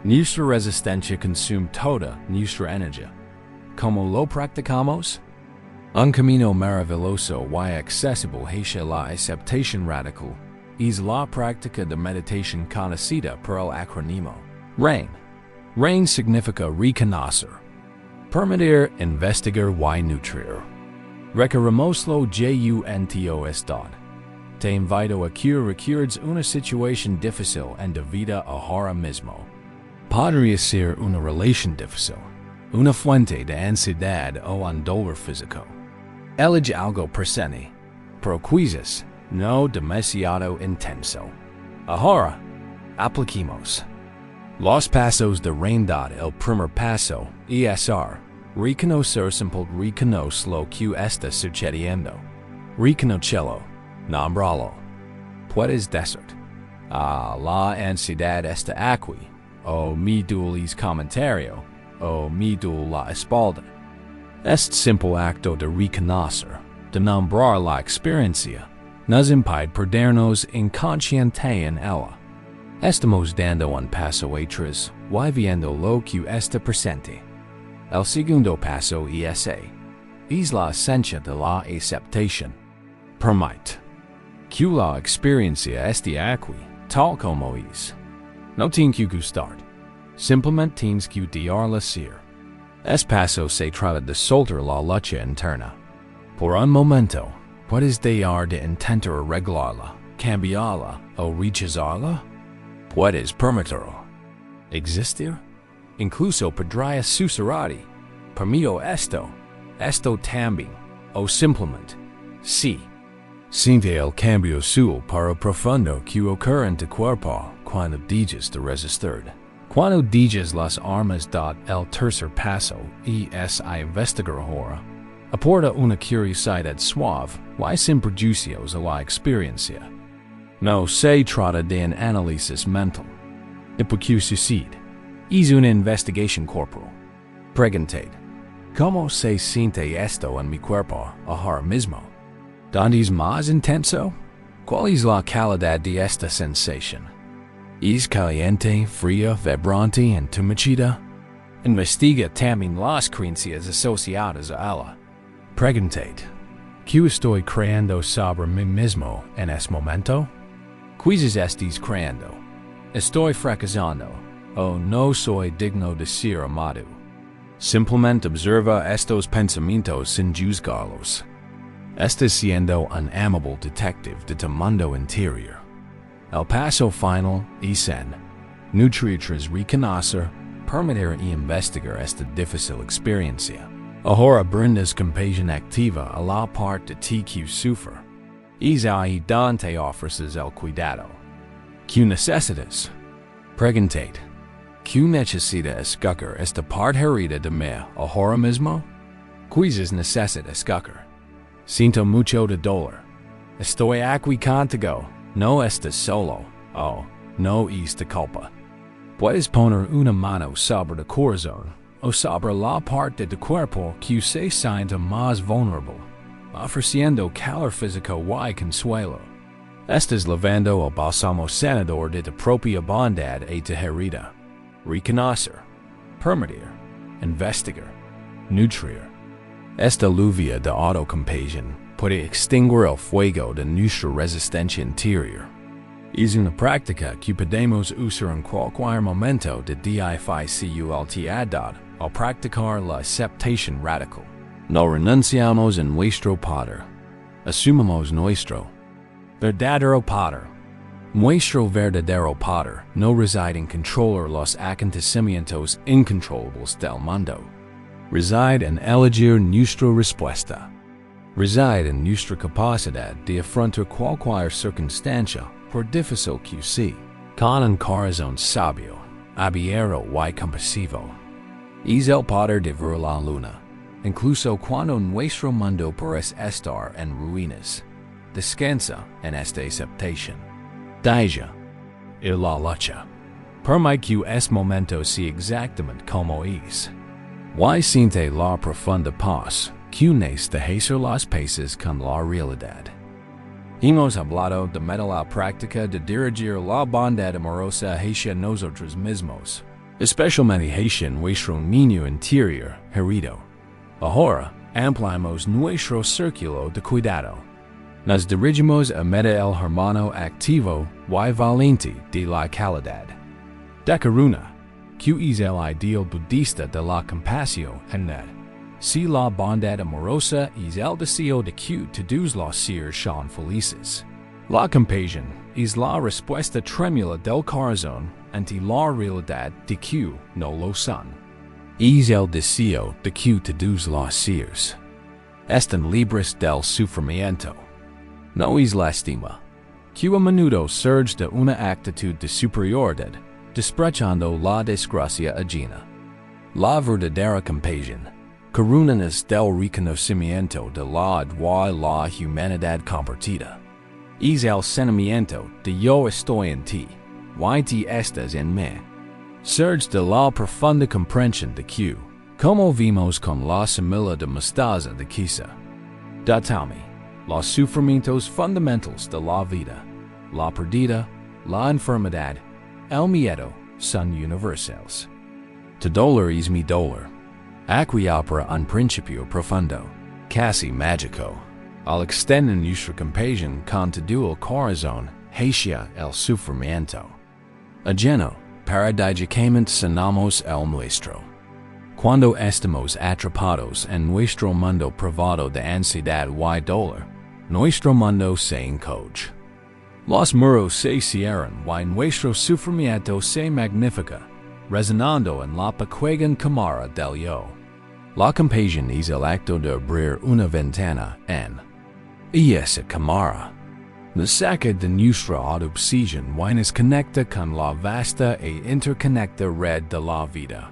Nuestra resistencia consume toda nuestra energía. ¿Cómo lo practicamos? Un camino maravilloso y accesible hacia la aceptación radical es la práctica de meditación conocida por el acrónimo RAIN. RAIN significa reconocer, permitir, investigar y nutrir. Requerimoslo juntos. Te invito a que recuerdes una situación difícil en tu vida ahora mismo. Podría ser una relación difícil, una fuente de ansiedad o un dolor físico. Elige algo presente, pero quizás no demasiado intenso. Ahora, apliquemos los pasos de RAIN. El primer paso es reconocer. Simple reconoce lo que está sucediendo. Reconocerlo, nombralo. Puedes decir: la ansiedad está aquí, o me duele el comentario, o me duele la espalda. Este simple acto de reconocer, de nombrar la experiencia, nos impide perdernos inconsciente en ella. Estamos dando un paso atrás y viendo lo que está presente. El segundo paso es la esencia de la aceptación. Permite que la experiencia esté aquí, tal como es. No tienes que gustar, simplemente tienes que dejarla ser. Espacio se trata de soltar la lucha interna. Por un momento, puedes dejar de intentar arreglarla, cambiarla o rechazarla. Puedes permitirlo. Existir. Incluso podría suceder. Permito esto también, o simplemente, sí. Siente el cambio suyo para profundo que ocurre en tu cuerpo cuando dejas de resistir. Cuando dejas las armas el tercer paso es a investigar ahora, aporta una curiosidad suave y sin prejuicios a la experiencia. No se trata de un análisis mental. De por qué sucede. Es una investigación corporal. Pregunted. ¿Cómo se siente esto en mi cuerpo ahora mismo? ¿Dónde es más intenso? ¿Cuál es la calidad de esta sensación? ¿Es caliente, fría, vibrante, entumecida? Investiga también las creencias asociadas a ella. Pregunted. ¿Qué estoy creando sobre mí mismo en este momento? ¿Qué estás creando? ¿Estoy fracasando? ¿O no soy digno de ser amado? Simplemente observa estos pensamientos sin juzgarlos. Estás siendo un amable detective de tu mundo interior. El paso final es nutrir tras reconocer, permitir y investigar esta difícil experiencia. Ahora brindas compasión activa a la parte de ti que sufre. Es ahí donde ofreces el cuidado. ¿Qué necesitas? Pregunted. ¿Qué necesita escoger esta parte herida de mí ahora mismo? ¿Qué necesita escoger? Siento mucho de dolor. Estoy aquí contigo. No estás solo. Oh, no es tu culpa. Puedes poner una mano sobre el corazón o sobre la parte de tu cuerpo que se sienta más vulnerable, ofreciendo calor físico y consuelo. Estás lavando el bálsamo sanador de tu propia bondad y tu herida. Reconocer, permitir, investigar, nutrir. Esta lluvia de autocompasión puede extinguir el fuego de nuestra resistencia interior. Es una práctica que podemos usar en cualquier momento de dificultad al practicar la aceptación radical. No renunciamos en nuestro poder. Asumimos nuestro verdadero poder. Nuestro verdadero poder no reside en controlar los acontecimientos incontrolables del mundo. Reside en elegir nuestra respuesta. Reside en nuestra capacidad de afrontar cualquier circunstancia, por difícil que sea, con un corazón sabio, abierto y compasivo. Es el poder de ver la luna, incluso cuando nuestro mundo parece estar en ruinas. Descansa en esta aceptación. Deja ir la lucha. Permite que este momento sea exactamente como es. Y siente la profunda paz que unes de hacer las paces con la realidad. Hemos hablado de la práctica de dirigir la bondad amorosa hacia nosotros mismos, especialmente hacia nuestro niño interior herido. Ahora, ampliamos nuestro círculo de cuidado. Nos dirigimos a medir el hermano activo y valiente de la calidad. De Karuna, que es el ideal budista de la compasión en él. Si la bondad amorosa es el deseo de que todos los seres sean felices. La compasión es la respuesta trémula del corazón ante la realidad de que no lo son. Es el deseo de que todos los seres estén libres del sufrimiento. No es lástima, que a menudo surge de una actitud de superioridad, despreciando la desgracia ajena. La verdadera compasión, carúnanos del reconocimiento de la y la humanidad compartida. Es el sentimiento de yo estoy en ti, y ti estás en mí. Surge de la profunda comprensión de que, como vimos con la semilla de mostaza de quizá, datame, los sufrimientos fundamentals de la vida, la pérdida, la enfermedad, el miedo, son universales. Tu dolor es mi dolor. Aquí opera un principio profundo, casi mágico, al extender nuestra compasión con todo el corazón hacia el sufrimiento. Ajeno, paradójicamente sanamos el nuestro. Cuando estamos atrapados en nuestro mundo privado de ansiedad y dolor, nuestro mundo se encoge. Los muros se cierran y nuestro sufrimiento se magnifica, resonando en la pequeña cámara del yo. La compasión es el acto de abrir una ventana y esa cámara nos saca de nuestra obsesión y nos conecta con la vasta e interconecta red de la vida.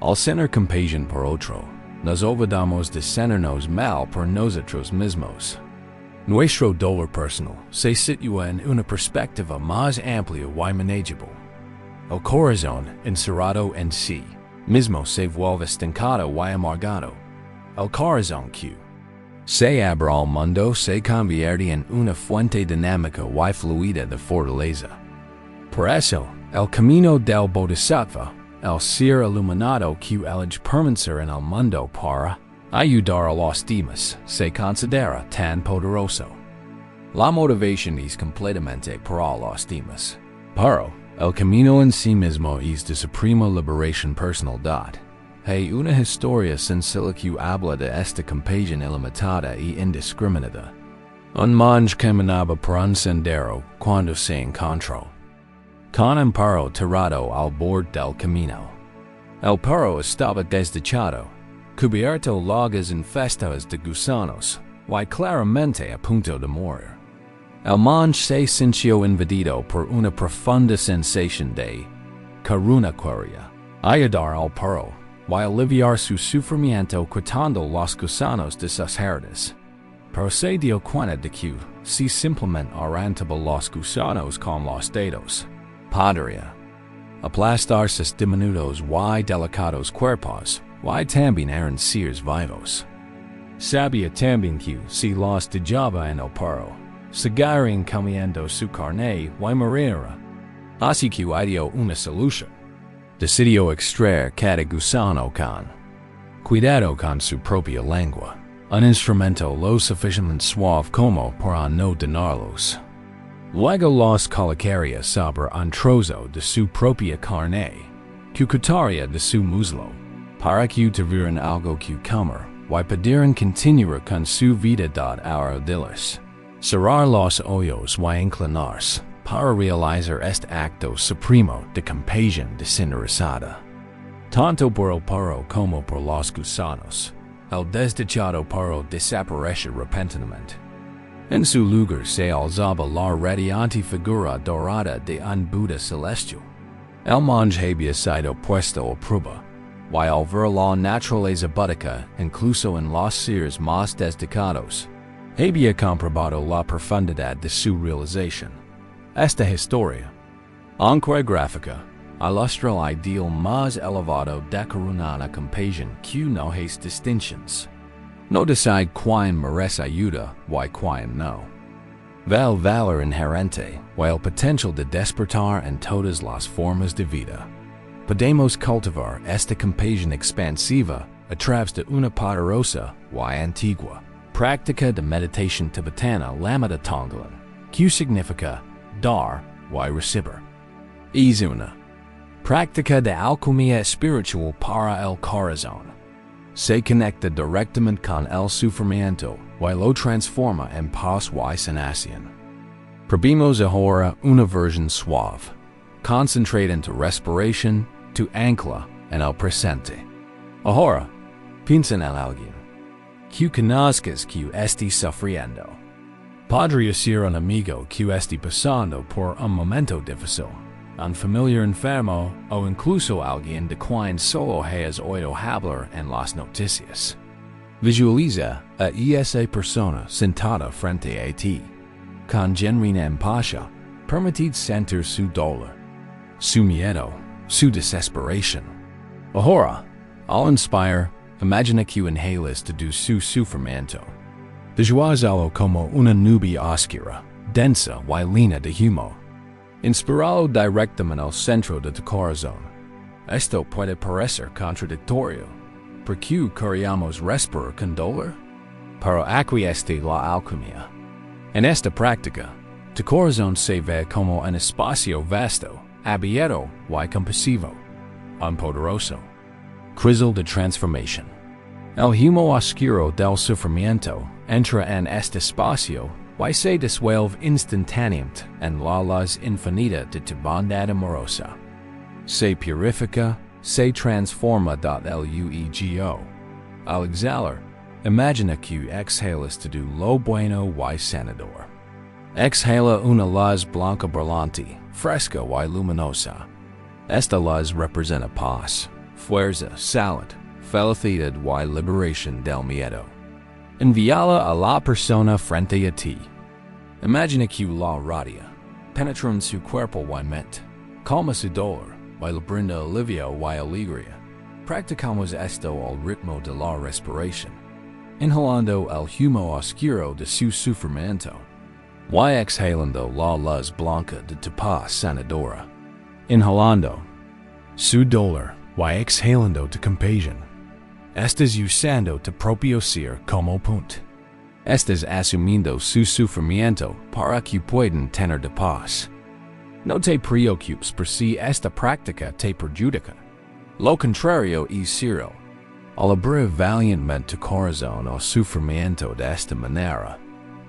Al tener compasión por otro, nos olvidamos de sentirnos mal por nosotros mismos. Nuestro dolor personal se sitúa en una perspectiva más amplia y manageable. El corazón, encerrado en sí mismo, se vuelve estancado y amargado. El corazón que se abre al mundo se convierte en una fuente dinámica y fluida de fortaleza. Por eso, el camino del bodhisattva, el ser iluminado que elige permanecer en el mundo para ayudar a los demás, se considera tan poderoso. La motivación es completamente para los demás, pero el camino en sí mismo es de suprema liberación personal. Hay una historia sencilla que habla de esta compasión ilimitada y indiscriminada. Un monje caminaba por un sendero cuando se encontró con un perro tirado al borde del camino. El perro estaba desdichado, cubierto llagas infestadas de gusanos, y claramente a punto de morir. El monje se sintió invadido por una profunda sensación de karuna. Quería ayudar al perro y aliviar su sufrimiento quitando los gusanos de sus heridas. Pero se dio cuenta de que si simplemente arrancaba los gusanos con los dedos, podría aplastar sus diminutos y delicados cuerpos, y también eran seres vivos. Sabía también que si los dejaba en el perro, seguirían comiendo su carne y moriría. Así que ideó una solución. Decidió extraer cada gusano con cuidado con su propia lengua, un instrumento lo suficientemente suave como para no dañarlos. Luego los colocaría sobre un trozo de su propia carne, que quitaría de su muslo, para que tuvieran algo que comer y pudieran continuar con su vida audiles. Cerrar los ojos y inclinarse para realizar este acto supremo de compasión desinteresada. Tanto por el perro como por los gusanos, el desdichado perro desaparece repentinamente. En su lugar se alzaba la radiante figura dorada de un Buda celestial. El monje había sido puesto a prueba, y al ver la naturaleza búdica incluso en los seres más desdichados, había comprobado la profundidad de su realización. Esta historia, aunque gráfica, ilustra el ideal más elevado de una compasión que no es distinciones. No decide quién merece ayuda y quién no. Ve el valor inherente y el potencial de despertar en todas las formas de vida. Podemos cultivar esta compasión expansiva a través de una poderosa y antigua práctica de meditación tibetana llamada Tonglen, que significa dar y recibir. Es una práctica de alquimia espiritual para el corazón. Se conecta directamente con el sufrimiento y lo transforma en paz y sanación. Probemos ahora una versión suave. Concentrate en tu respiración, tu ancla en el presente. Ahora, piensa en alguien que conozcas que esté sufriendo. Podría ser un amigo que esté pasando por un momento difícil, un familiar enfermo o incluso alguien de quien solo has oído hablar en las noticias. Visualiza a esa persona sentada frente a ti, con genuina empatía, permitid sentir su dolor, su miedo, su desesperación. Ahora, al inspirar, imagina que inhalas de su sufrimiento. Visualízalo como una nube oscura, densa y llena de humo. Inspiralo directamente al centro de tu corazón. Esto puede parecer contradictorio. ¿Por qué queríamos respirar con dolor? Pero aquí está la alquimia. En esta práctica, tu corazón se ve como un espacio vasto, abierto y compasivo, poderoso. Crizzle de transformación. El humo oscuro del sufrimiento entra en este espacio y se disuelve instantáneamente en la luz infinita de tu bondad amorosa. Se purifica, se transforma. Luego, al exhalar, imagina que exhalas todo lo bueno y sanador. Exhala una luz blanca brillante, fresca y luminosa. Esta luz representa paz, fuerza, salud, felicidad y liberación del miedo. Envíala a la persona frente a ti. Imagina que la radia penetra en su cuerpo y mente, calma su dolor y le brinda alivio y alegría. Practicamos esto al ritmo de la respiración, inhalando el humo oscuro de su sufrimiento y exhalando la luz blanca de tu paz sanadora. Inhalando su dolor y exhalando tu compasión. Estás usando tu propio ser como punto. Estás asumiendo su sufrimiento para que puedan tener de paz. No te preocupes por si esta práctica te perjudica. Lo contrario es cierto. Al abrir valientemente tu corazón al sufrimiento de esta manera,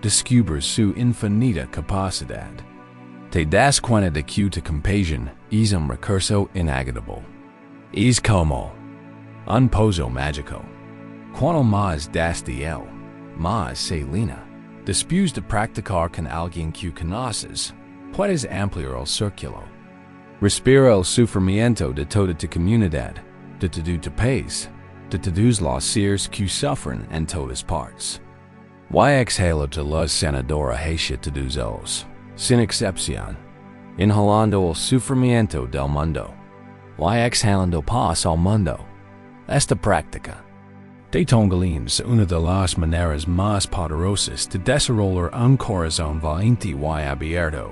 descubres su infinita capacidad. Te das cuenta de que tu compasión es un recurso inagotable. Es como un pozo mágico. Cuanto más das de él, más se llena. Después de practicar con alguien que conoces, puedes ampliar el círculo. Respira el sufrimiento de toda tu comunidad, de todo tu país, de todos los seres que sufren en todas partes. Y exhala tu luz sanadora hacia todos ellos, sin excepción, inhalando el sufrimiento del mundo, y exhalando paz al mundo. Esta práctica de Tongolins, una de las maneras más poderosas de desarrollar un corazón valiente y abierto.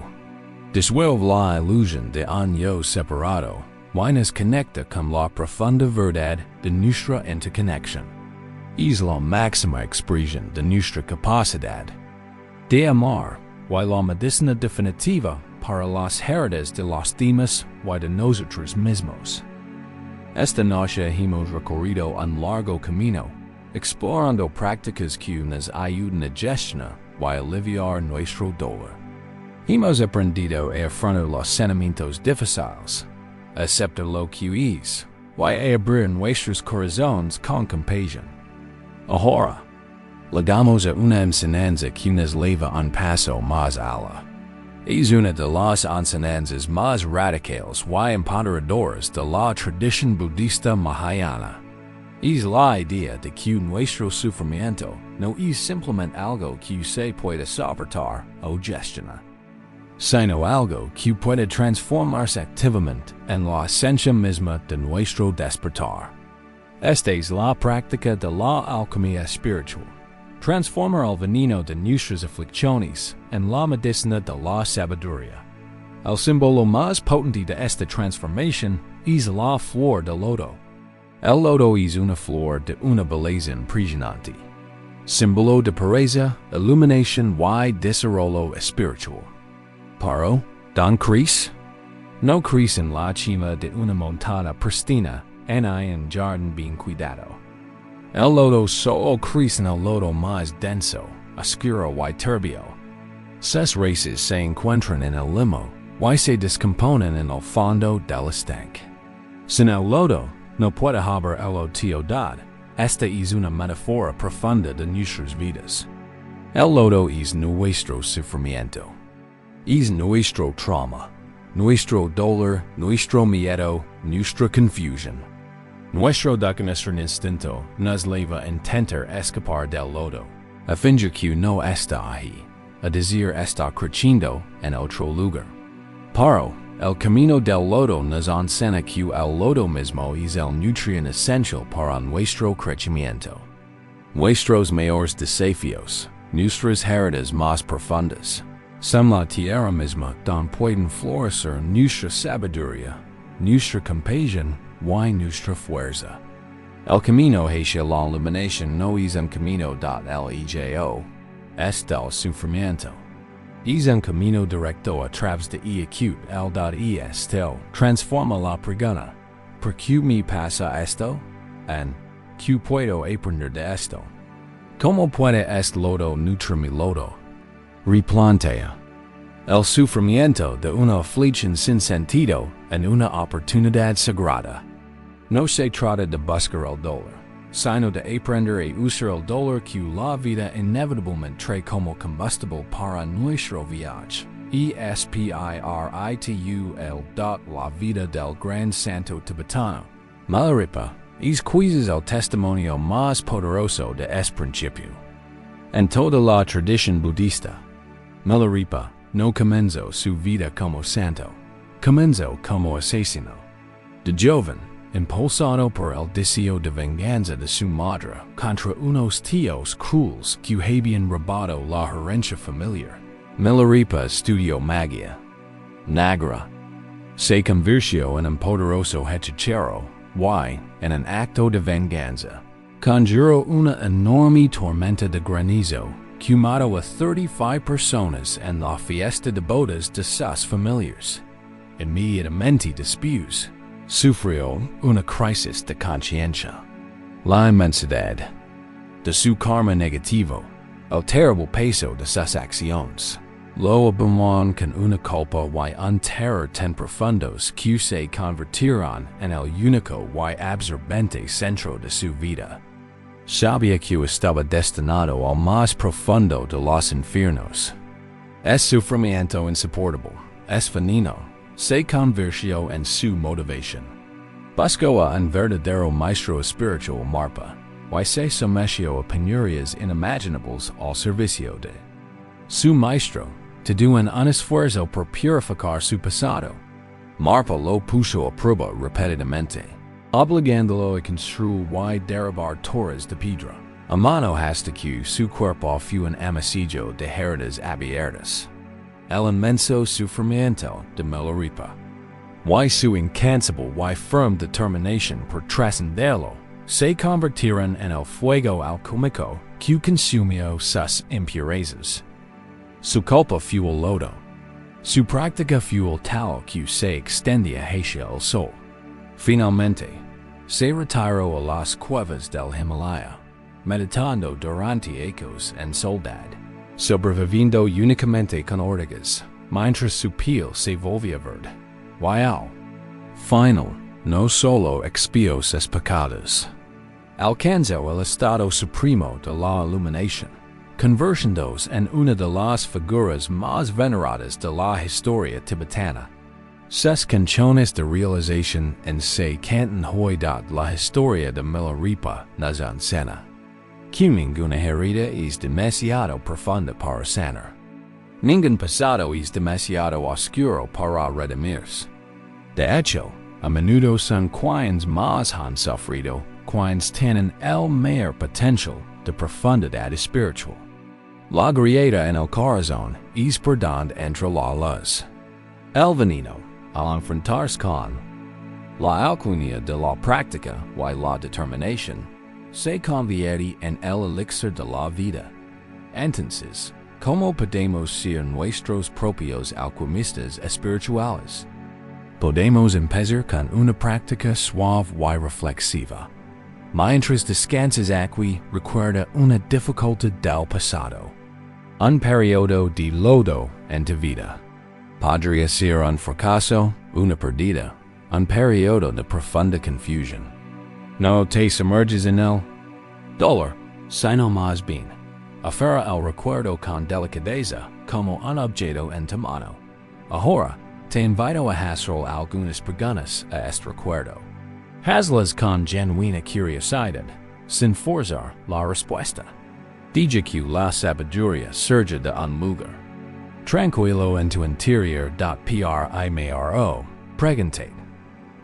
Disuelve la ilusión de un yo separado y nos conecta con la profunda verdad de nuestra interconexión. Es la máxima expresión de nuestra capacidad de amar y la medicina definitiva para las heridas de los demás y de nosotros mismos. Esta noche hemos recorrido un largo camino, explorando prácticas que nos ayudan a gestionar y aliviar nuestro dolor. Hemos aprendido a afrontar los sentimientos difíciles, a aceptar lo que es, y a abrir nuestros corazones con compasión. Ahora, llegamos a una enseñanza que nos lleva un paso más allá. Es una de las enseñanzas más radicales y empoderadoras de la tradición budista mahayana. Es la idea de que nuestro sufrimiento no es simplemente algo que se puede soportar o gestionar, sino algo que puede transformarse activamente en la esencia misma de nuestro despertar. Esta es la práctica de la alquimia espiritual. Transformar el veneno de nuestras aflicciones en la medicina de la sabiduría. El símbolo más potente de esta transformación es la flor de loto. El loto es una flor de una belleza impresionante, símbolo de pureza, iluminación y desarrollo espiritual. Pero, ¿dónde crece? No crece en la cima de una montaña pristina en un jardín bien cuidado. El loto solo crece en el lodo más denso, oscuro y turbio. Sus raíces se encuentran en el limo y se descomponen en el fondo del estanque. Sin el lodo, no puede haber elotiosidad. Esta es una metáfora profunda de nuestras vidas. El lodo es nuestro sufrimiento. Es nuestro trauma, nuestro dolor, nuestro miedo, nuestra confusión. Nuestro nuestro instinto nos lleva a intentar escapar del lodo, a fingir que no está ahí, a decir está creciendo en otro lugar. Pero, el camino del lodo nos enseña que el lodo mismo es el nutriente esencial para nuestro crecimiento. Nuestros mayores desafíos, nuestras heridas más profundas, son la tierra misma donde pueden florecer nuestra sabiduría, nuestra compasión y nuestra fuerza. El camino hacia la iluminación no es un camino lego, es del sufrimiento. Es un camino directo a través de acute el esto transforma la pregunta, ¿por qué me pasa esto? and ¿Qué puedo aprender de esto? ¿Cómo puede este lodo nutrir mi lodo? Replantea. El sufrimiento de una aflicción sin sentido en una oportunidad sagrada. No se trata de buscar el dolor, sino de aprender a usar el dolor que la vida inevitablemente trae como combustible para nuestro viaje. Espiritual la vida del gran santo tibetano. Milarepa, es quizás el testimonio más poderoso de este principio. En toda la tradición budista, Milarepa no comenzó su vida como santo, comenzó como asesino. De joven, impulsado por el deseo de venganza de su madre contra unos tíos crueles que habían robado la herencia familiar, Milarepa estudió magia, negra, se convirtió en un poderoso hechicero y, en un acto de venganza, conjuró una enorme tormenta de granizo que mató a 35 personas en la fiesta de bodas de sus familiares. Inmediatamente después, sufrió una crisis de conciencia. La inmensidad de su karma negativo, el terrible peso de sus acciones, lo abrumaron con una culpa y un terror tan profundos que se convirtieron en el único y absorbente centro de su vida. Sabía que estaba destinado al más profundo de los infiernos. Es sufrimiento insoportable, es veneno, se convirtió en su motivación. Buscó a un verdadero maestro espiritual Marpa, y se sometió a penurias inimaginables al servicio de su maestro, to do un esfuerzo por purificar su pasado. Marpa lo puso a prueba repetidamente, obligándolo a construir y derribar torres de piedra, a mano hasta que su cuerpo fue un amasillo de heridas abiertas. El inmenso sufrimiento de Milarepa, y su incansable y firme determinación por trascenderlo, se convirtieron en el fuego alquímico que consumió sus impurezas. Su culpa fue el lodo. Su práctica fue el tal que se extendía hacia el sol. Finalmente, se retiró a las cuevas del Himalaya, meditando durante ecos en soledad, sobreviviendo únicamente con ortigas, mientras su piel se volvía verde. Y al final, no solo expió sus pecados, alcanzó el estado supremo de la iluminación, convirtiéndose en una de las figuras más veneradas de la historia tibetana. Sus canciones de realización en se cantan hoy la historia de Milarepa nos enseña que ninguna herida es demasiado profunda para sanar. Ningún pasado es demasiado oscuro para redimirse. De hecho, a menudo son quienes más han sufrido, quienes tienen el mayor potencial de profundidad espiritual. La grieta en el corazón es perdón entre la luz. El veneno, al enfrentarse con la alquimia de la práctica y la determinación, se convierte en el elixir de la vida. Entonces, ¿cómo podemos ser nuestros propios alquimistas espirituales? Podemos empezar con una práctica suave y reflexiva. Mientras descansas aquí, recuerda una dificultad del pasado. Un periodo de lodo en tu vida. Podría ser un fracaso, una pérdida, un periodo de profunda confusión. No te sumerges en el dolor, sino más bien, aferra el recuerdo con delicadeza como un objeto en tu mano. Ahora, te invito a hacer algunas preguntas a este recuerdo. Hazlas con genuina curiosidad, sin forzar la respuesta. Deja que la sabiduría surja de un lugar tranquilo en tu interior. Primero, pregúntate,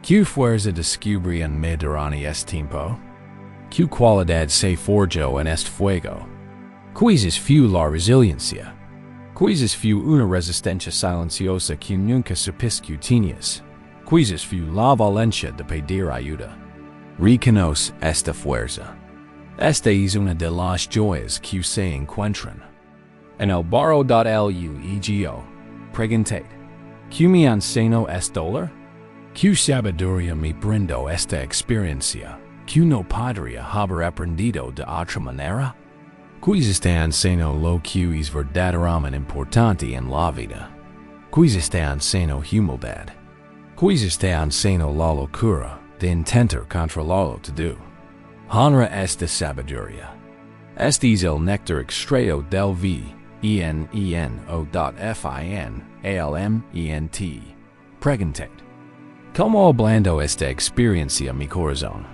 ¿qué fuerza descubrió en mí durante este tiempo? ¿Qué cualidad se forjó en este fuego? Quizás fue la resiliencia. Quizás fue una resistencia silenciosa que nunca supiste que tenías. Quizás fue la valencia de pedir ayuda. Reconoce esta fuerza. Esta es una de las joyas que se encuentran en el barro.luego. Pregúntate, ¿qué me enseñó este dolor? ¿Qué sabiduría me brindó esta experiencia? que no podría haber aprendido de otra manera? Quis está anciano lo que es verdaderamente importante en la vida? Quis está anciano humildad? Quis está anciano la locura de intentar controlarlo todo? Honra esta sabiduría. Este es el néctar extraído del veneno.finalmente. Pregunted. ¿Cómo hablando esta experiencia mi corazón?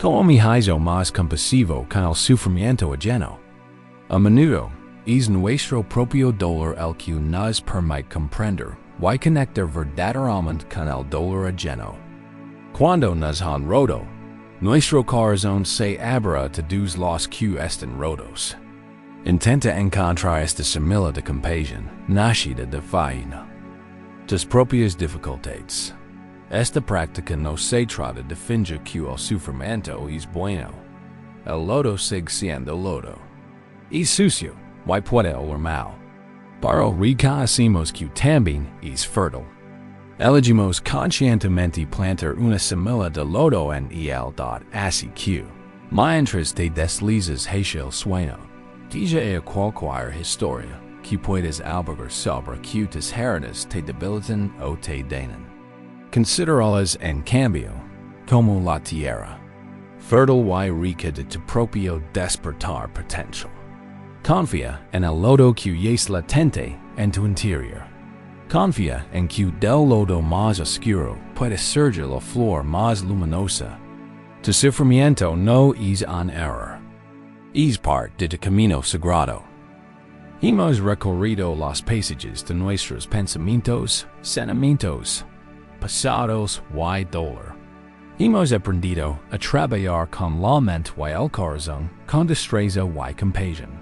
¿Cómo me hizo más compasivo con el sufrimiento ajeno? A menudo, es nuestro propio dolor el que nos permite comprender y conectar verdaderamente con el dolor ajeno. Cuando nos han roto, nuestro corazón se abre a todos los que están rotos. Intenta encontrar esta semilla de compasión, nacida de faena. Tus propias dificultades. Esta práctica no se trata de fingir que el sufrimiento es bueno. El lodo sigue siendo lodo. Es sucio, y puede oler mal. Pero reconocemos que también es fértil. Elegimos conscientemente plantar una semilla de lodo en el dot así que, mientras te deslizas hacia el sueño, diga a cualquier historia que puedes albergar sobre que tus heridas te debilitan o te dañan. Considéralas en cambio como la tierra, fértil y rica de tu propio despertar potential. Confía en el lodo que es latente en tu interior. Confía en que del lodo más oscuro puede surgir la flor más luminosa. Tu sufrimiento no es un error. Es parte de tu camino sagrado. Hemos recorrido los pasajes de nuestros pensamientos, sentimientos, pasados y dolor. Hemos aprendido a trabajar con la mente y el corazón con destreza y compasión.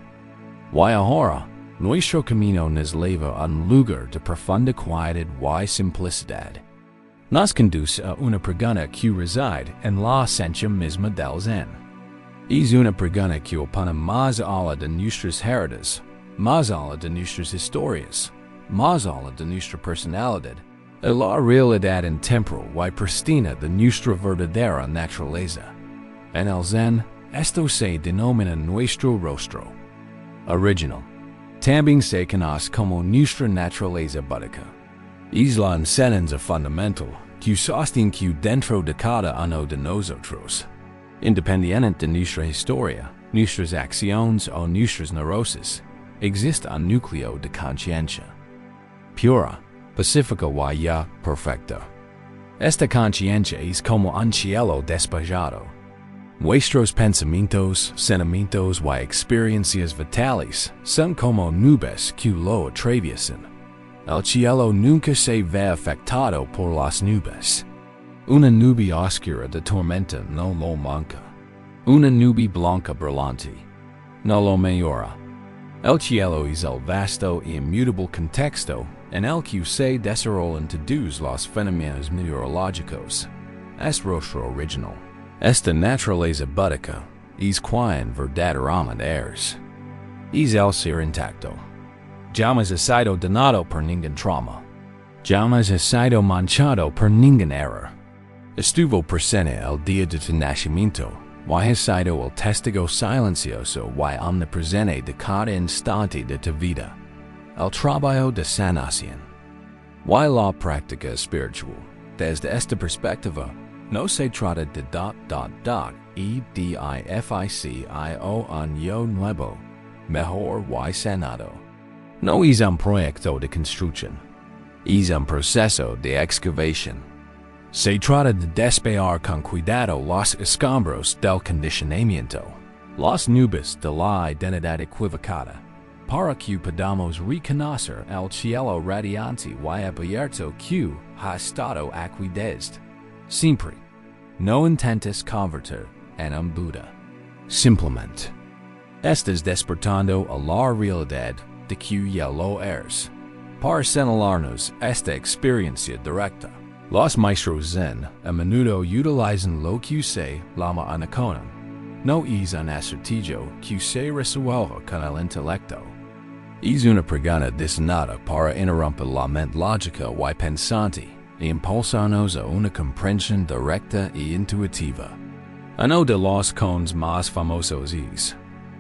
Y ahora, nuestro camino nos lleva a un lugar de profunda quietud y simplicidad. Nos conduce a una pregunta que reside en la esencia misma del Zen. Es una pregunta que opone más allá de nuestras heridas, más allá de nuestras historias, más allá de nuestra personalidad, a la realidad intemporal y pristina de nuestra verdadera naturaleza. En el Zen, esto se denomina nuestro rostro. Original. También se conoce como nuestra naturaleza búdica. Es la enseñanza fundamental que sostiene que dentro de cada uno de nosotros, independiente de nuestra historia, nuestras acciones o nuestras neurosis, existe un núcleo de conciencia. Pura, pacífica y ya perfecta. Esta conciencia es como un cielo despejado. Nuestros pensamientos, sentimientos y experiencias vitales son como nubes que lo atraviesan. El cielo nunca se ve afectado por las nubes. Una nube oscura de tormenta no lo manca. Una nube blanca brillante no lo mejora. El cielo es el vasto y inmutable contexto en el que se desarrollan todos los fenómenos meteorológicos. Es rostro original. Esta naturaleza búdica es quien verdaderamente eres. Es el ser intacto. Jamás ha sido dañado por ningún trauma. Jamás ha sido manchado por ningún error. Estuvo presente el día de tu nacimiento y ha sido el testigo silencioso y omnipresente de cada instante de tu vida. El trabajo de sanación. Y la práctica espiritual, desde esta perspectiva, no se trata de edificio un yo nuevo, mejor y sanado. No es un proyecto de construcción, es un proceso de excavación. Se trata de despejar con cuidado los escombros del condicionamiento, las nubes de la identidad equivocada, para que podamos reconocer el cielo radiante y abierto que ha estado aquí desde siempre. No intentes convertir en un Buda. Simplemente, estás despertando a la realidad de que ya lo eres. Para señalarnos esta experiencia directa, los maestros Zen a menudo utilizan lo que se llama anaconan. No es un acertijo que se resuelve con el intelecto. Es una pregunta diseñada para interrumpir la mente lógica y pensante e impulsarnos a una comprensión directa e intuitiva. Uno de los cones más famosos es,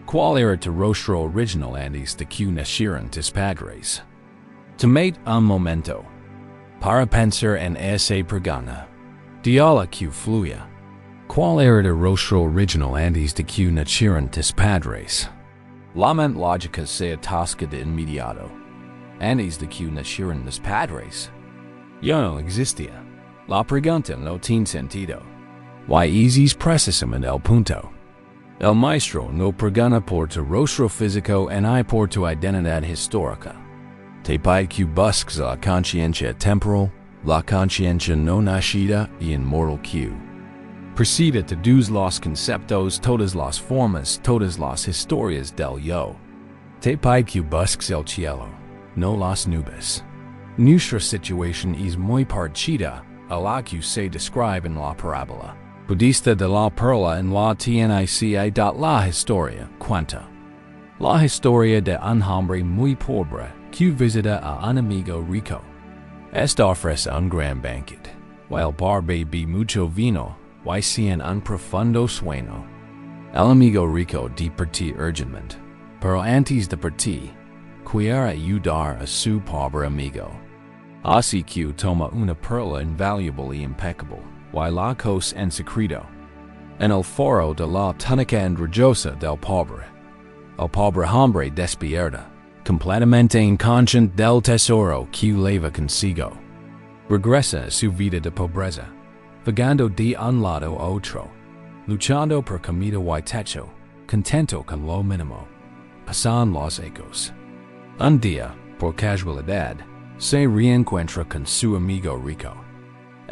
¿cuál era tu rostro original antes de que nacieran tus padres? Tomate un momento para pensar en esa pregunta. Diala que fluya. ¿Cuál era tu rostro original antes de que nacieran tus padres? La mente lógica se atasca de inmediato. Antes de que nacieran tus padres. Yo no existía. La pregunta no tiene sentido. Y es precisamente el punto. El maestro no pregunta por tu rostro físico ni por tu identidad histórica. Te pide que busques la conciencia temporal, la conciencia no nacida y inmortal que precede todos los conceptos, todas las formas, todas las historias del yo. Te pide que busques el cielo, no las nubes. Nuestra situación es muy parecida a la que se describe en la parábola budista de la perla en la TNICA. La historia cuenta la historia de un hombre muy pobre que visita a un amigo rico. Esta ofrece un gran banquete, y el bar bebe mucho vino y siente un profundo sueño. El amigo rico de partir urgentemente, pero antes de partir, quiere ayudar a su pobre amigo. Así que toma una perla invaluable y impecable, y la cose en secreto, en el foro de la túnica andrajosa del pobre. El pobre hombre despierta, completamente inconsciente del tesoro que lleva consigo. Regresa a su vida de pobreza, vagando de un lado a otro, luchando por comida y techo, contento con lo mínimo. Pasan los ecos. Un día, por casualidad, se reencuentra con su amigo rico.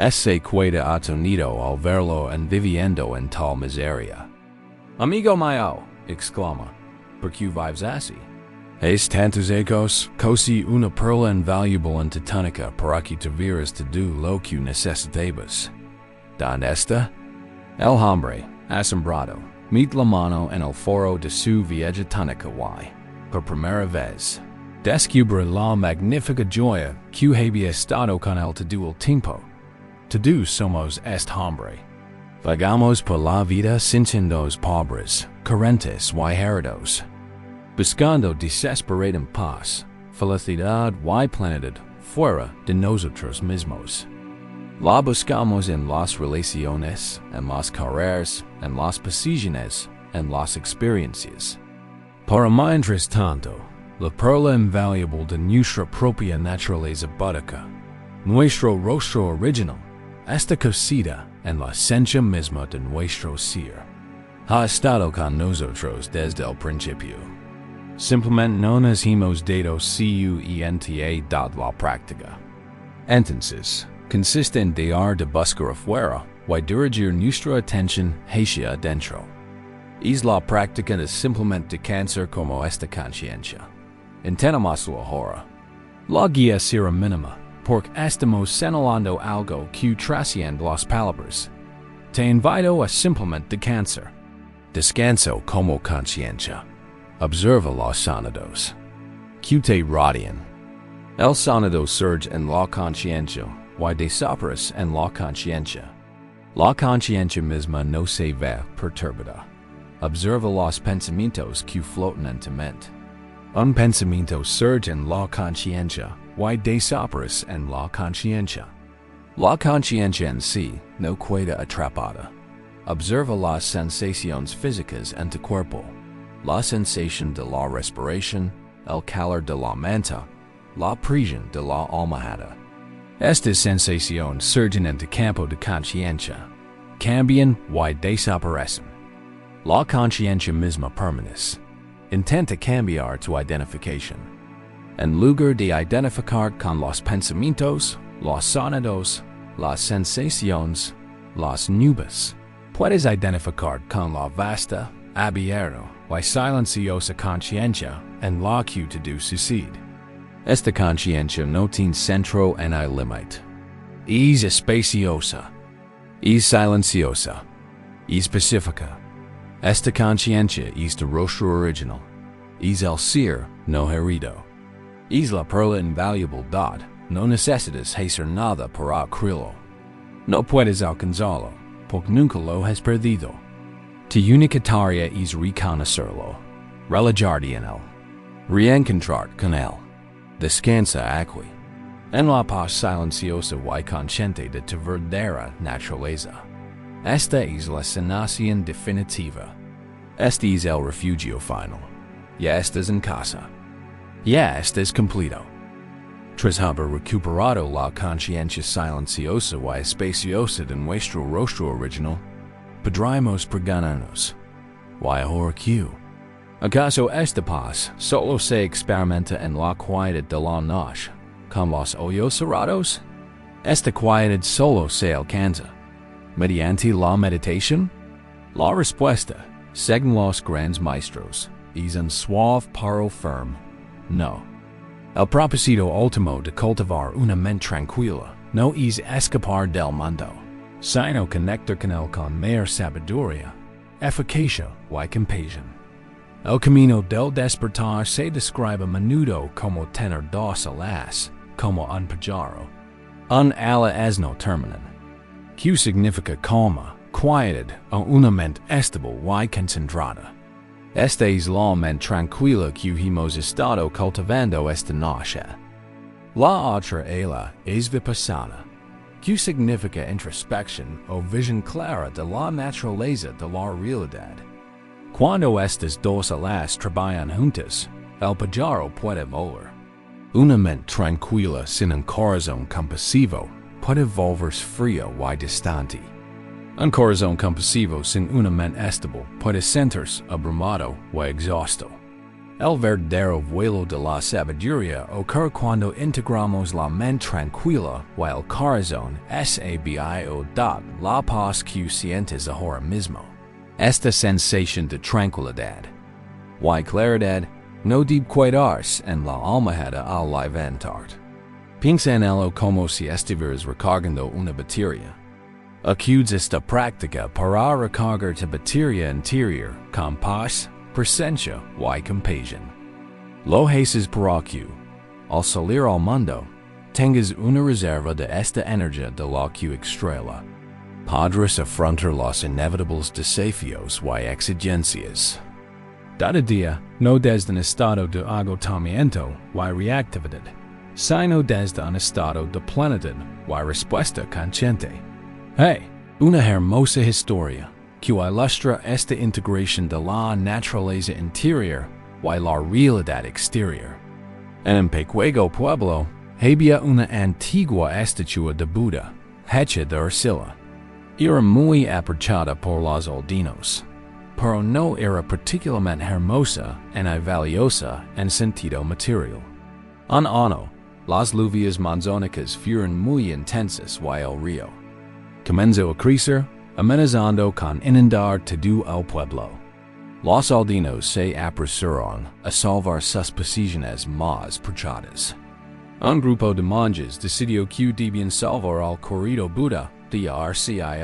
Se queda atonido al verlo viviendo en tal miseria. Amigo mío, exclama, ¿por qué vives así? Es tantos ecos, casi una perla invaluable en tu túnica para que tuvieras todo lo que necesitabas. ¿Dónde está? El hombre, asombrado, mete la mano en el foro de su vieja túnica y, por primera vez, descubre la magnífica joya que había estado con él todo el tiempo. Todos somos este hombre. Vagamos por la vida sintiéndonos pobres, carentes y heridos, buscando desesperada paz, felicidad y plenitud fuera de nosotros mismos. La buscamos en las relaciones, en las carreras, en las posiciones, en las experiencias. Para mientras tanto, la perla invaluable de nuestra propia naturaleza búdica, nuestro rostro original, está cosida en la esencia misma de nuestro ser. Ha estado con nosotros desde el principio. Simplemente no nos hemos dado cuenta de la práctica. Entonces, consiste en dejar de buscar afuera y dirigir nuestra atención hacia adentro. Es la práctica de simplemente descansar como esta conciencia. Entendamoslo ahora. La guía será mínima, porque estamos señalando algo que trasciende las palabras. Te invito a simplemente descansar. Descanso como conciencia. Observa los sonidos que te rodean. El sonido surge en la conciencia y desaparece en la conciencia. La conciencia misma no se ve perturbada. Observa los pensamientos que flotan en tu mente. Un pensamiento surge en la conciencia y desaparece en la conciencia. La conciencia en sí no queda atrapada. Observa las sensaciones físicas en tu cuerpo, la sensación de la respiración, el calor de la mente, la presión de la almohada. Estas sensaciones surgen en tu campo de conciencia, cambian y desaparecen. La conciencia misma permanece. Intenta cambiar tu identificación. En lugar de identificar con los pensamientos, los sonidos, las sensaciones, las nubes, puedes identificar con la vasta, abierta y silenciosa conciencia en la que todo sucede. Esta conciencia no tiene centro ni límite. Es espaciosa, es silenciosa, es pacífica. Esta conciencia es tu rostro original. Es el ser no herido. Es la perla invaluable dad. No necesitas hacer nada para adquirirlo. No puedes alcanzarlo, porque nunca lo has perdido. te unicitaria is reconocerlo, religarte en él, reencontrar con él, descansa aquí, en la paz silenciosa y consciente de tu verdadera naturaleza. Esta es la sanación definitiva. Este es el refugio final. Ya estás en casa. Ya estás completo. Tras haber recuperado la conciencia silenciosa y espaciosa de nuestro rostro original, podremos preguntarnos, ¿y ahora qué? ¿Acaso esta paz solo se experimenta en la quietud de la noche, con los ojos cerrados? ¿Esta quietud solo se alcanza mediante la meditación? La respuesta, según los grandes maestros, es un suave pero firme no. El propósito último de cultivar una mente tranquila no es escapar del mundo, sino conectar con él con mayor sabiduría, eficacia y compasión. El camino del despertar se describe a menudo como tener dos alas, como un pájaro. Un ala es no terminan, que significa calma, quietud o una mente estable y concentrada. Esta es la mente tranquila que hemos estado cultivando esta noche. La otra ala es vipassana, que significa introspección o visión clara de la naturaleza de la realidad. Cuando estas dos alas trabajan juntas, el pájaro puede volar. Una mente tranquila sin un corazón compasivo puede volverse frío y distante. Un corazón compasivo sin una mente estable puede sentirse abrumado y exhausto. El verdadero vuelo de la sabiduría ocurre cuando integramos la mente tranquila y el corazón sabio da la paz que sientes ahora mismo. Esta sensación de tranquilidad y claridad no debe quedarse en la almohada al levantar. Piensa en ello como si estuvieras recargando una batería. Acudes esta práctica para recargar tu batería interior con paz, presencia y compasión. Lo haces para que, al salir al mundo, tengas una reserva de esta energía de la que extraela. Podrás afrontar los inevitables desafíos y exigencias. Cada día, no desde un estado de agotamiento y reactividad, sino desde un estado de plenitud y respuesta consciente. Hey, una hermosa historia que ilustra esta integración de la naturaleza interior y la realidad exterior. En un pequeño pueblo, había una antigua estatua de Buda, hecha de arcilla. Era muy apreciada por los aldeanos, pero no era particularmente hermosa ni valiosa en sentido material. Un año, las lluvias monzónicas fueron muy intensas y el río comenzó a crecer, amenazando con inundar todo el pueblo. Los aldeanos se apresuraron a salvar sus posesiones más preciadas. Un grupo de monjes decidió que debían salvar al querido Buda de arcilla.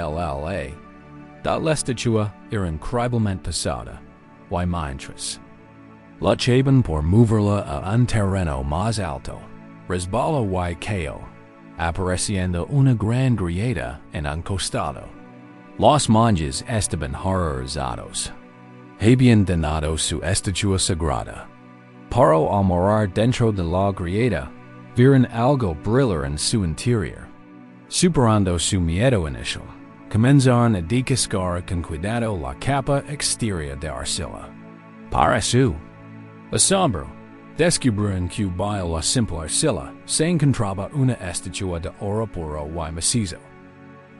La estatua era increíblemente pesada y mientras luchaban por moverla a un terreno más alto, resbaló y cayó, apareciendo una gran grieta en un costado. Los monjes estaban horrorizados. Habían donado su estatua sagrada, pero al morar dentro de la grieta, vieron algo brillar en su interior. Superando su miedo inicial, comenzaron a descascar con cuidado la capa exterior de arcilla. Para su asombro, descubrieron que bajo la simple arcilla se encontraba una estatua de oro puro y macizo.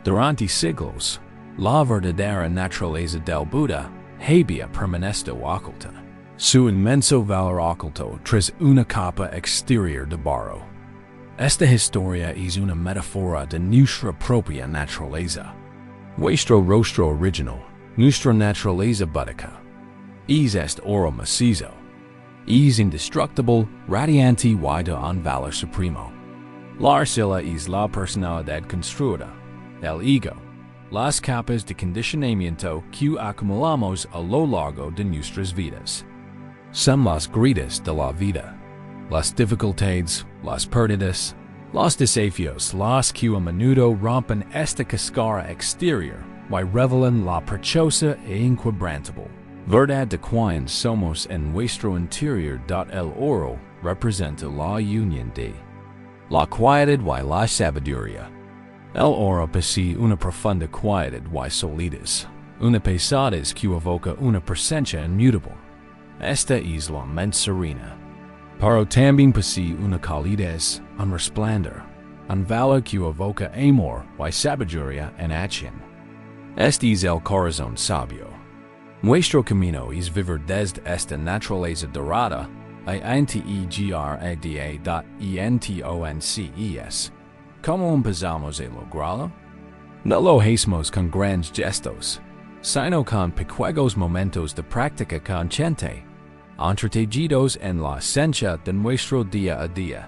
Durante siglos, la verdadera naturaleza del Buda había permanecido oculta. Su inmenso valor oculto tras una capa exterior de barro. Esta historia es una metáfora de nuestra propia naturaleza. Nuestro rostro original, nuestra naturaleza búdica, es este oro macizo. Es indestructible, radiante y de un valor supremo. La arcilla es la personalidad construida, el ego, las capas de condicionamiento que acumulamos a lo largo de nuestras vidas. Son las grietas de la vida, las dificultades, las pérdidas, los desafíos, las que a menudo rompen esta cáscara exterior y revelan la perchosa e inquebrantable verdad de quien somos en nuestro interior. El oro representa la unión de la quietud y la sabiduría. El oro posee una profunda quietud y solidez, una pesadez que evoca una presencia inmutable. Esta es la mente serena. Pero también posee una calidez, un resplandor, un valor que evoca amor y sabiduría en acción. Este es el corazón sabio. Nuestro camino es vivir desde esta naturaleza dorada entenconces. ¿Cómo empezamos a lograrlo? No lo hacemos con grandes gestos, sino con pequeños momentos de práctica consciente, entretejidos en la esencia de nuestro día a día.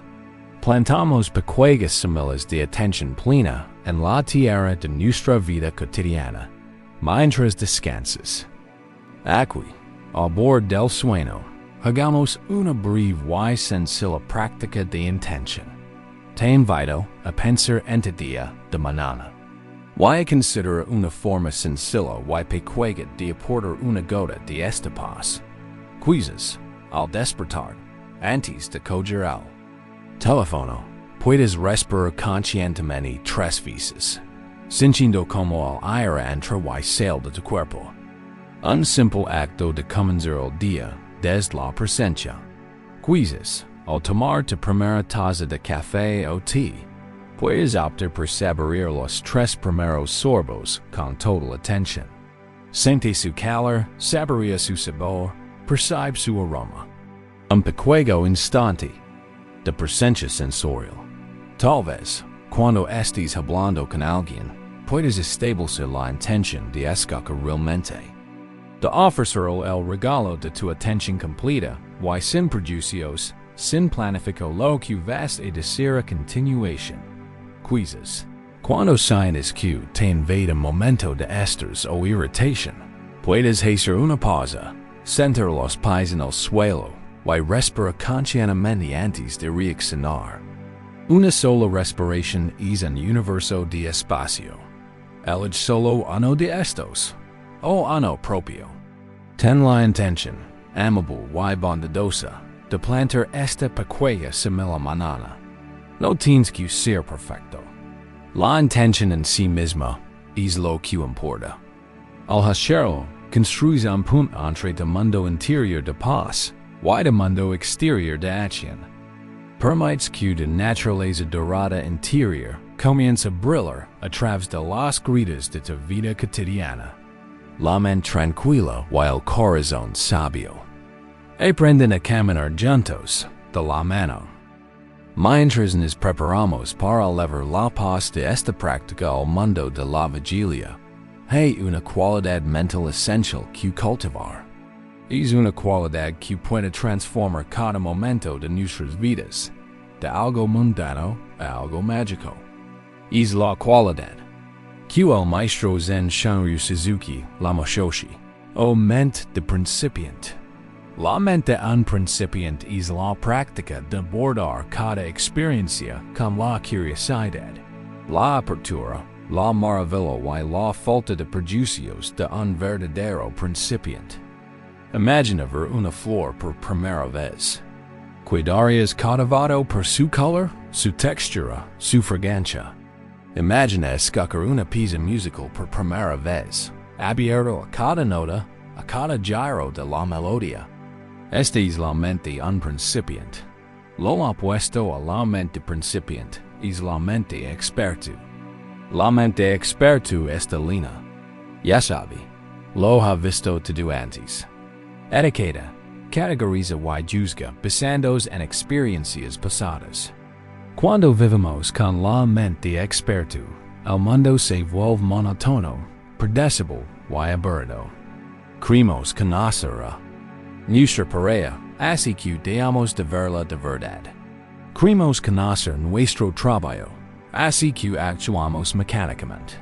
Plantamos pequeñas semillas de atención plena en la tierra de nuestra vida cotidiana, mientras descansas. Aquí, a bordo del sueño, hagamos una breve y sencilla práctica de intención. Te invito a pensar en tu día de mañana. Voy a considerar una forma sencilla y pequeña de aportar una gota de esta paz. Quizás, al despertar, antes de coger el teléfono, puedes respirar conscientemente 3 veces, sintiendo como el aire entra y sale de tu cuerpo. Un simple acto de comenzar el día desde la presencia. Quizás, al tomar tu primera taza de café o té, puedes optar por saborear los 3 primeros sorbos con total atención. Siente su calor, saborea su sabor, percibe su aroma. Un pequeño instante de presencia sensorial. Tal vez, cuando estés hablando con alguien, puedes establecer la intención de escuchar realmente. De ofrecer el regalo de tu atención completa y sin prejuicios, sin planificar lo que vas a decir a continuación. Quizás, cuando sientes que te invade un momento de estrés o irritación, puedes hacer una pausa, sentar los pies en el suelo y respirar conscientemente antes de reaccionar. Una sola respiración es un universo de espacio. Elige solo uno de estos, o uno propio. Ten la intención, amable y bondadosa, de plantar esta pequeña semilla mañana. No tienes que ser perfecto. La intención en sí misma es lo que importa. Al hacerlo, construyes un puente entre el mundo interior de paz y el mundo exterior de acción. Permites que la naturaleza dorada interior comience a brillar a través de las gritas de tu vida cotidiana. La mente tranquila y el corazón sabio. Aprenden a caminar juntos, de la mano. Mientras nos preparamos para elevar la paz de esta práctica al mundo de la vigilia, hay una cualidad mental esencial que cultivar. Es una cualidad que puede transformar cada momento de nuestras vidas, de algo mundano a algo mágico. Es la cualidad que el maestro Zen Shanryu Suzuki la Moshoshi, o mente de principiante. La mente de un principiante es la práctica de abordar cada experiencia con la curiosidad, la apertura, la maravilla y la falta de prejuicios de un verdadero principiante. Imagina ver una flor por primera vez. Quedarías cautivado por su color, su textura, su fragancia. Imagina escuchar una pieza musical por primera vez, abierto a cada nota, a cada giro de la melodía. Esta es la mente un principiante. Lo opuesto a la mente principiante es la mente experto. La mente experto está lina. Ya sabe, lo ha visto todo antes. Etiqueta, categoriza y juzga basados en experiencias pasadas. Cuando vivimos con la mente experto, el mundo se vuelve monótono, predecible y aburrido. Creemos conocer a nuestra pareja, así que dejamos de verla de verdad. Creemos conocer nuestro trabajo, así que actuamos mecánicamente.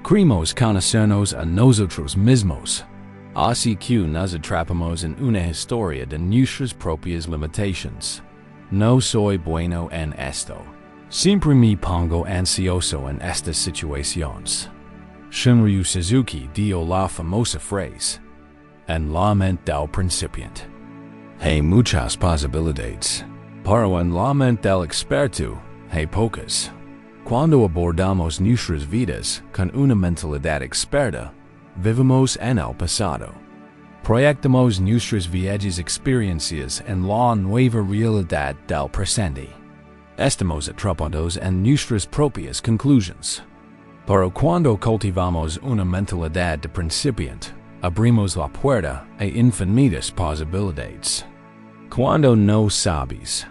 Creemos conocernos a nosotros mismos, así que nos atrapamos en una historia de nuestras propias limitaciones. No soy bueno en esto. Siempre me pongo ansioso en estas situaciones. Shinryu Suzuki dio la famosa frase, en la mente del principiante. Hay muchas posibilidades, pero en la mente del experto hay pocas. Cuando abordamos nuestras vidas con una mentalidad experta, vivimos en el pasado. Proyectamos nuestras viejas experiencias en la nueva realidad del presente. Estamos atrapados en nuestras propias conclusiones. Pero cuando cultivamos una mentalidad de principiante, abrimos la puerta a infinitas posibilidades. Cuando no sabes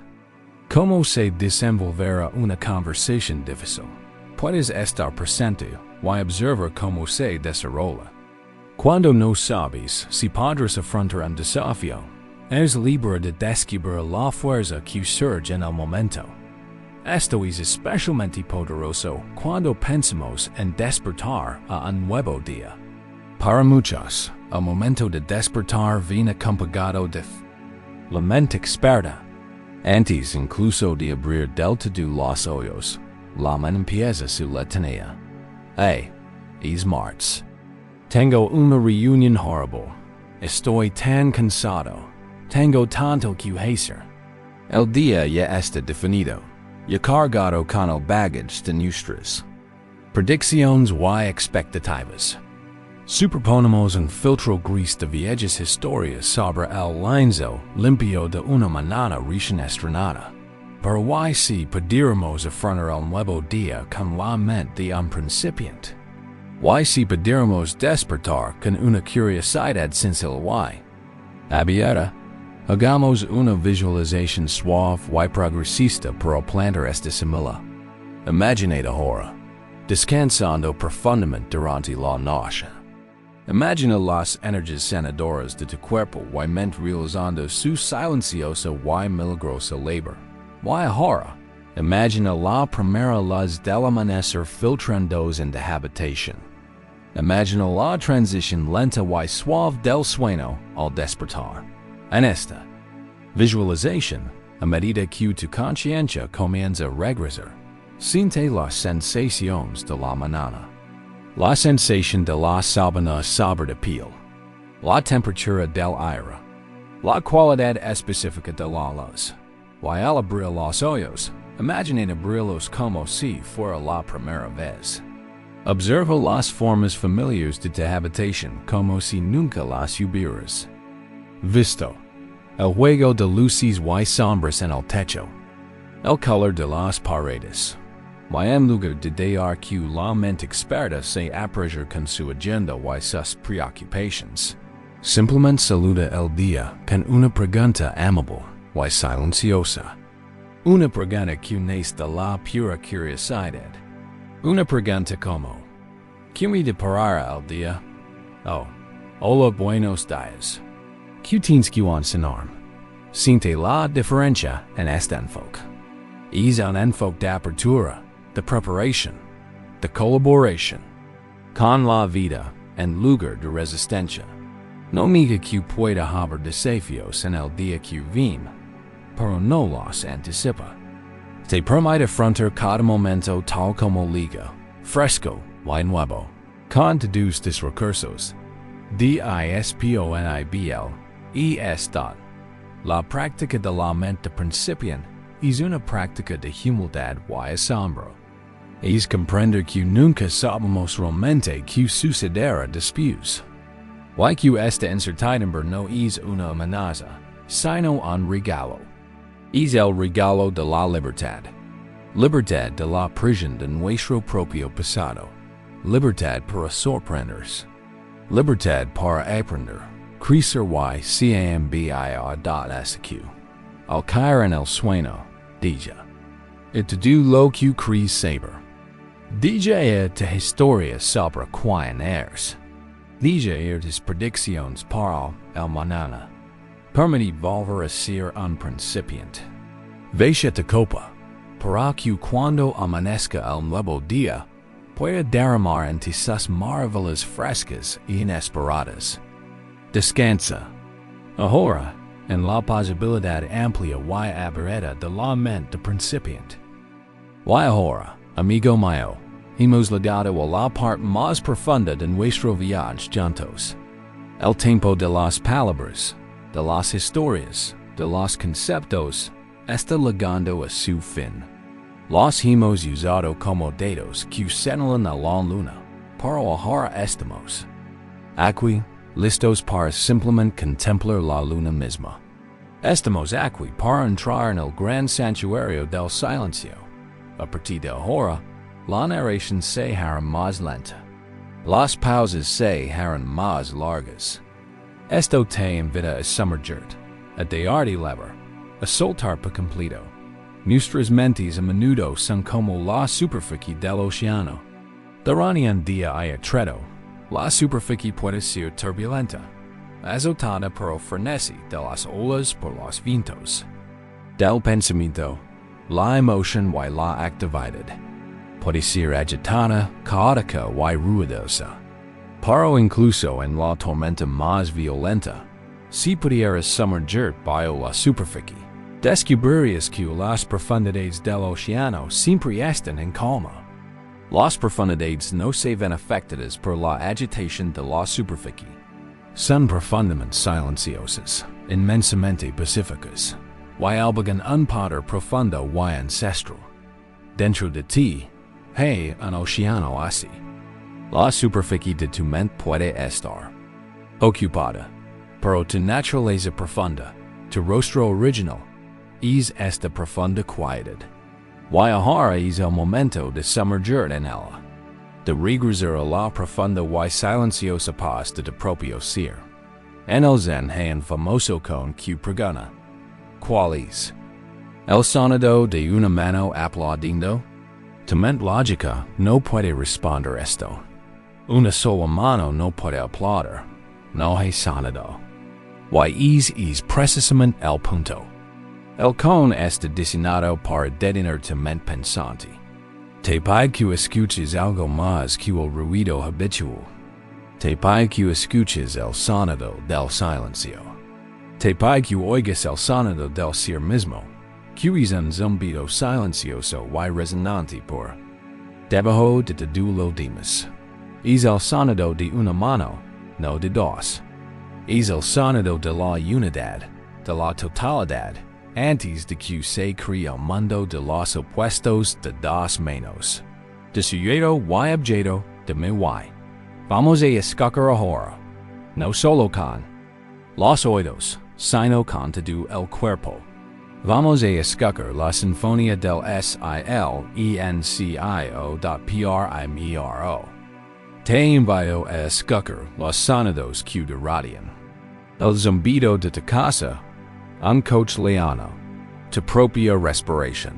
cómo se desenvolverá una conversación difícil, puedes estar presente y observar cómo se desarrolla. Cuando no sabes si podrás afrontar un desafío, es libre de descubrir la fuerza que surge en el momento. Esto es especialmente poderoso cuando pensamos en despertar a un nuevo día. Para muchos, el momento de despertar viene acompañado de la mente experta. Antes incluso de abrir del todo los ojos, la mente empieza su letanía. Es martes. Tengo una reunión horrible. Estoy tan cansado. Tengo tanto que hacer. El día ya está definido. Ya cargado con el baggage de nuestras predicciones y expectativas. Superponemos un filtro gris de viejas historias sobre el lienzo limpio de una mañana recién estrenada. Pero ¿y si pudiéramos afrontar el nuevo día con la mente de un principiante? ¿Y si pudiéramos despertar con una curiosidad sincera y abierta? Hagamos una visualización suave y progresista para plantar esta semilla. Imaginad ahora, descansando profundamente durante la noche. Imagina las energías sanadoras de tu cuerpo y mente realizando su silenciosa y milagrosa labor. Y ahora, imagina la primera luz del amanecer filtrándose en tu habitación. Imagina la transición lenta y suave del sueño al despertar. En esta visualización, a medida que tu conciencia comienza a regresar, siente las sensaciones de la mañana. La sensación de la sábana sobre de piel, la temperatura del aire, la cualidad específica de la luz. Y al abrir los ojos, imaginen abrirlos como si fuera la primera vez. Observa las formas familiares de tu habitación como si nunca las hubieras visto. El juego de luces y sombras en el techo. El color de las paredes. Y en lugar de dejar que la mente experta se apresure con su agenda y sus preocupaciones, simplemente saluda el día con una pregunta amable y silenciosa. Una pregunta que nace de la pura curiosidad. Una pregunta como, ¿qué me deparará el día? Hola, buenos días. ¿Qué tienes que enseñarme? Siente la diferencia en este enfoque. Es un enfoque de apertura, de preparación, de colaboración con la vida en lugar de resistencia. No diga que pueda haber desafíos en el día que viene, pero no los anticipa. Te permite afrontar cada momento tal como liga, fresco y nuevo, con todos tus recursos. Disponible. Esta. La práctica de la mente principiante es una práctica de humildad y asombro. Es comprender que nunca sabemos realmente qué sucederá después. Y que esta incertidumbre no es una amenaza, sino un regalo. Es el regalo de la libertad. Libertad de la prisión de nuestro propio pasado. Libertad para sorprenderse. Libertad para aprender. Crecer y cambiar.sq. Al caer en el sueño, diga. Y todo lo que crees saber. Diga te historias sobre quién eres. Diga tus predicciones para el mañana. Permite volver a ser un principiante. Veja tu copa, para que cuando amanezca el nuevo día, pueda derramar en ti sus maravillas frescas y inesperadas. Descansa. Ahora, en la posibilidad amplia y abierta de la mente principiante. Y ahora, amigo mío, hemos llegado a la parte más profunda de nuestro viaje juntos. El tiempo de las palabras, de las historias, de los conceptos, está llegando a su fin. Los hemos usado como datos que señalan a la luna, para ahora estamos aquí, listos para simplemente contemplar la luna misma. Estamos aquí para entrar en el gran santuario del silencio. A partir de ahora, la narración se hará más lenta. Las pausas se harán más largas. Esto te invita a sumergirte, a dejarte levar, a soltar por completo. Nuestras mentes a menudo son como la superficie del océano. Durante un día ajetreado, la superficie puede ser turbulenta, azotada por el frenesí de las olas por los vientos. Del pensamiento, la emoción y la actividad puede ser agitada, caótica y ruidosa. Pero incluso en la tormenta más violenta, si pudieras sumergir bajo la superficie, descubrirías que las profundidades del océano siempre están en calma. Las profundidades no se ven afectadas por la agitación de la superficie. Son profundamente silenciosas, inmensamente pacíficas, y albergan un poder profundo y ancestral. Dentro de ti, hay un océano así. La superficie de tu mente puede estar ocupada, pero tu naturaleza profunda, tu rostro original, es esta profunda quietud. Y ahora es el momento de sumergir en ella, de regresar a la profunda y silenciosa paz de tu propio ser. En el Zen hay un famoso con que pregona, ¿cuál es? El sonido de una mano aplaudiendo. Tu mente lógica no puede responder esto. Una sola mano no puede aplaudir, no hay sonido. Y es precisamente el punto. El con está diseñado para detener tu mente pensante. Te pide que escuches algo más que el ruido habitual. Te pide que escuches el sonido del silencio. Te pide que oigas el sonido del ser mismo, que es un zumbido silencioso y resonante por debajo de tu lo demás. Es el sonido de una mano, no de dos. Es el sonido de la unidad, de la totalidad, antes de que se crea el mundo de los opuestos de dos manos. De sujeto y objeto de mi y. Vamos a escuchar ahora, no solo con los oídos, sino con todo el cuerpo. Vamos a escuchar la sinfonía del silencio.primero. Te invito a escuchar los sonidos que te rodean. El zumbido de tu casa, un coche leano, tu propia respiración.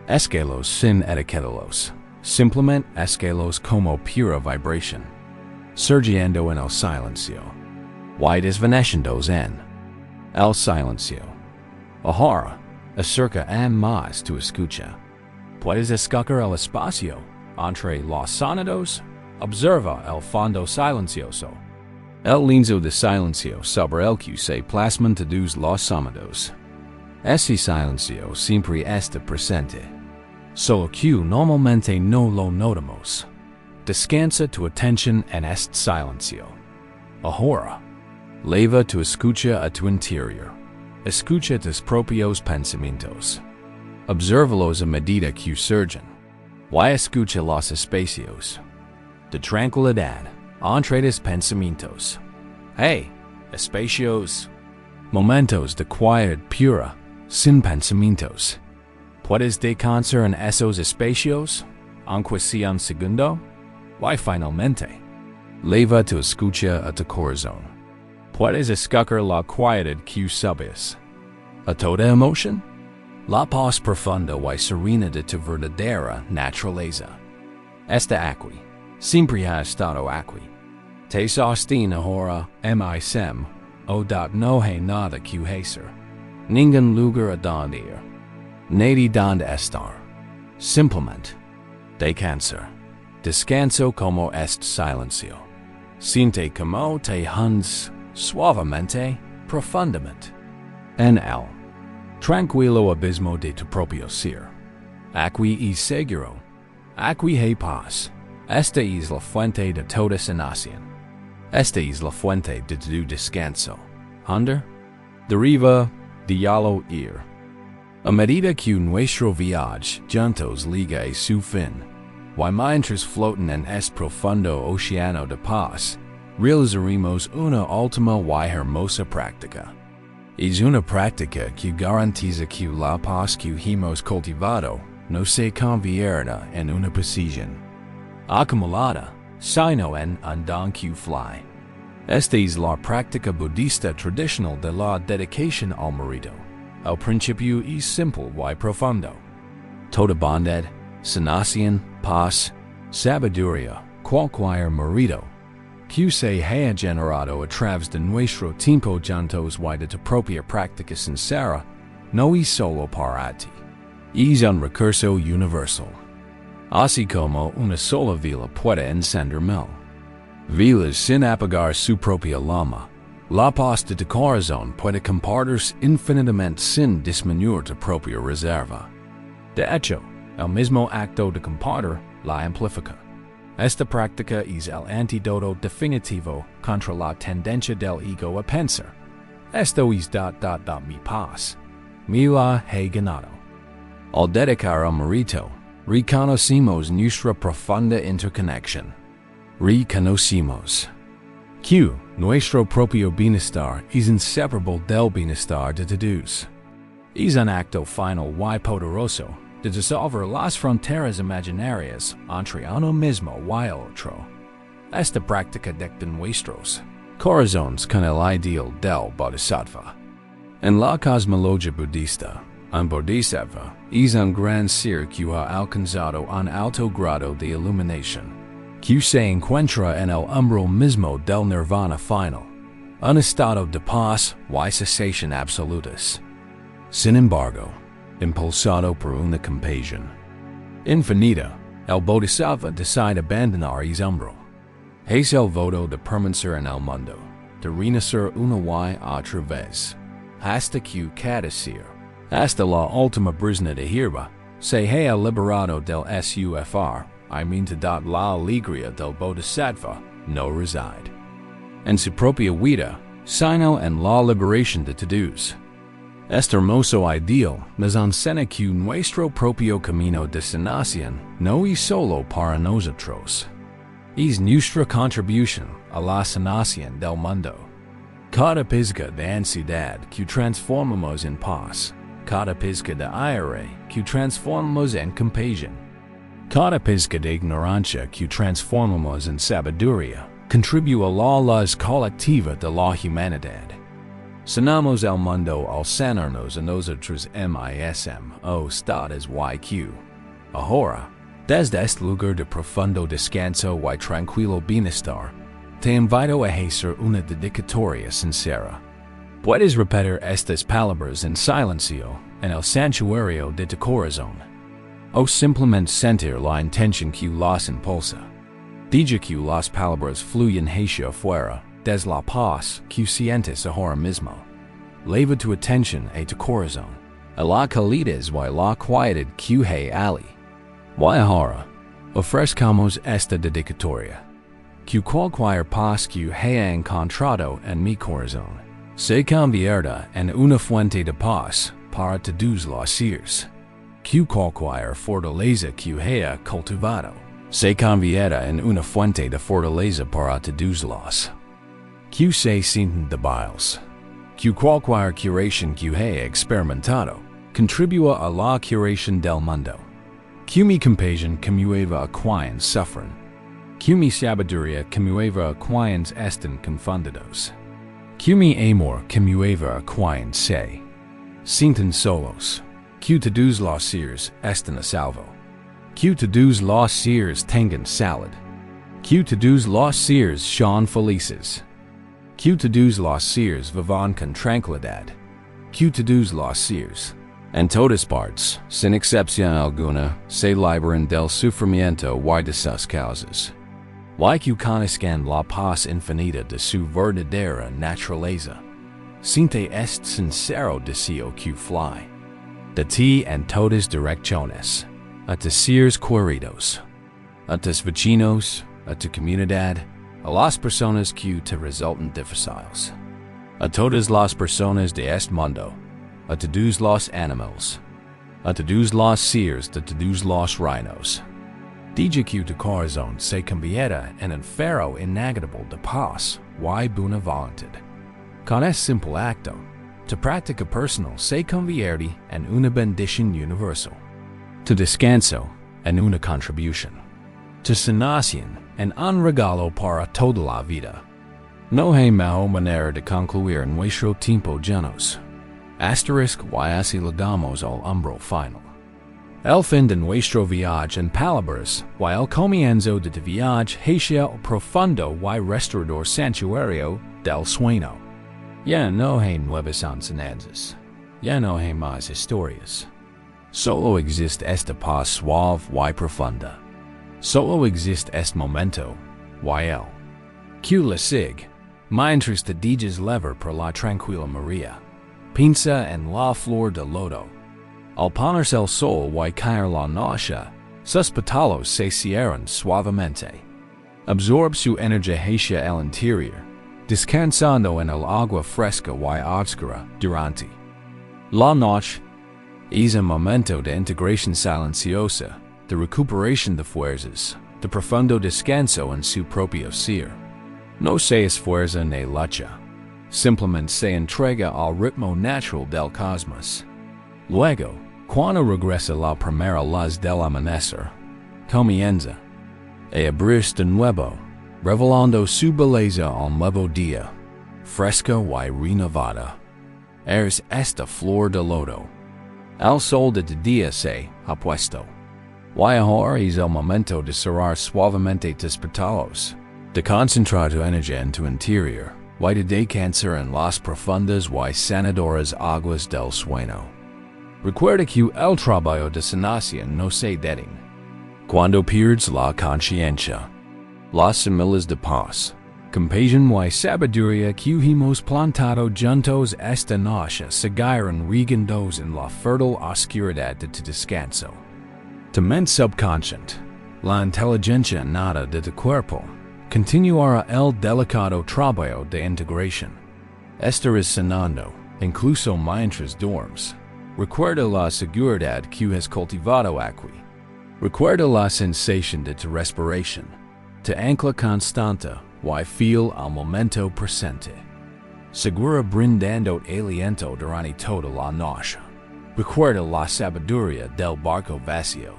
Esquelos sin etiquetarlos, simplemente esquelos como pura vibración. Surgiendo en el silencio. Y desvaneciéndose en el silencio. Ahora, acerca más tu escucha. Puedes escuchar el espacio entre los sonidos. Observa el fondo silencioso. El lienzo de silencio sobre el que se plasman todos los sonidos. Ese silencio siempre está presente, solo que normalmente no lo notamos. Descansa tu atención en este silencio. Ahora, leva tu escucha a tu interior. Escucha tus propios pensamientos. Obsérvalos a medida que surgen. Y escucha los espacios de tranquilidad entre tus pensamientos. Hey, espacios. Momentos de quietud pura, sin pensamientos. ¿Puedes descansar en esos espacios, aunque sea un segundo? Y finalmente, leva tu escucha a tu corazón. ¿Puedes escuchar la quietud que subes a toda emoción? La paz profunda y serena de tu verdadera naturaleza. Está aquí. Siempre ha estado aquí. Te sostiene ahora mismo, no hay nada que hacer. Ningún lugar a donde ir. Nadie donde estar. Simplemente, descansar. Descanso como este silencio. Siente como te hundes suavemente, profundamente. En el tranquilo abismo de tu propio ser. Aquí es seguro. Aquí hay paz. Esta es la fuente de toda sanación. Esta es la fuente de tu descanso. Under? Deriva, diálogo ir. A medida que nuestro viaje juntos liga a su fin, y mientras flotan en este profundo océano de paz, realizaremos una última y hermosa práctica. Es una práctica que garantiza que la paz que hemos cultivado no se convierta en una posición acumulada, sino en un don que fly. Esta es la práctica budista tradicional de la dedicación al marido. El principio es simple y profundo. Toda bondad, sanación, paz, sabiduría, cualquier marido que se haya generado a través de nuestro tiempo juntos y de tu propia práctica sincera, no es solo para ti. Es un recurso universal. Así como una sola vela puede encender mil velas sin apagar su propia llama, la paz de tu corazón puede compartirse infinitamente sin disminuir tu propia reserva. De hecho, el mismo acto de compartir la amplifica. Esta práctica es el antídoto definitivo contra la tendencia del ego a pensar. Esto es mi paz. Me la he ganado. Al dedicar al marito, reconocemos nuestra profunda interconexión. Reconocemos que nuestro propio bienestar es inseparable del bienestar de todos. Es un acto final y poderoso de disolver las fronteras imaginarias entre uno mismo y el otro. Esta práctica dicta nuestros corazones con el ideal del bodhisattva. En la cosmología budista, un bodhisattva es un gran ser que ha alcanzado un alto grado de iluminación, que se encuentra en el umbral mismo del nirvana final, un estado de paz y cesación absolutas. Sin embargo, impulsado por una compasión infinita, el bodhisattva decide abandonar ese umbral. Es el voto de permanecer en el mundo, de renacer una y otra vez, hasta que cada ser, hasta la última brisna de hierba, se haya liberado del sufrir, la alegría del bodhisattva no reside en su propia vida, sino en la liberación de todos. Este hermoso ideal nos enseña que nuestro propio camino de sanación no es solo para nosotros. Es nuestra contribución a la sanación del mundo. Cada pizca de ansiedad que transformamos en paz, cada pizca de ira que transformamos en compasión, cada pizca de ignorancia que transformamos en sabiduría, contribuye a la luz colectiva de la humanidad. Sanamos el mundo al sanarnos a nosotros mismos estados YQ. Ahora, desde este lugar de profundo descanso y tranquilo bienestar, te invito a hacer una dedicatoria sincera. Puedes repetir estas palabras en silencio en el santuario de tu corazón, o simplemente sentir la intención que las impulsa. Deja que las palabras fluyan hacia afuera, desde la paz que sientes ahora mismo. Leva tu atención a tu corazón, a la calidez y la quietud que hay allí. Y ahora, ofrezcamos esta dedicatoria. Que cualquier paz que haya encontrado en mi corazón se convierta en una fuente de paz para todos los seres. Que cualquier fortaleza que haya cultivado se convierta en una fuente de fortaleza para todos los que se sienten débiles. Que cualquier curación que haya experimentado contribuya a la curación del mundo. Que mi compasión conmueva a quienes sufren. Que mi sabiduría conmueva a quienes están confundidos. Que mi amor conmueva a quienes se sienten solos. Que todos los seres estén a salvo. Que todos los seres tengan salud. Que todos los seres sean felices. Que todos los seres vivan con tranquilidad. Que todos los seres, en todas partes, sin excepción alguna, se liberen del sufrimiento y de sus causas. Y que conozcan la paz infinita de su verdadera naturaleza. Siente este sincero deseo que fly de ti en todas direcciones, a tus seres queridos, a tus vecinos, a tu comunidad, a las personas que te resultan difíciles, a todas las personas de este mundo, a todos los animales, a todos los seres de todos los reinos. Deja que tu corazón se convierta en un faro inagotable de paz y buena voluntad. Con este simple acto, tu práctica personal se convierte en una bendición universal, tu descanso en una contribución, tu sanación en un regalo para toda la vida. No hay mejor manera de concluir nuestro tiempo llenos. Asterisk y así le damos al umbral final. El fin de nuestro viaje en palabras y el comienzo de tu viaje hacia el profundo y restaurador santuario del sueño. Ya no hay nuevas enseñanzas. Ya no hay más historias. Solo existe esta paz suave y profunda. Solo existe este momento y él. Que le sigue, mientras te dejas levar por la tranquila María. Piensa en la flor de loto. Al ponerse el sol y caer la noche, sus pétalos se cierran suavemente. Absorbe su energía hacia el interior, descansando en el agua fresca y oscura durante la noche. Es un momento de integración silenciosa, de recuperación de fuerzas, de profundo descanso en su propio ser. No se esfuerza ni lucha, simplemente se entrega al ritmo natural del cosmos. Luego, cuando regresa la primera luz del amanecer, comienza a abrirse de nuevo, revelando su belleza al nuevo día, fresca y renovada. Eres esta flor de loto. El sol de tu día se ha puesto. Y ahora es el momento de cerrar suavemente tus pétalos, de concentrar tu energía en tu interior, y de descansar en las profundas y sanadoras aguas del sueño. Recuerda que el trabajo de sanación no se detiene. Cuando pierdes la conciencia, las semillas de paz, compasión y sabiduría que hemos plantado juntos esta noche seguirán regando en la fértil oscuridad de tu descanso. Tu mente subconsciente, la inteligencia innata de tu cuerpo, continuará el delicado trabajo de integración. Estarás sanando, incluso mientras duermes. Recuerda la seguridad que has cultivado aquí. Recuerda la sensación de tu respiración, tu ancla constante y fiel al momento presente. Segura brindando aliento durante toda la noche. Recuerda la sabiduría del barco vacío.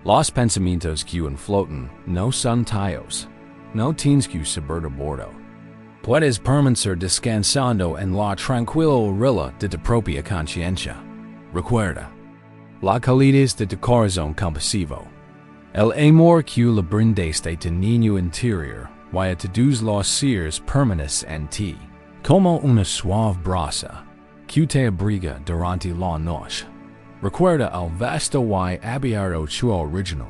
Los pensamientos que flotan no son tuyos. No tienes que subir a bordo. Puedes permanecer descansando en la tranquila orilla de tu propia conciencia. Recuerda, la calidez de tu corazón compasivo, el amor que le brindaste a tu niño interior y a todos los seres permanece en ti, como una suave brasa que te abriga durante la noche. Recuerda el vasto y abierto chu original.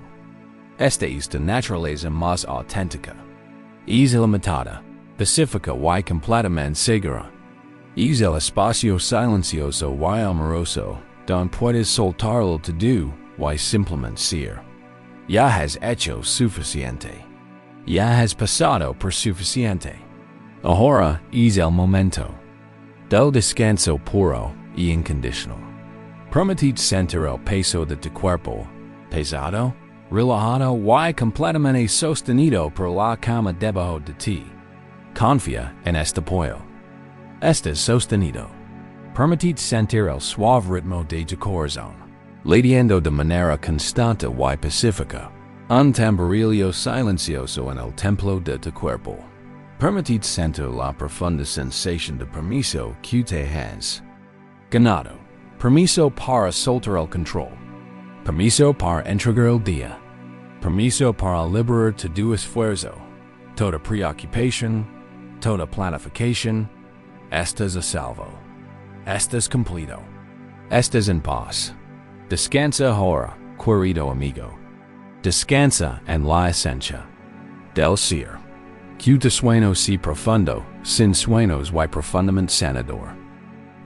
Esta es tu naturaleza más auténtica. Es ilimitada, pacífica y completamente segura. Es el espacio silencioso y amoroso donde puedes soltarlo todo y simplemente ser. Ya has hecho suficiente. Ya has pasado por suficiente. Ahora es el momento del descanso puro y incondicional. Permitid sentir el peso de tu cuerpo, pesado, relajado y completamente sostenido por la cama debajo de ti. Confía en este apoyo. Estás sostenido. Permitid sentir el suave ritmo de tu corazón, latiendo de manera constante y pacífica. Un tamborillo silencioso en el templo de tu cuerpo. Permitid sentir la profunda sensación de permiso que te has ganado. Permiso para soltar el control. Permiso para entregar el día. Permiso para liberar todo esfuerzo, toda preocupación, toda planificación. Estás a salvo. Estás completo. Estás en paz. Descansa ahora, querido amigo. Descansa en la esencia del ser. Que tu sueño sea profundo, sin sueños y profundamente sanador.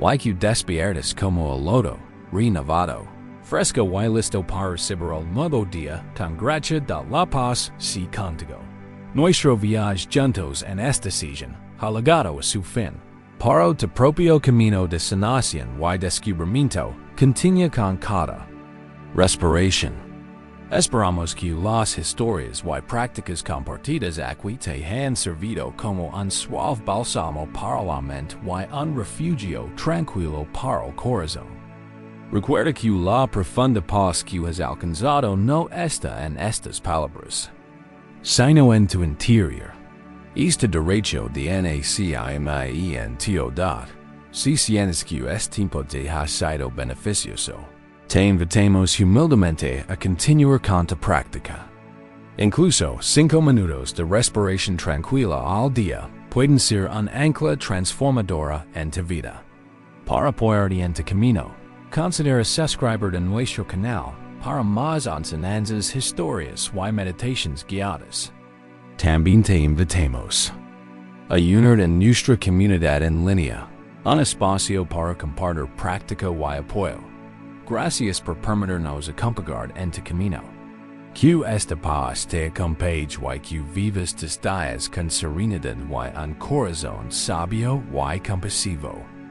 Y que despiertes como el loto, renovado, Fresca y listo para recibir el nuevo día tan gracia da la paz si contigo. Nuestro viaje juntos en esta sesión ha llegado a su fin. Para tu propio camino de sanación y descubrimiento, continúa con cada respiración. Esperamos que las historias y prácticas compartidas aquí te han servido como un suave bálsamo para la mente y un refugio tranquilo para el corazón. Recuerda que la profunda paz que has alcanzado no está en estas palabras, sino en tu interior. Este derecho de nacimiento en ciudad. Si sientes que este tiempo te ha sido beneficioso, te invitamos humildemente a continuar con tu práctica. Incluso 5 minutos de respiración tranquila al día pueden ser un ancla transformadora en tu vida. Para apoyarte en tu camino, considera suscribirte a nuestro canal para más enseñanzas, historias y meditaciones guiadas. También te invitamos a unir en nuestra comunidad en línea, un espacio para compartir práctica y apoyo. Gracias por permitirnos acompañar en tu camino. Que esta paz te acompañe y que vivas tus días con serenidad y un corazón sabio y compasivo.